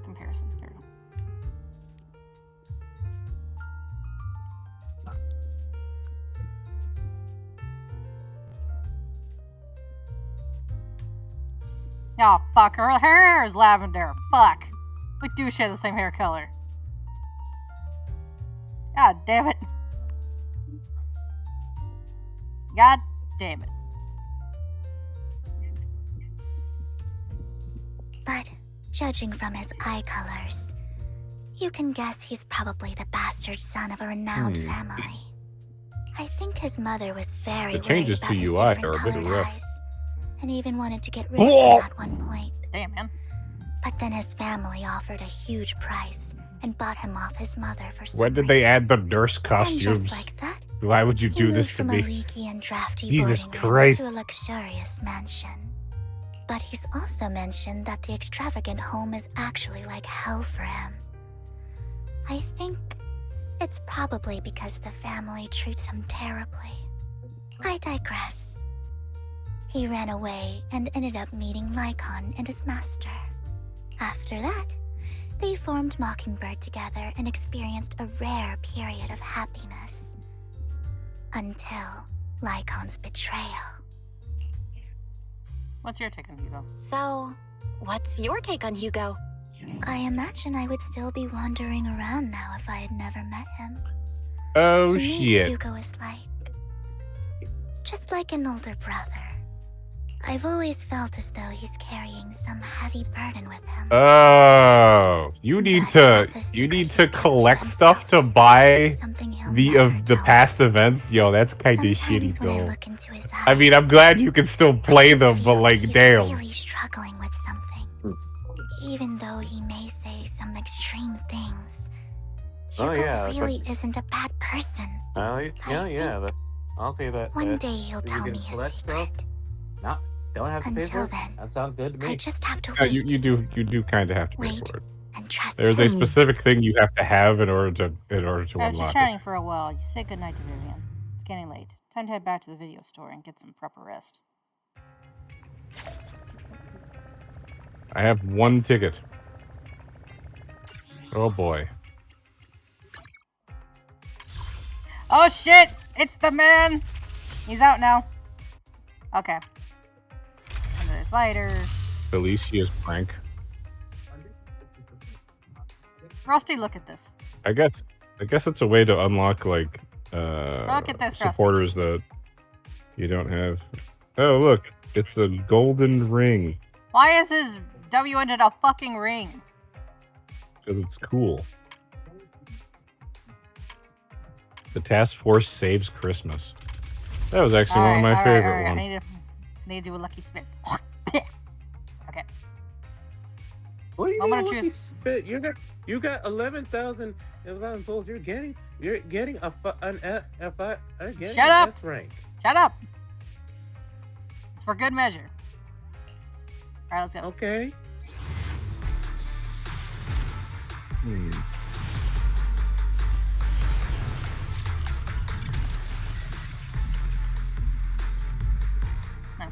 Speaker 1: Comparison. There we go. Oh, fuck. Her hair is lavender. Fuck. We do share the same hair color. God damn it. God damn it.
Speaker 16: But judging from his eye colors, you can guess he's probably the bastard son of a renowned family. I think his mother was very
Speaker 2: The
Speaker 16: worried
Speaker 2: changes
Speaker 16: about
Speaker 2: to
Speaker 16: his
Speaker 2: UI are a
Speaker 16: different
Speaker 2: bit
Speaker 16: colored
Speaker 2: rough.
Speaker 16: eyes, and even wanted to get rid of him at one point.
Speaker 1: Damn, man.
Speaker 16: But then his family offered a huge price and bought him off his mother for some
Speaker 2: When did they add the nurse
Speaker 16: And
Speaker 2: costumes?
Speaker 16: just like that,
Speaker 2: Why would you
Speaker 16: he
Speaker 2: do
Speaker 16: moved
Speaker 2: this to
Speaker 16: from
Speaker 2: me?
Speaker 16: a leaky and drafty
Speaker 2: Jesus
Speaker 16: boarding
Speaker 2: Christ.
Speaker 16: room to a luxurious mansion. But he's also mentioned that the extravagant home is actually like hell for him. I think it's probably because the family treats him terribly. I digress. He ran away and ended up meeting Lycaon and his master. After that, they formed Mockingbird together and experienced a rare period of happiness. Until Lycaon's betrayal.
Speaker 1: What's your take on Hugo?
Speaker 3: So, what's your take on Hugo?
Speaker 16: I imagine I would still be wandering around now if I had never met him.
Speaker 2: Oh,
Speaker 16: to me,
Speaker 2: shit.
Speaker 16: Hugo is just like an older brother. I've always felt as though he's carrying some heavy burden with him.
Speaker 2: Oh, you need to collect stuff to buy the past events. Yo, that's kind of shitty though. I mean, I'm glad you can still play them, but like, damn.
Speaker 16: Really struggling with something. Even though he may say some extreme things, Hugo really isn't a bad person.
Speaker 6: I'll say that.
Speaker 16: One day he'll tell me his secret.
Speaker 6: No, don't have to pay for
Speaker 16: Until
Speaker 6: it.
Speaker 16: then,
Speaker 6: That sounds good to me.
Speaker 16: I just have to
Speaker 2: Yeah,
Speaker 16: wait.
Speaker 2: you do kind of have to pay for it.
Speaker 16: And trust
Speaker 2: There's a
Speaker 16: him.
Speaker 2: specific thing you have to have in order to
Speaker 1: I was just
Speaker 2: unlock it.
Speaker 1: chatting for a while. You say goodnight to Vivian. It's getting late. Time to head back to the video store and get some proper rest.
Speaker 2: I have one ticket. Oh boy.
Speaker 1: Oh shit! It's the man! He's out now. Okay. And there's lighter.
Speaker 2: Felicia's prank.
Speaker 1: Rusty, look at this.
Speaker 2: I guess it's a way to unlock like
Speaker 1: Look at this,
Speaker 2: supporters that you don't have. Oh look, it's a golden ring
Speaker 1: Why is his W ended a fucking ring?
Speaker 2: because it's cool. The task force saves Christmas. That was actually one of my favorite ones.
Speaker 1: I need to do a lucky spit. Okay.
Speaker 6: What do you
Speaker 1: Moment of
Speaker 6: mean lucky
Speaker 1: truth.
Speaker 6: spit? You got 11,000 pulls. You're getting an
Speaker 1: Shut up!
Speaker 6: S rank.
Speaker 1: Shut up! It's for good measure. Alright, let's go.
Speaker 6: Okay.
Speaker 1: No.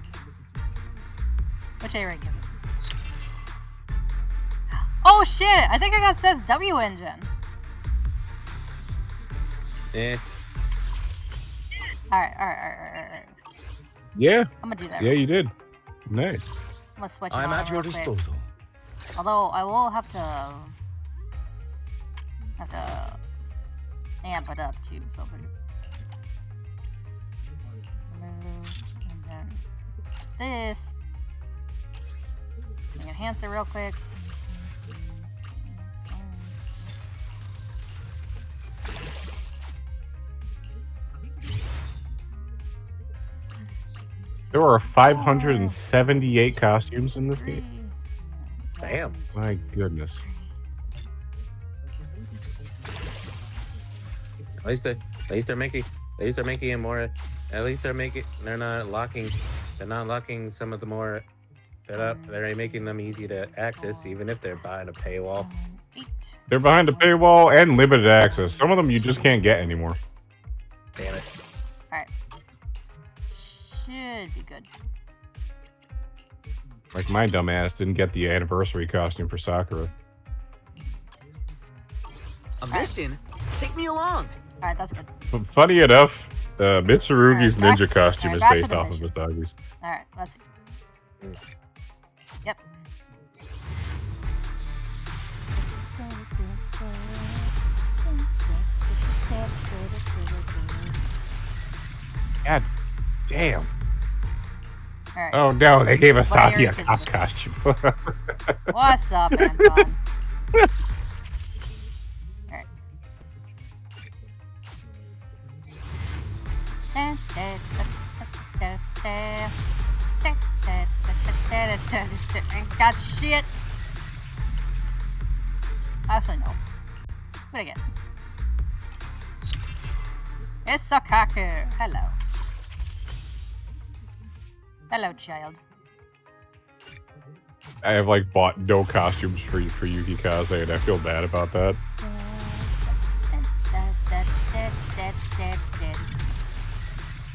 Speaker 1: Which A rank is it? Oh shit! I think I got says W engine.
Speaker 6: Eh.
Speaker 1: Alright.
Speaker 2: Yeah.
Speaker 1: I'm gonna do that.
Speaker 2: Yeah, you did. Nice.
Speaker 1: I'm gonna switch.
Speaker 8: I'm
Speaker 1: it
Speaker 8: at your
Speaker 1: real quick.
Speaker 8: disposal.
Speaker 1: Although I will have to amp it up too. So move and then this. Enhance it real quick.
Speaker 2: There are 578 costumes in this game.
Speaker 6: Damn.
Speaker 2: My goodness.
Speaker 6: At least they're making it more. At least they're not locking some of the more. They're making them easy to access, even if they're behind a paywall.
Speaker 2: They're behind a paywall and limited access. Some of them you just can't get anymore.
Speaker 6: Damn it.
Speaker 1: Alright. Should be good.
Speaker 2: Like my dumbass didn't get the anniversary costume for Sakura.
Speaker 8: A mission? Take me along.
Speaker 1: Alright, that's good.
Speaker 2: But funny enough, Mitsurugi's
Speaker 1: Alright,
Speaker 2: ninja costume is
Speaker 1: back to
Speaker 2: based
Speaker 1: the
Speaker 2: off of
Speaker 1: mission.
Speaker 2: Misagi's.
Speaker 1: Alright, let's see. Yep.
Speaker 2: God damn.
Speaker 1: Alright.
Speaker 2: Oh no, they gave
Speaker 1: What
Speaker 2: Asaki
Speaker 1: area
Speaker 2: a
Speaker 1: is
Speaker 2: cop
Speaker 1: this?
Speaker 2: costume.
Speaker 1: What's up, Anton? Alright. Got shit. Actually, no. What again? It's Sokaku. Hello. Hello, child.
Speaker 2: I have like bought no costumes for Yuki Kaze, and I feel bad about that.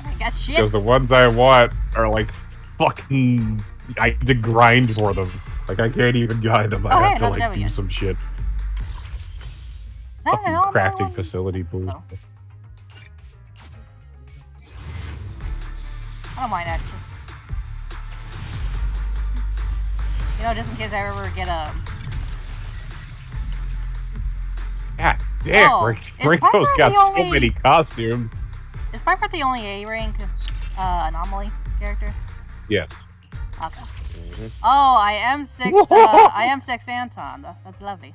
Speaker 1: I got shit.
Speaker 2: Because the ones I want are like fucking. I have to grind for them. Like I can't even guide them. I have to like do some shit.
Speaker 1: Is that
Speaker 2: fucking crafting facility bullshit.
Speaker 1: So. I don't mind extras. You know, just in case I ever get a.
Speaker 2: God damn,
Speaker 1: Oh,
Speaker 2: Ringo's got so many costumes.
Speaker 1: Is Piper the only A rank anomaly character?
Speaker 2: Yes.
Speaker 1: Okay. Oh, I am 6. I am 6 Anton. That's lovely.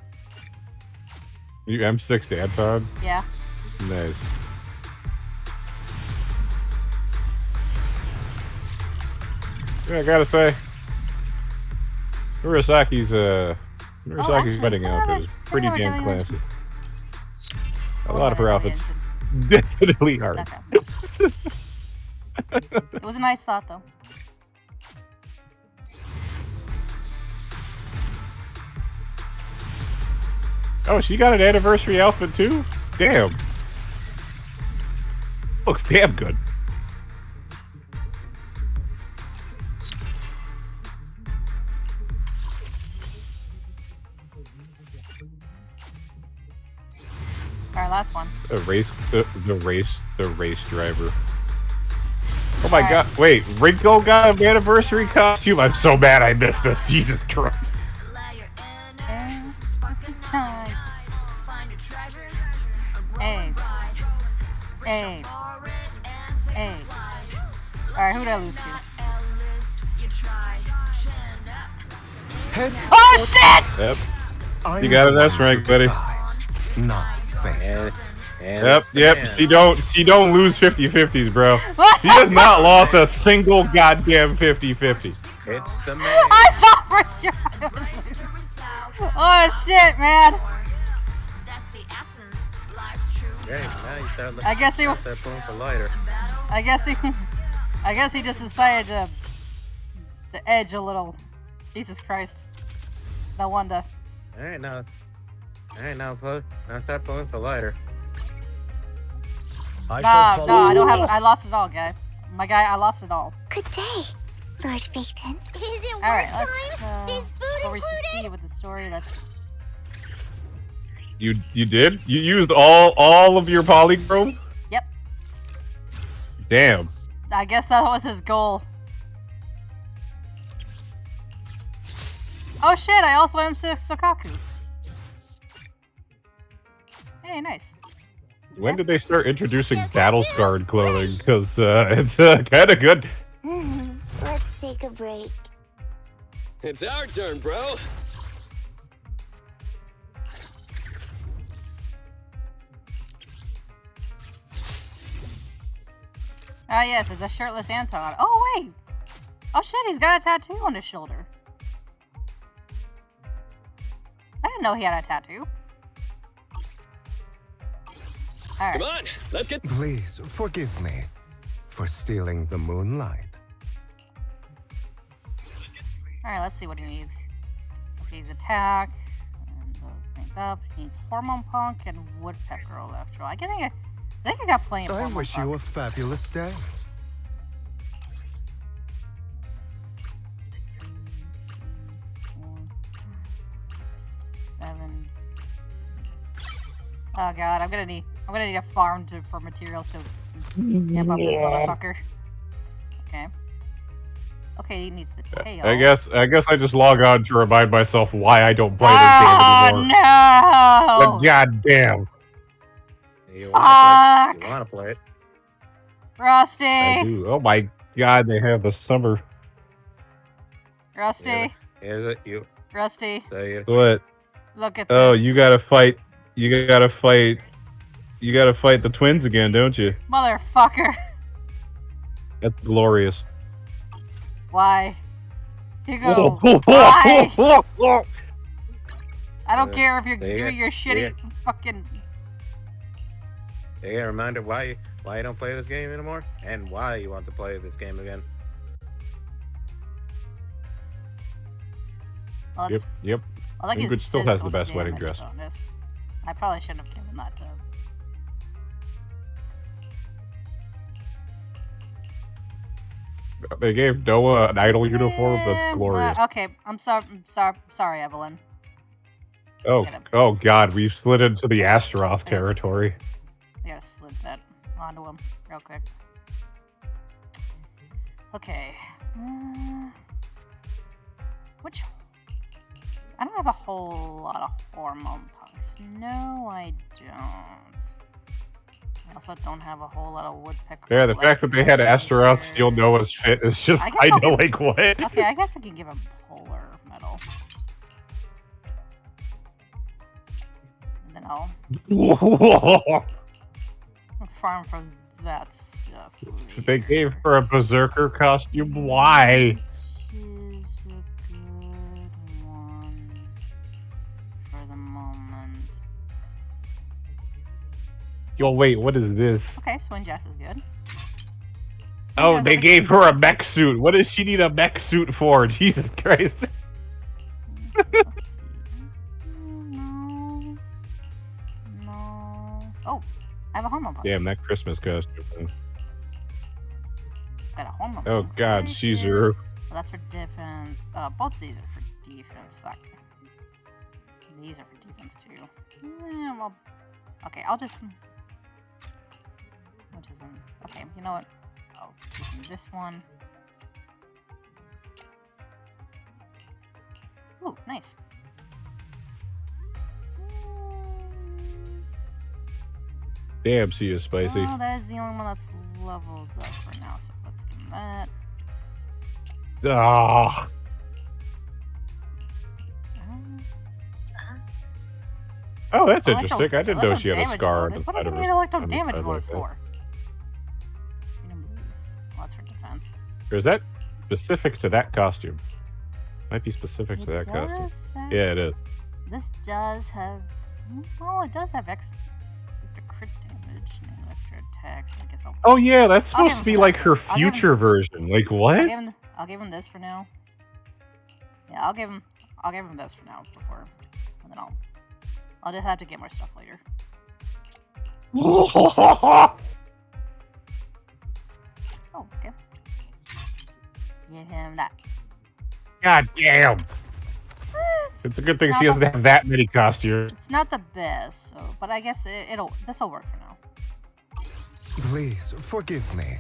Speaker 2: You M6 Anton?
Speaker 1: Yeah.
Speaker 2: Nice. Yeah, I gotta say, Murasaki's wedding outfit is pretty damn classy. A lot of her outfits definitely hard.
Speaker 1: Okay. It was a nice thought, though.
Speaker 2: Oh, she got an anniversary outfit too? Damn. Looks damn good.
Speaker 1: Our last one.
Speaker 2: The race driver. Oh my god, wait, Ringo got an anniversary costume? I'm so mad I missed this, Jesus Christ.
Speaker 1: Hey. Alright, who did I lose to?
Speaker 4: Heads
Speaker 1: oh shit!
Speaker 2: Yep. You got it, that's right, buddy.
Speaker 4: Not fair.
Speaker 2: Yep. She don't lose 50-50s, bro. She has not lost a single goddamn 50-50.
Speaker 6: It's the man.
Speaker 1: I thought for sure. Oh shit, man. I guess he. I guess he just decided to edge a little. Jesus Christ. No wonder.
Speaker 6: Alright, now start pulling for lighter.
Speaker 1: No, I don't have. I lost it all, guy. My guy, I lost it all.
Speaker 16: Good day, Lord Phaeton. Is it
Speaker 1: all right,
Speaker 16: work
Speaker 1: let's,
Speaker 16: time? Is food
Speaker 1: before we
Speaker 16: included?
Speaker 1: proceed with the story, let's.
Speaker 2: You did? You used all of your polychrome?
Speaker 1: Yep.
Speaker 2: Damn.
Speaker 1: I guess that was his goal. Oh shit! I also am Sokaku. Hey, nice.
Speaker 2: When did they start introducing battle-scarred clothing? Because it's kind of good.
Speaker 16: Let's take a break.
Speaker 12: It's our turn, bro.
Speaker 1: Ah yes, it's a shirtless Anton. Oh wait! Oh shit, he's got a tattoo on his shoulder. I didn't know he had a tattoo. All right.
Speaker 12: Come on, let's get.
Speaker 4: Please forgive me for stealing the moonlight.
Speaker 1: Alright, let's see what he needs. Okay, he's attack. And make up. He needs hormone punk and woodpecker electro. I think I got plenty of
Speaker 4: I
Speaker 1: hormone
Speaker 4: wish
Speaker 1: punk.
Speaker 4: you a fabulous day.
Speaker 1: Seven. Oh god, I'm gonna need a farm for materials to amp up this motherfucker. Okay. Okay, he needs the tail.
Speaker 2: I guess I just log on to remind myself why I don't play this game anymore.
Speaker 1: No!
Speaker 2: But goddamn.
Speaker 6: You wanna play it?
Speaker 1: Rusty!
Speaker 2: I do. Oh my god, they have the summer.
Speaker 1: Rusty.
Speaker 6: Here's it, you.
Speaker 1: Rusty.
Speaker 2: What?
Speaker 1: Look at this.
Speaker 2: Oh, you gotta fight the twins again, don't you?
Speaker 1: Motherfucker.
Speaker 2: That's glorious.
Speaker 1: Why? Hugo, why? I don't care if you're doing your shitty fucking
Speaker 6: They get a reminder why you don't play this game anymore, and why you want to play this game again.
Speaker 1: Well,
Speaker 2: Yep.
Speaker 1: I think
Speaker 2: Ingrid
Speaker 1: it's
Speaker 2: still has the
Speaker 1: physical
Speaker 2: best wedding
Speaker 1: damage
Speaker 2: dress.
Speaker 1: bonus. I probably shouldn't have given that to.
Speaker 2: They gave Noah an idol uniform. That's glorious.
Speaker 1: Okay, I'm sorry, Evelyn.
Speaker 2: Oh God, we've slid into the Astaroth territory.
Speaker 1: I gotta slip that onto him real quick. Okay. Which? I don't have a whole lot of hormone punks. No, I don't. I also don't have a whole lot of woodpecker.
Speaker 2: Yeah, the fact that they had Astaroth steal Noah's fit is just kind of like what?
Speaker 1: Okay, I guess I can give him polar metal. And then I'll farm for that stuff.
Speaker 2: They gave her a berserker costume. Why?
Speaker 1: Choose a good one for the moment.
Speaker 2: Yo, wait, what is this?
Speaker 1: Okay, Swing Jess is good.
Speaker 2: Oh, they gave her a mech suit. What does she need a mech suit for? Jesus Christ.
Speaker 1: No. Oh, I have a hormone pump.
Speaker 2: Damn, that Christmas costume.
Speaker 1: Got a hormone
Speaker 2: Oh
Speaker 1: pump.
Speaker 2: God, she's her.
Speaker 1: Well, that's for defense. Both these are for defense. Fuck. These are for defense too. Yeah, well, okay, I'll just. Which is in. Okay, you know what? I'll give him this one. Ooh, nice.
Speaker 2: Damn, she is spicy.
Speaker 1: Oh, that is the only one that's leveled up for now, so let's give him that.
Speaker 2: Ah. Oh, that's interesting. I didn't know she had a scar on the
Speaker 1: What
Speaker 2: side
Speaker 1: does
Speaker 2: of
Speaker 1: it need
Speaker 2: her.
Speaker 1: electro damage bonus for? Freedom blues. Well, that's for defense.
Speaker 2: Or is that specific to that costume? Might be specific to that costume. Yeah, it is.
Speaker 1: This does have. Well, it does have extra crit damage and extra attacks. I guess I'll.
Speaker 2: Oh yeah, that's supposed to be like her future version. Like what?
Speaker 1: I'll give him this for now. Yeah, I'll give him this for now before, and then I'll just have to get more stuff later. Oh, okay. Give him that.
Speaker 2: God damn. It's a good thing she doesn't have that many costumes.
Speaker 1: It's not the best, so but I guess this'll work for now.
Speaker 4: Please forgive me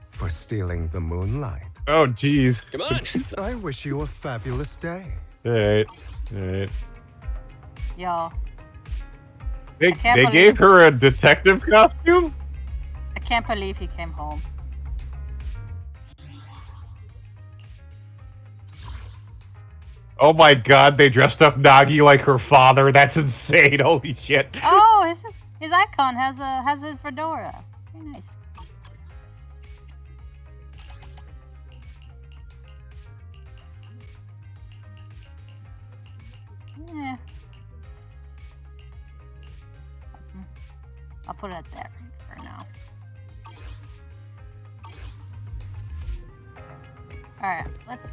Speaker 4: for stealing the moonlight.
Speaker 2: Oh, jeez.
Speaker 12: Come on.
Speaker 4: I wish you a fabulous day.
Speaker 2: Alright.
Speaker 1: Yo.
Speaker 2: They gave her a detective costume?
Speaker 1: I can't believe he came home.
Speaker 2: Oh my God, they dressed up Nagi like her father. That's insane. Holy shit.
Speaker 1: Oh, his icon has his fedora. Very nice. Yeah. I'll put it at that for now. Alright, let's...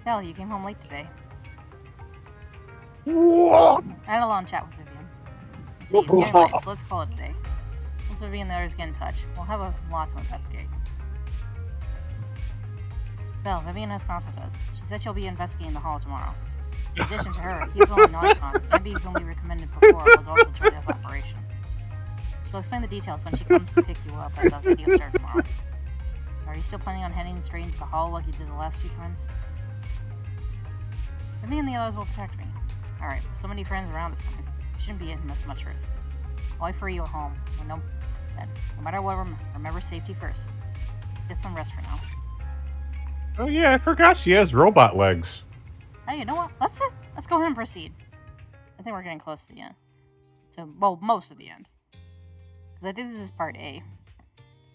Speaker 1: Hell, you came home late today.
Speaker 2: What?
Speaker 1: I had a long chat with Vivian. See, it's getting late, so let's call it a day. Once Vivian and the others get in touch, we'll have a lot to investigate. Belle, Vivian has contacted us. She said she'll be investigating the hall tomorrow. In addition to her, Hugo and Lycaon, Ambi, whom we recommended before, will also join the operation. She'll explain the details when she comes to pick you up at the video start tomorrow. Are you still planning on heading straight into the hall like you did the last few times? Vivian and the others will protect me. Alright, with so many friends around this time, we shouldn't be in as much risk. I'll wait for you at home. No matter what, remember safety first. Let's get some rest for now.
Speaker 2: Oh yeah, I forgot she has robot legs.
Speaker 1: Hey, you know what? Let's go ahead and proceed. I think we're getting close to the end. Well, most of the end. Because I think this is part A.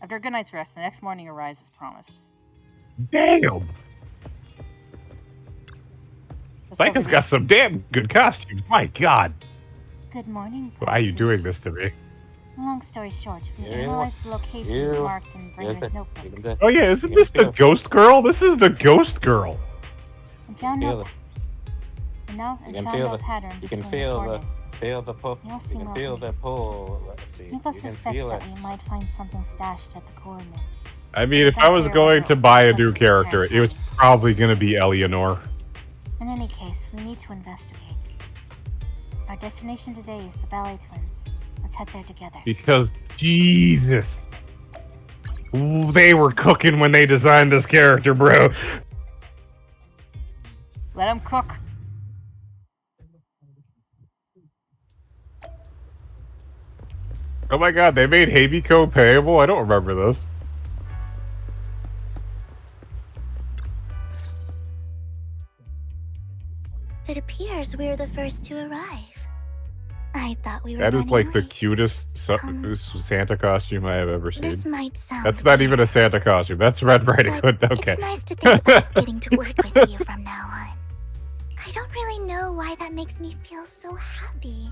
Speaker 1: After a good night's rest, the next morning arrives as promised.
Speaker 2: Damn! Lycaon's got some damn good costumes. My God.
Speaker 17: Good morning,
Speaker 2: Why are you
Speaker 17: Proxy.
Speaker 2: doing this to me?
Speaker 17: Long story short, we
Speaker 6: Yeah.
Speaker 17: analyzed the locations marked in Bringer's notebook.
Speaker 2: Oh yeah, isn't this the ghost girl? This is the ghost girl.
Speaker 17: And found
Speaker 6: Feel
Speaker 17: no,
Speaker 6: it.
Speaker 17: and now
Speaker 6: You
Speaker 17: and
Speaker 6: can
Speaker 17: found
Speaker 6: feel
Speaker 17: no
Speaker 6: the.
Speaker 17: pattern
Speaker 6: You can
Speaker 17: between
Speaker 6: feel the.
Speaker 17: recordings.
Speaker 6: Feel the pull.
Speaker 17: You all
Speaker 6: You
Speaker 17: seem
Speaker 6: can feel
Speaker 17: welcome.
Speaker 6: the pull. Let's see.
Speaker 17: Hugo
Speaker 6: You can
Speaker 17: suspects
Speaker 6: feel
Speaker 17: that
Speaker 6: it.
Speaker 17: we might find something stashed at the coordinates.
Speaker 2: I mean,
Speaker 17: It's
Speaker 2: if I was
Speaker 17: unclear
Speaker 2: going
Speaker 17: whether
Speaker 2: to buy a
Speaker 17: it was
Speaker 2: new character, it was probably going to be Eleanor.
Speaker 17: In any case, we need to investigate. Our destination today is the Ballet Twins. Let's head there together.
Speaker 2: Because, Jesus. Ooh, they were cooking when they designed this character, bro.
Speaker 1: Let him cook.
Speaker 2: Oh my God, they made Habiko payable? I don't remember those.
Speaker 16: It appears we're the first to arrive. I thought we were
Speaker 2: That is
Speaker 16: running
Speaker 2: like the
Speaker 16: late.
Speaker 2: cutest Santa costume I have ever seen.
Speaker 16: This might sound
Speaker 2: That's not even a Santa costume. That's Red Riding Hood. Okay.
Speaker 16: It's nice to think about getting to work with you from now on. I don't really know why that makes me feel so happy.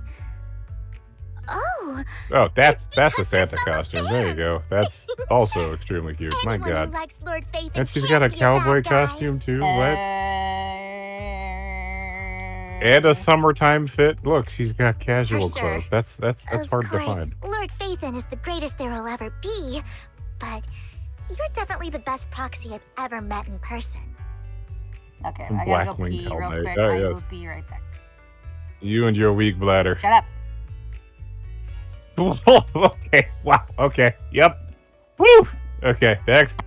Speaker 16: Oh!
Speaker 2: Oh, that's a Santa costume. There you go. That's also extremely cute. My
Speaker 16: Anyone
Speaker 2: God.
Speaker 16: who likes Lord Faith
Speaker 2: And she's got a cowboy costume too. What? And a summertime fit. Look, she's got casual
Speaker 16: For sure.
Speaker 2: clothes. That's
Speaker 16: Of
Speaker 2: hard to
Speaker 16: course,
Speaker 2: find.
Speaker 16: Lord Phaethon is the greatest there will ever be, but you're definitely the best proxy I've ever met in person.
Speaker 1: Okay,
Speaker 2: And
Speaker 1: I gotta go
Speaker 2: Blackwing
Speaker 1: pee real
Speaker 2: Hell Knight.
Speaker 1: quick.
Speaker 2: Oh,
Speaker 1: I
Speaker 2: yes.
Speaker 1: will be right back.
Speaker 2: You and your weak bladder.
Speaker 1: Shut up.
Speaker 2: Okay. Wow. Okay. Yep. Woo. Okay. Next.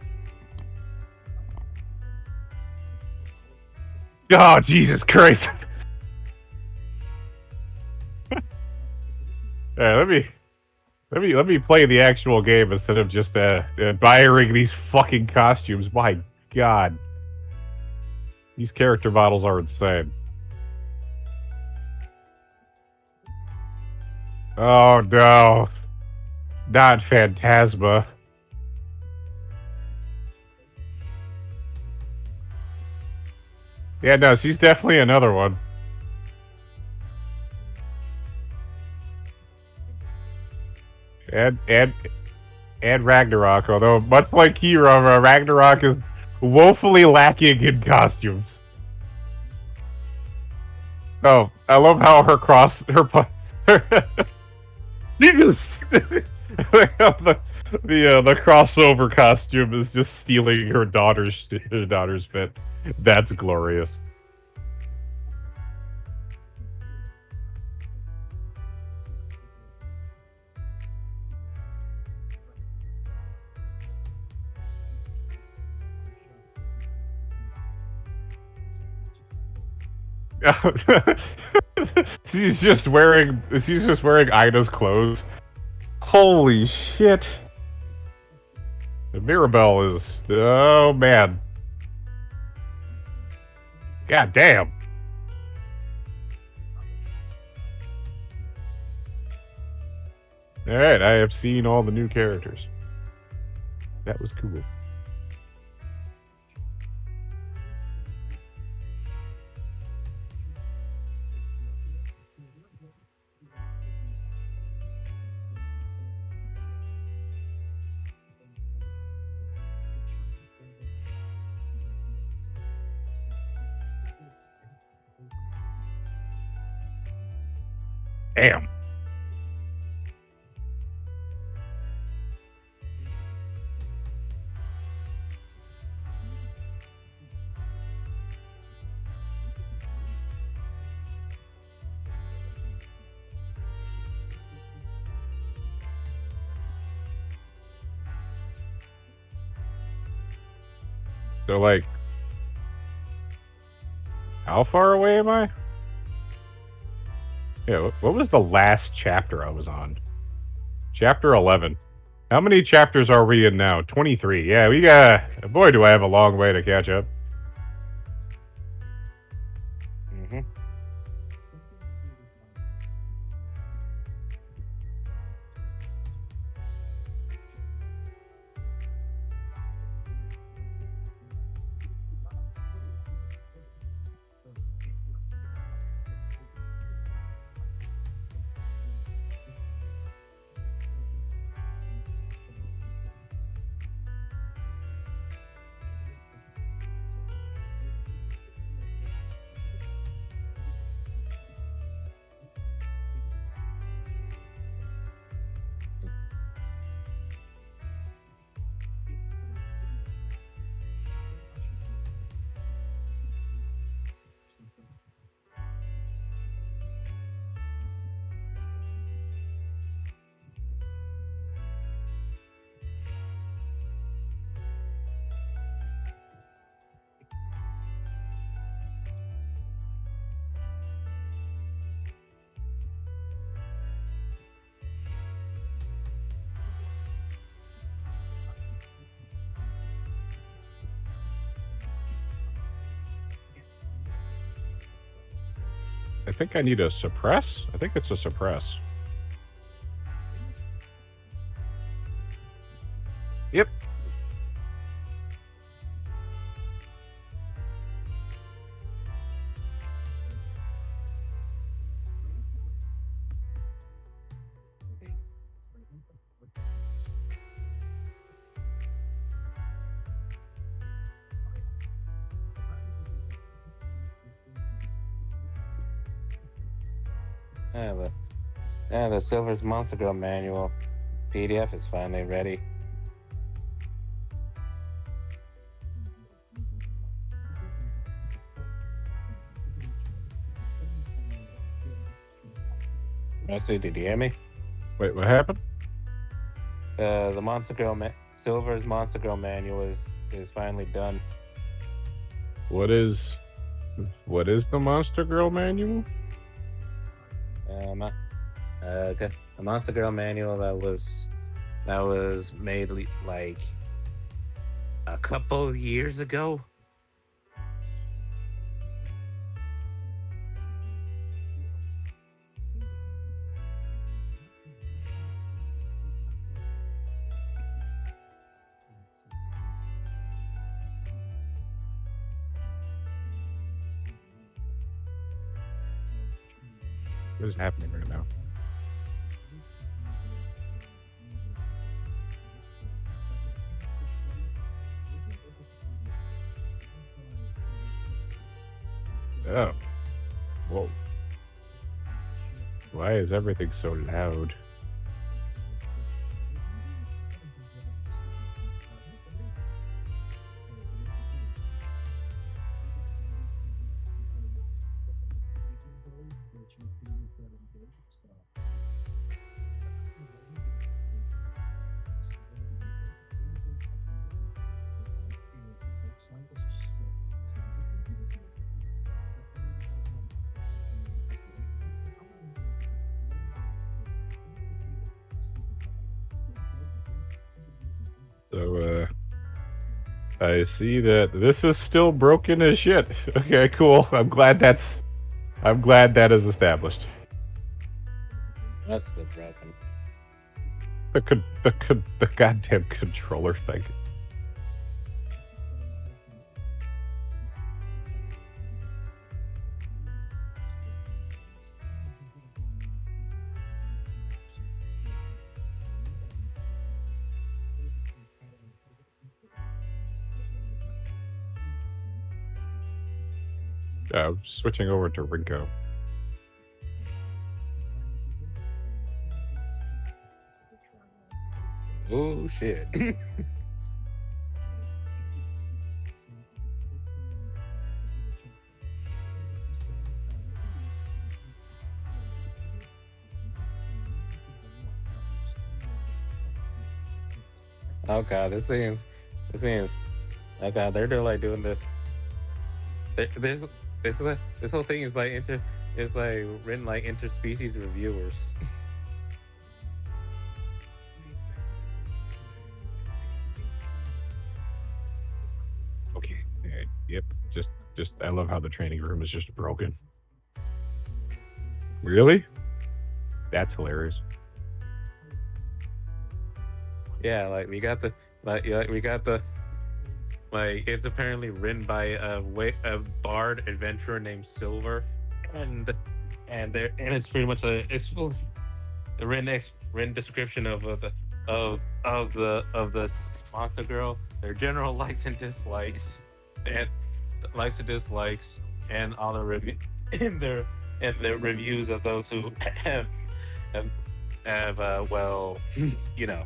Speaker 2: Oh, Jesus Christ. Alright, let me play the actual game instead of just admiring these fucking costumes. My God. These character models are insane. Oh no. Not Phantasma. Yeah, no, she's definitely another one. And Ragnarok, although much like Hero, Ragnarok is woefully lacking in costumes. Oh, I love how her Jesus! the crossover costume is just stealing her daughter's fit. That's glorious. She's just wearing Ida's clothes. Holy shit. The Mirabelle is, oh man. God damn. Alright, I have seen all the new characters. That was cool. Damn. So, like, how far away am I? Yeah, what was the last chapter I was on? Chapter 11. How many chapters are we in now? 23. Yeah, we got... Boy, do I have a long way to catch up.
Speaker 6: Mm-hmm.
Speaker 2: I think I need a suppress. I think it's a suppress. Yep.
Speaker 11: The Silver's Monster Girl manual PDF is finally ready. Rusty, did you hear me?
Speaker 2: Wait, what happened?
Speaker 11: The Monster Girl Silver's Monster Girl manual is finally done.
Speaker 2: What is the Monster Girl manual?
Speaker 11: Okay. A Monster Girl manual that was made like a couple years ago.
Speaker 2: What is happening right now? Oh. Whoa. Why is everything so loud? So, I see that this is still broken as shit. Okay, cool. I'm glad that is established.
Speaker 11: That's still broken.
Speaker 2: The goddamn controller thing. Switching over to Rinko.
Speaker 11: Oh shit. Oh god, this thing is. Oh god, they're like doing this. This whole thing is like written like interspecies reviewers.
Speaker 2: Okay. Yep. Just I love how the training room is just broken. Really? That's hilarious.
Speaker 11: Yeah, like we got the it's apparently written by a bard adventurer named Silver, and it's pretty much a written description of the monster girl, their general likes and dislikes, and all the review and their reviews of those who have well, you know.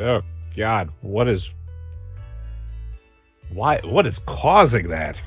Speaker 2: Oh God, what is causing that?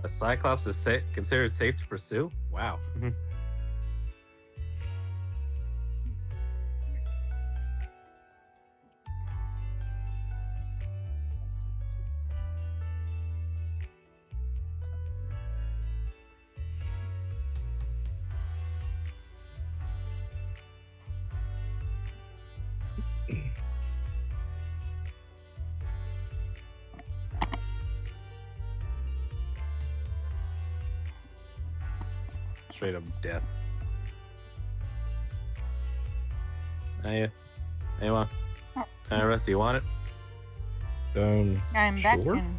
Speaker 11: A Cyclops is considered safe to pursue? Wow. Straight up death. Hey, anyone? Rusty, you want it?
Speaker 1: I'm back
Speaker 2: Sure.
Speaker 1: in.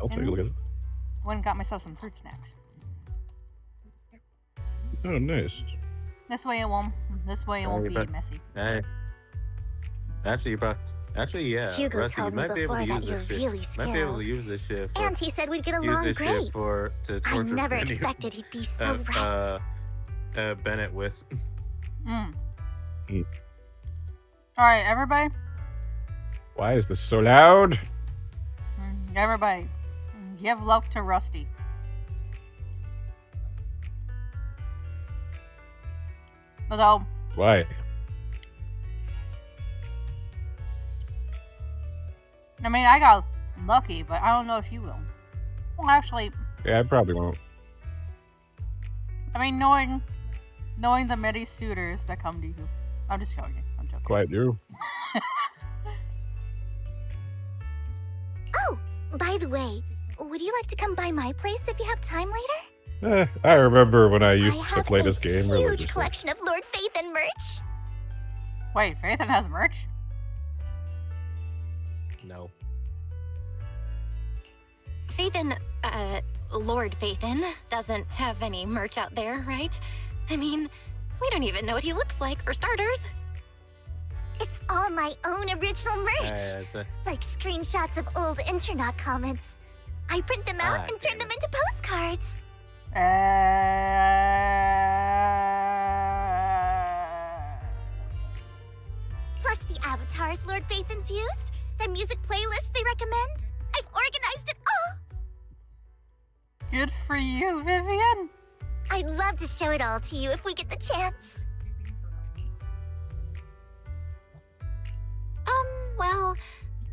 Speaker 2: I'll take a look at it.
Speaker 1: Went and got myself some fruit snacks.
Speaker 2: Oh, nice.
Speaker 1: This way it won't. This way it won't be messy.
Speaker 11: Hey. Actually, yeah.
Speaker 16: Hugo
Speaker 11: Rusty,
Speaker 16: told
Speaker 11: you
Speaker 16: me
Speaker 11: might be able to
Speaker 16: before
Speaker 11: use
Speaker 16: that
Speaker 11: this
Speaker 16: you're
Speaker 11: shit.
Speaker 16: really
Speaker 11: Might be able to
Speaker 16: skilled.
Speaker 11: use this shit. For,
Speaker 16: And he said we'd get
Speaker 11: use
Speaker 16: along
Speaker 11: this
Speaker 16: great.
Speaker 11: shit to
Speaker 16: I
Speaker 11: torture
Speaker 16: never
Speaker 11: Benny-
Speaker 16: expected he'd be so right.
Speaker 11: Bennett with.
Speaker 1: All right, everybody.
Speaker 2: Why is this so loud?
Speaker 1: Everybody, give love to Rusty. Although.
Speaker 2: Why?
Speaker 1: I mean, I got lucky, but I don't know if you will. Well, actually.
Speaker 2: Yeah, I probably won't.
Speaker 1: I mean, knowing the many suitors that come to you. I'm just joking. I'm joking.
Speaker 2: Quite do.
Speaker 16: Oh, by the way, would you like to come by my place if you have time later?
Speaker 2: I remember when I used
Speaker 16: I
Speaker 2: to
Speaker 16: have
Speaker 2: play
Speaker 16: a
Speaker 2: this game
Speaker 16: huge
Speaker 2: religiously.
Speaker 16: collection of Lord Phaethon merch.
Speaker 1: Wait, Phaethon has merch?
Speaker 11: No.
Speaker 3: Phaethon, Lord Phaethon doesn't have any merch out there, right? I mean, we don't even know what he looks like, for starters.
Speaker 16: It's all my own original merch. Like screenshots of old Internet comments. I print them out and turn them into postcards. Plus the avatars Lord Phaethon's used, the music playlists they recommend. I've organized it all.
Speaker 1: Good for you, Vivian.
Speaker 16: I'd love to show it all to you if we get the chance.
Speaker 3: Well,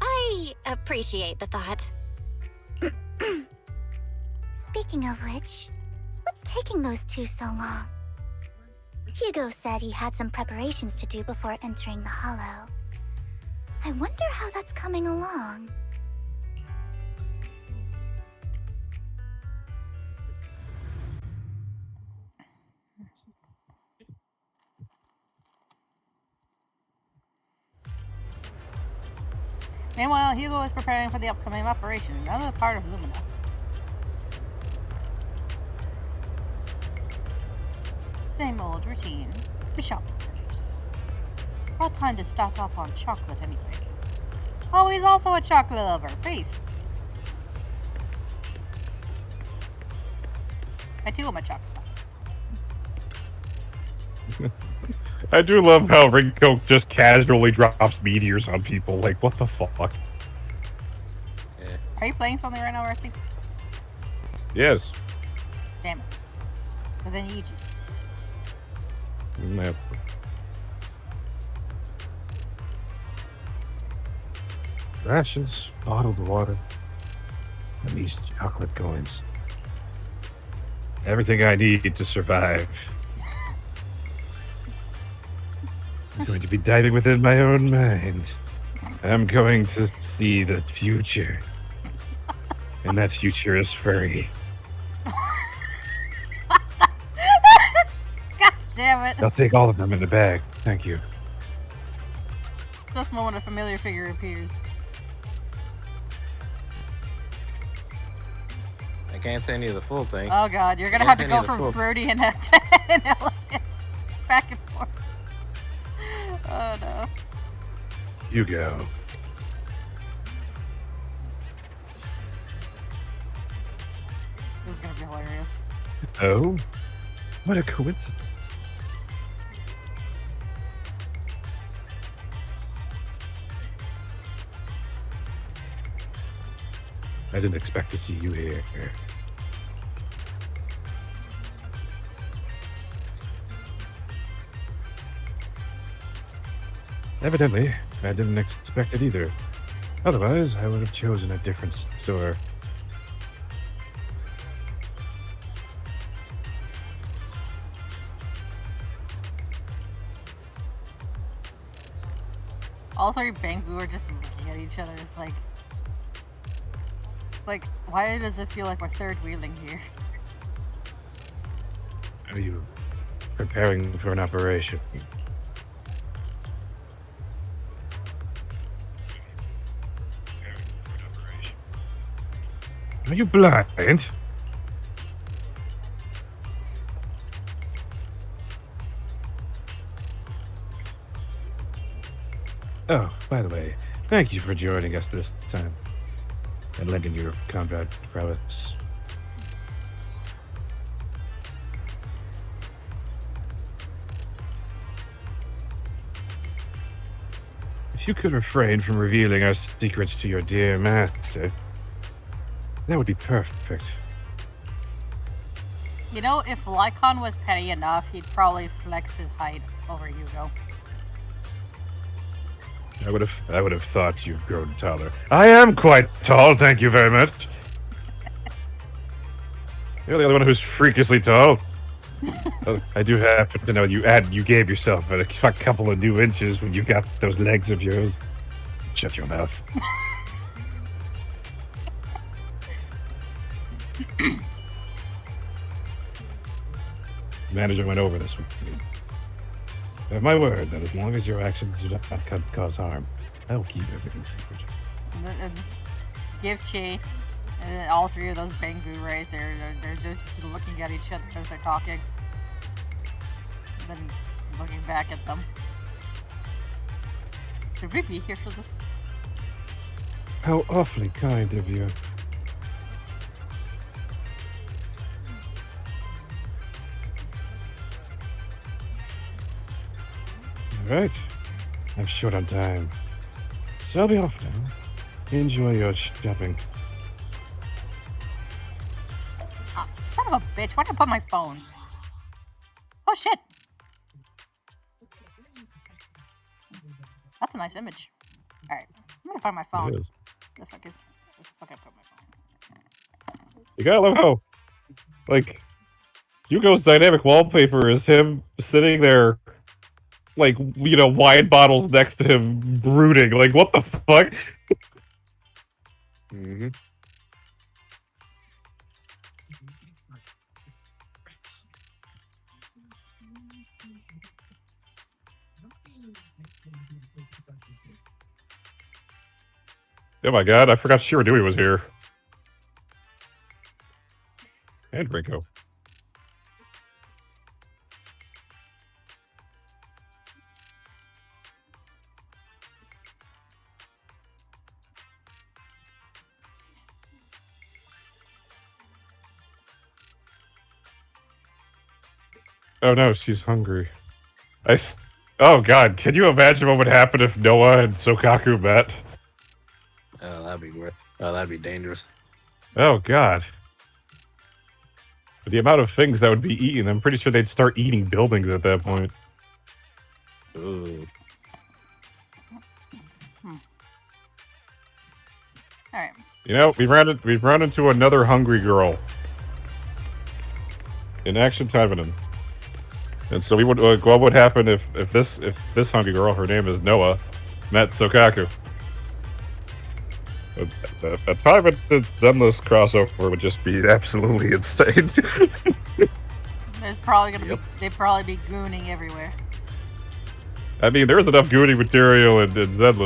Speaker 3: I appreciate the thought.
Speaker 16: Speaking of which, what's taking those two so long? Hugo said he had some preparations to do before entering the Hollow. I wonder how that's coming along.
Speaker 1: Meanwhile, Hugo is preparing for the upcoming operation, another part of Lumina. Same old routine. The shopping first. What time to stock up on chocolate anyway? Oh, he's also a chocolate lover. Peace. I too am a chocolate lover.
Speaker 2: I do love how Rinko just casually drops meteors on people. Like, what the fuck?
Speaker 1: Are you playing something right now, Rusty?
Speaker 2: Yes.
Speaker 1: Damn it. Because I need you.
Speaker 2: Yep. Rations, bottled water, and these chocolate coins. Everything I need to survive. I'm going to be diving within my own mind. I'm going to see the future. And that future is furry.
Speaker 1: God damn it.
Speaker 2: I'll take all of them in the bag. Thank you.
Speaker 1: This moment a familiar figure appears.
Speaker 11: I can't send you the full thing.
Speaker 1: Oh god, you're gonna have to go from fruity and elegant back and forth. Oh no.
Speaker 2: Hugo.
Speaker 1: This is gonna be hilarious.
Speaker 2: Oh? What a coincidence. I didn't expect to see you here. Evidently, I didn't expect it either. Otherwise, I would have chosen a different store.
Speaker 1: All three Bangu are just looking at each other. It's like, why does it feel like we're third wheeling here?
Speaker 2: Are you preparing for an operation? Are you blind? Oh, by the way, thank you for joining us this time and lending your combat prowess. If you could refrain from revealing our secrets to your dear master, that would be perfect.
Speaker 1: You know, if Lycaon was petty enough, he'd probably flex his height over Hugo.
Speaker 2: I would have thought you've grown taller. I am quite tall, thank you very much. You're the only one who's freakishly tall. I do happen to know you gave yourself a couple of new inches when you got those legs of yours. Shut your mouth. The manager went over this with me. I have my word that as long as your actions do not cause harm, I will keep everything secret.
Speaker 1: Give Chi and all three of those Bangu right there. They're just looking at each other as they're talking. And then looking back at them. Should we be here for this?
Speaker 2: How awfully kind of you. Alright. I'm short on time. So I'll be off now. Enjoy your shopping.
Speaker 1: Oh, son of a bitch, where'd I put my phone? Oh shit! That's a nice image. Alright, I'm gonna find my phone.
Speaker 2: It is.
Speaker 1: The fuck I put my phone?
Speaker 2: You gotta love how, like, Hugo's dynamic wallpaper is him sitting there, like, you know, wine bottles next to him, brooding. Like, what the fuck?
Speaker 11: Mm-hmm.
Speaker 2: Oh my god, I forgot Shiradui was here. And Rinko. Oh no, she's hungry. Oh god, can you imagine what would happen if Noah and Sokaku met?
Speaker 11: Oh, that'd be great. Oh, that'd be dangerous.
Speaker 2: Oh god. The amount of things that would be eaten, I'm pretty sure they'd start eating buildings at that point.
Speaker 11: Ooh.
Speaker 1: Alright.
Speaker 2: You know, we've run into another hungry girl. In Action Taivanen. And so what would happen if this hungry girl, her name is Noah, met Sokaku? A Taivanen Zenless crossover would just be absolutely insane.
Speaker 1: There's probably gonna they'd probably be gooning everywhere.
Speaker 2: I mean, there's enough gooning material in Zenless.